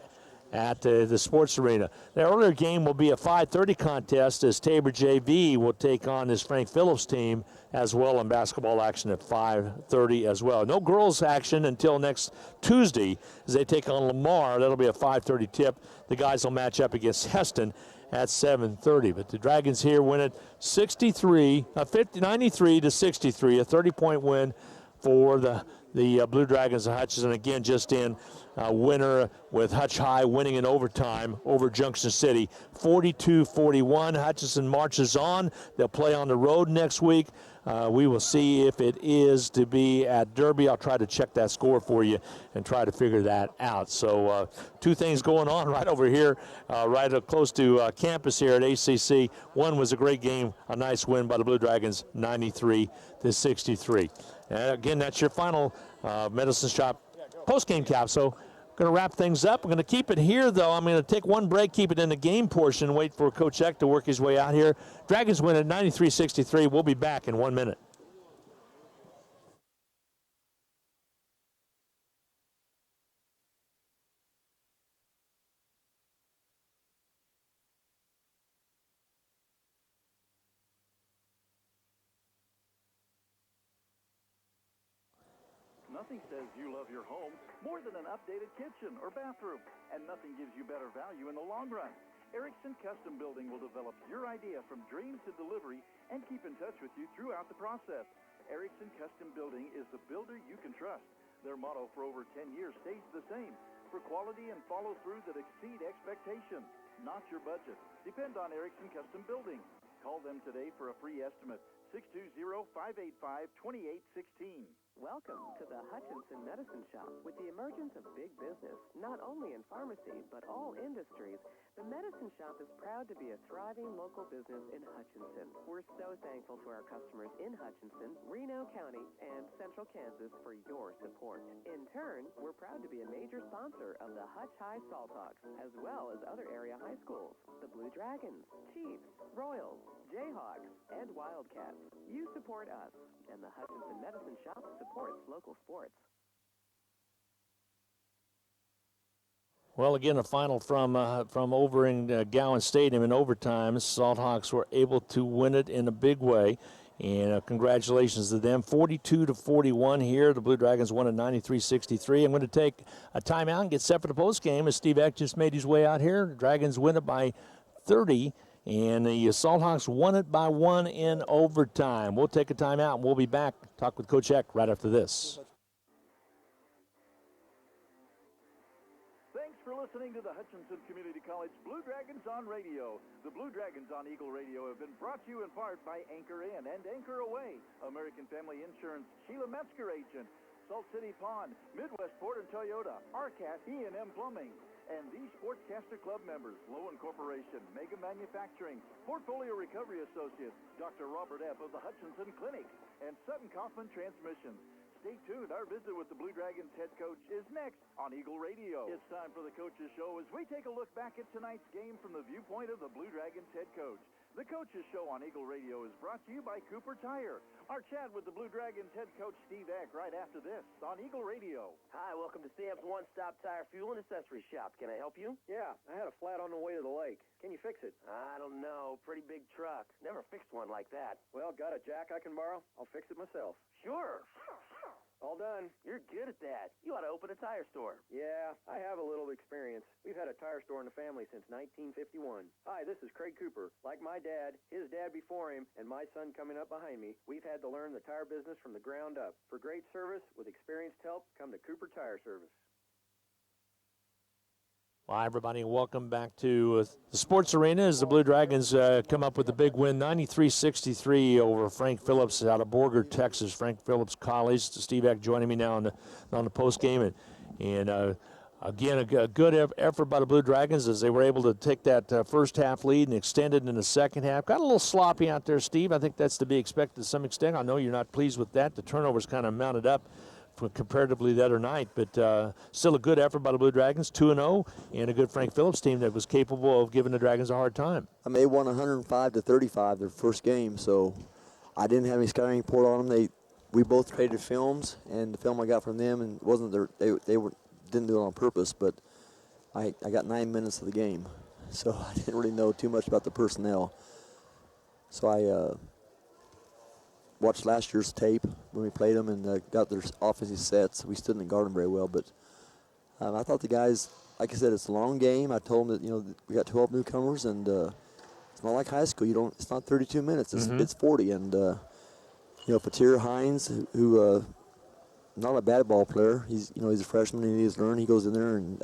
at the sports arena. The earlier game will be a 5:30 contest as Tabor JV will take on this Frank Phillips team as well in basketball action at 5:30 as well. No girls action until next Tuesday as they take on Lamar. That'll be a 5:30 tip. The guys will match up against Heston at 7:30. But the Dragons here win it 93-63, a 30-point win for the Blue Dragons of Hutchinson. Again, just in winner with Hutch High winning in overtime over Junction City, 42-41. Hutchinson marches on. They'll play on the road next week. We will see if it is to be at Derby. I'll try to check that score for you and try to figure that out. So 2 things going on right over here, right close to campus here at ACC. One was a great game, a nice win by the Blue Dragons, 93-63. And again, that's your final Medicine Shop post-game capsule. Going to wrap things up. We're going to keep it here, though. I'm going to take one break, keep it in the game portion, wait for Coach Eck to work his way out here. Dragons win at 93-63. We'll be back in 1 minute. Nothing says you love your home more than an updated kitchen or bathroom, and nothing gives you better value in the long run. Erickson Custom Building will develop your idea from dreams to delivery and keep in touch with you throughout the process. Erickson Custom Building is the builder you can trust. Their motto for over 10 years stays the same: for quality and follow-through that exceed expectations, not your budget. Depend on Erickson Custom Building. Call them today for a free estimate. 620-585-2816. Welcome to the Hutchinson Medicine Shop. With the emergence of big business, not only in pharmacy, but all industries, the Medicine Shop is proud to be a thriving local business in Hutchinson. We're so thankful to our customers in Hutchinson, Reno County, and Central Kansas for your support. In turn, we're proud to be a major sponsor of the Hutch High Salt Hawks, as well as other area high schools, the Blue Dragons, Chiefs, Royals, Jayhawks, and Wildcats. You support us, and the Hutchinson Medicine Shop supports local sports. Well, again, a final from over in Gowan Stadium in overtime. Salt Hawks were able to win it in a big way, and congratulations to them. 42-41 here. The Blue Dragons won at 93-63. I'm going to take a timeout and get set for the post game as Steve Eck just made his way out here. The Dragons win it by 30. And the Salt Hawks won it by 1 in overtime. We'll take a timeout, and we'll be back. Talk with Coach Eck right after this. Thanks for listening to the Hutchinson Community College Blue Dragons on Radio. The Blue Dragons on Eagle Radio have been brought to you in part by Anchor In and Anchor Away, American Family Insurance, Sheila Metzger Agent, Salt City Pond, Midwest Ford and Toyota, RCAT, E&M Plumbing, and these Sportscaster Club members: Lowen Corporation, Mega Manufacturing, Portfolio Recovery Associates, Dr. Robert Epp of the Hutchinson Clinic, and Sutton Kaufman Transmission. Stay tuned. Our visit with the Blue Dragons head coach is next on Eagle Radio. It's time for the Coach's Show as we take a look back at tonight's game from the viewpoint of the Blue Dragons head coach. The Coaches Show on Eagle Radio is brought to you by Cooper Tire. Our chat with the Blue Dragons head coach Steve Eck right after this on Eagle Radio. Hi, welcome to Sam's One-Stop Tire Fuel and Accessory Shop. Can I help you? Yeah, I had a flat on the way to the lake. Can you fix it? I don't know. Pretty big truck. Never fixed one like that. Well, got a jack I can borrow? I'll fix it myself. Sure. All done. You're good at that. You ought to open a tire store. Yeah, I have a little experience. We've had a tire store in the family since 1951. Hi, this is Craig Cooper. Like my dad, his dad before him, and my son coming up behind me, we've had to learn the tire business from the ground up. For great service with experienced help, come to Cooper Tire Service. Hi, everybody, and welcome back to the Sports Arena as the Blue Dragons come up with a big win, 93-63 over Frank Phillips out of Borger, Texas. Frank Phillips College. Steve Eck joining me now on the post game, and again, a good effort by the Blue Dragons as they were able to take that first half lead and extend it in the second half. Got a little sloppy out there, Steve. I think that's to be expected to some extent. I know you're not pleased with that. The turnovers kind of mounted up comparatively the other night, but still a good effort by the Blue Dragons, 2-0, and a good Frank Phillips team that was capable of giving the Dragons a hard time. I mean, they won 105-35 their first game, so I didn't have any scouting report on them. We both traded films, and the film I got from them, and wasn't they didn't do it on purpose, but I got 9 minutes of the game, so I didn't really know too much about the personnel. So I watched last year's tape when we played them and got their offensive sets. We stood in the garden very well, but I thought the guys, like I said, it's a long game. I told them that we got 12 newcomers, and it's not like high school. It's not 32 minutes. It's 40. And Patir Hines, who not a bad ball player. He's a freshman and he needs to learn. He goes in there and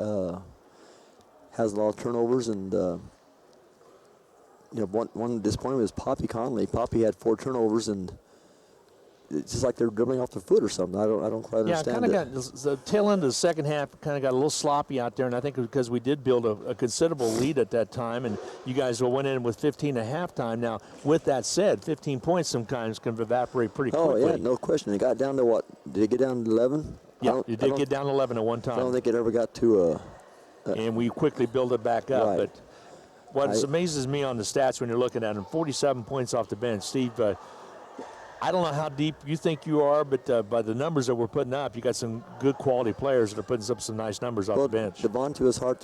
has a lot of turnovers. And one disappointment was Poppy Conley. Poppy had 4 turnovers, and it's just like they're dribbling off their foot or something. I don't quite understand it. Yeah, kind of got the tail end of the second half kind of got a little sloppy out there, and I think because we did build a considerable lead at that time, and you guys went in with 15 at halftime. Now, with that said, 15 points sometimes can evaporate pretty quickly. Oh, yeah, no question. They got down to what? Did it get down to 11? Yeah, you did get down to 11 at one time. I don't think it ever got to and we quickly build it back up. Right. But what amazes me on the stats when you're looking at them, 47 points off the bench. Steve, I don't know how deep you think you are, but by the numbers that we're putting up, you got some good quality players that are putting up some nice numbers off the bench. Devontae was hot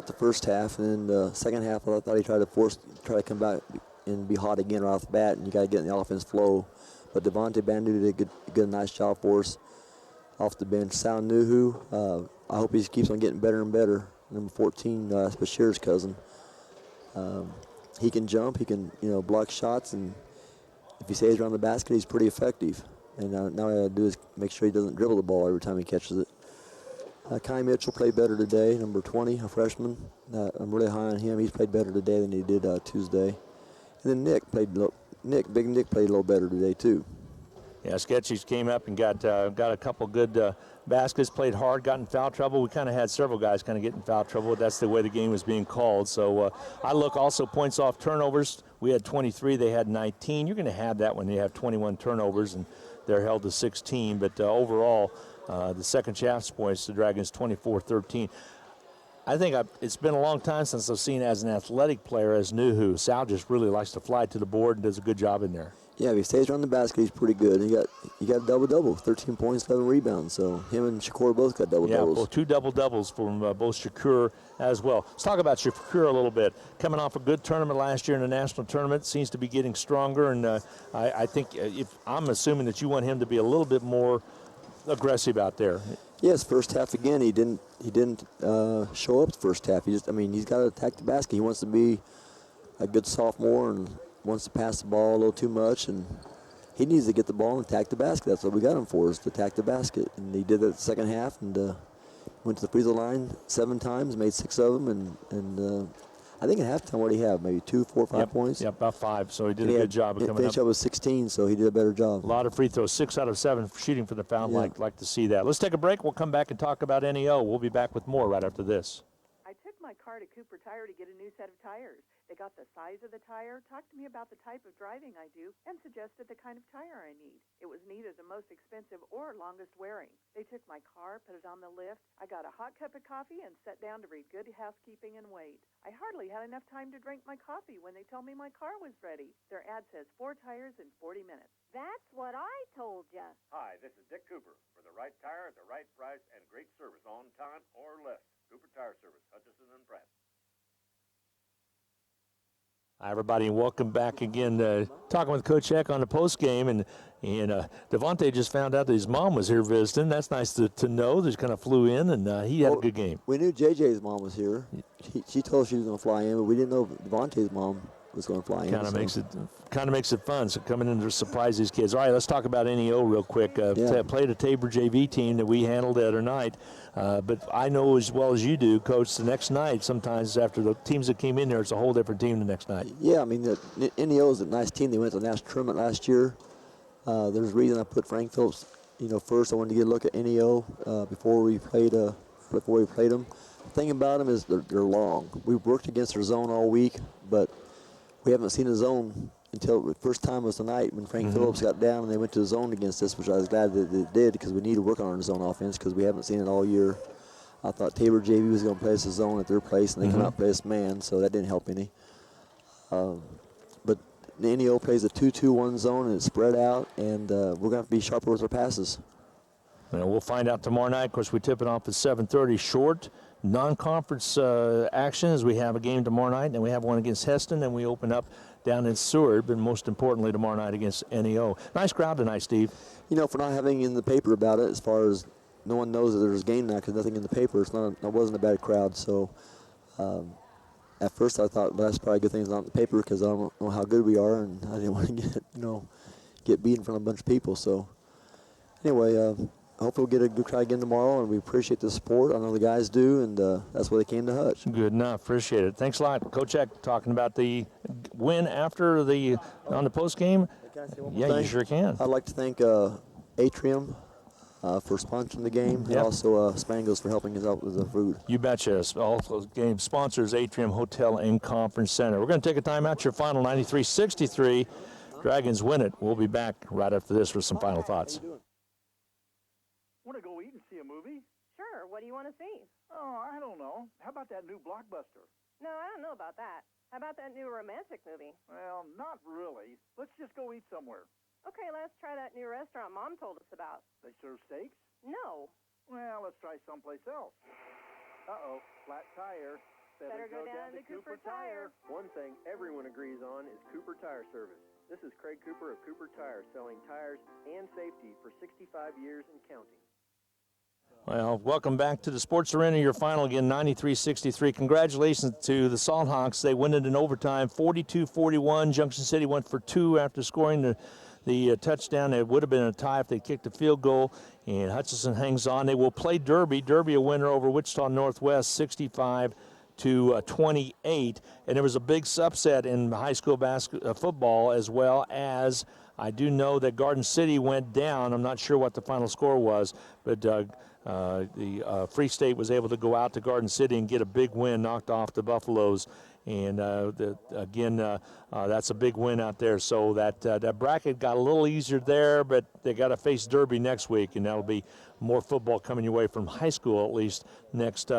the first half, and then the second half, I thought he tried to come back and be hot again right off the bat, and you got to get in the offense flow. But Devontae Bandu did a nice job for us off the bench. Sal Nuhu, I hope he keeps on getting better and better. Number 14, Bashir's cousin. He can jump, he can block shots, and if he stays around the basket, he's pretty effective. And now all I got to do is make sure he doesn't dribble the ball every time he catches it. Kai Mitchell played better today, number 20, a freshman. I'm really high on him. He's played better today than he did Tuesday. And then Nick played a little better today too. Yeah, Sketchy came up and got a couple good baskets, played hard, got in foul trouble. We kind of had several guys kind of get in foul trouble. That's the way the game was being called. So I look also points off turnovers. We had 23, they had 19. You're going to have that when you have 21 turnovers and they're held to 16. But overall, the second half points, the Dragons 24-13. I think it's been a long time since I've seen as an athletic player as Nuhu. Sal just really likes to fly to the board and does a good job in there. Yeah, if he stays around the basket, he's pretty good. He got a double-double, 13 points, 11 rebounds. So him and Shakur both got double-doubles. Yeah, well, 2 double-doubles from both Shakur as well. Let's talk about Shakur a little bit. Coming off a good tournament last year in the national tournament, seems to be getting stronger. And I think I'm assuming that you want him to be a little bit more aggressive out there. Yes, first half again, he didn't show up the first half. He's got to attack the basket. He wants to be a good sophomore and wants to pass the ball a little too much, and he needs to get the ball and attack the basket. That's what we got him for, is to attack the basket. And he did that the second half, and went to the free throw line 7 times, made 6 of them, and I think at halftime, what did he have? Maybe 2, 4, 5 points? Yeah, about 5. So he did a good job of coming up. Finished up with 16, so he did a better job. A lot of free throws, 6 out of 7 shooting for the foul. Like to see that. Let's take a break. We'll come back and talk about NEO. We'll be back with more right after this. I took my my car to Cooper Tire to get a new set of tires. They got the size of the tire, talked to me about the type of driving I do, and suggested the kind of tire I need. It was neither the most expensive or longest wearing. They took my car, put it on the lift. I got a hot cup of coffee and sat down to read Good Housekeeping and wait. I hardly had enough time to drink my coffee when they told me my car was ready. Their ad says 4 tires in 40 minutes. That's what I told you. Hi, this is Dick Cooper for the right tire at the right price and great service on time or less. Cooper Tire Service, Hutchison and Pratt. Hi, everybody, and welcome back again. Talking with Coach Eck on the post game, and Devontae just found out that his mom was here visiting. That's nice to know. They kind of flew in, and he had a good game. We knew JJ's mom was here. She told us she was going to fly in, but we didn't know Devontae's mom was going to fly in. Kind of makes it fun. So coming in to surprise these kids. All right, let's talk about NEO real quick. Played a Tabor JV team that we handled the other night. But I know as well as you do, Coach, the next night, sometimes after the teams that came in there, it's a whole different team the next night. Yeah, I mean, the NEO is a nice team. They went to the national tournament last year. There's a reason I put Frank Phillips, first. I wanted to get a look at NEO before we played them. The thing about them is they're long. We've worked against their zone all week, but we haven't seen a zone until the first time was tonight when Frank Phillips got down and they went to the zone against us, which I was glad that they did because we need to work on our zone offense because we haven't seen it all year. I thought Tabor JV was going to play us a zone at their place, and they come out and play us man, so that didn't help any. But the NEO plays a 2-2-1 zone, and it's spread out, and we're going to have to be sharper with our passes. We'll find out tomorrow night. Of course, we tip it off at 7:30 short. Non-conference action as we have a game tomorrow night, and then we have one against Heston, and we open up down in Seward, but most importantly tomorrow night against NEO. Nice crowd tonight, Steve. For not having in the paper about it, as far as no one knows that there's a game now because nothing in the paper, it wasn't a bad crowd. So at first I thought, well, that's probably a good thing it's not in the paper because I don't know how good we are, and I didn't want to get beat in front of a bunch of people. So anyway, hopefully we'll get a good try again tomorrow, and we appreciate the support. I know the guys do, and that's why they came to Hutch. Good enough. Appreciate it. Thanks a lot. Coach Eck talking about the win after on the post game. Yeah, you sure can. I'd like to thank Atrium for sponsoring the game, and also Spangles for helping us out with the food. You betcha. Also, game sponsors Atrium Hotel and Conference Center. We're going to take a time out. Your final 93-63. Dragons win it. We'll be back right after this with some final thoughts. Want to go eat and see a movie? Sure. What do you want to see? Oh, I don't know. How about that new blockbuster? No, I don't know about that. How about that new romantic movie? Well, not really. Let's just go eat somewhere. Okay, let's try that new restaurant Mom told us about. They serve steaks? No. Well, let's try someplace else. Uh-oh, flat tire. Better go down to Cooper Tire. One thing everyone agrees on is Cooper Tire Service. This is Craig Cooper of Cooper Tire, selling tires and safety for 65 years and counting. Well, welcome back to the Sports Arena. Your final again, 93-63. Congratulations to the Salt Hawks. They win it in overtime, 42-41. Junction City went for 2 after scoring the touchdown. It would have been a tie if they kicked a field goal, and Hutchison hangs on. They will play Derby. Derby a winner over Wichita Northwest, 65-28, and there was a big upset in high school football as well as I do know that Garden City went down. I'm not sure what the final score was, but the Free State was able to go out to Garden City and get a big win, knocked off the Buffaloes. And that's a big win out there. So that bracket got a little easier there, but they got to face Derby next week, and that'll be more football coming your way from high school at least next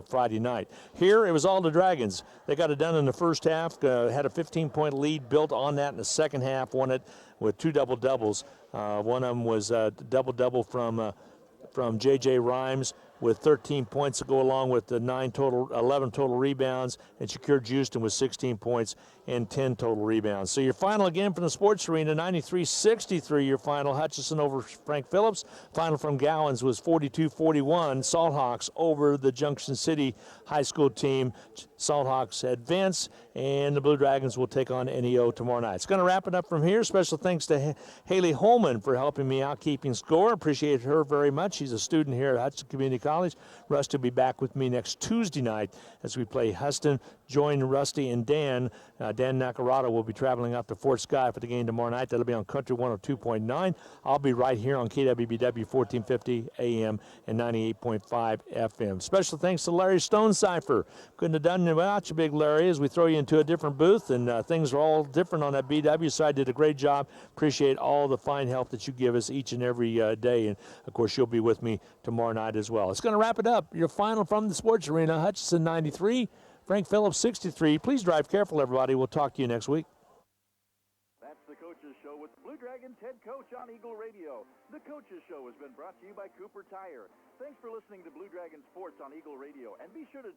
Friday night. Here it was all the Dragons. They got it done in the first half. Had a 15-point lead, built on that in the second half. Won it with 2 double-doubles. One of them was a double-double from J.J. Rhymes with 13 points to go along with the 11 total rebounds, and Shakir Houston with 16 points and 10 total rebounds. So your final again from the Sports Arena, 93-63 your final. Hutchison over Frank Phillips. Final from Gowans was 42-41. Salt Hawks over the Junction City High School team. Salt Hawks advance, and the Blue Dragons will take on NEO tomorrow night. It's going to wrap it up from here. Special thanks to Haley Holman for helping me out keeping score. Appreciate her very much. She's a student here at Hutchinson Community College. College. Rusty will be back with me next Tuesday night as we play Huston. Join Rusty and Dan. Dan Nacarado will be traveling out to Fort Scott for the game tomorrow night. That'll be on Country 102.9. I'll be right here on KWBW 1450 AM and 98.5 FM. Special thanks to Larry Stonecipher. Couldn't have done it without you, Big Larry, as we throw you into a different booth, and things are all different on that BW side. Did a great job. Appreciate all the fine help that you give us each and every day, and of course you'll be with me tomorrow night as well. It's going to wrap it up. Your final from the sports arena: Hutchinson 93, Frank Phillips 63. Please drive careful, everybody. We'll talk to you next week. That's the Coaches Show with Blue Dragons head coach on Eagle Radio. The Coaches Show has been brought to you by Cooper Tire. Thanks for listening to Blue Dragon Sports on Eagle Radio, and be sure to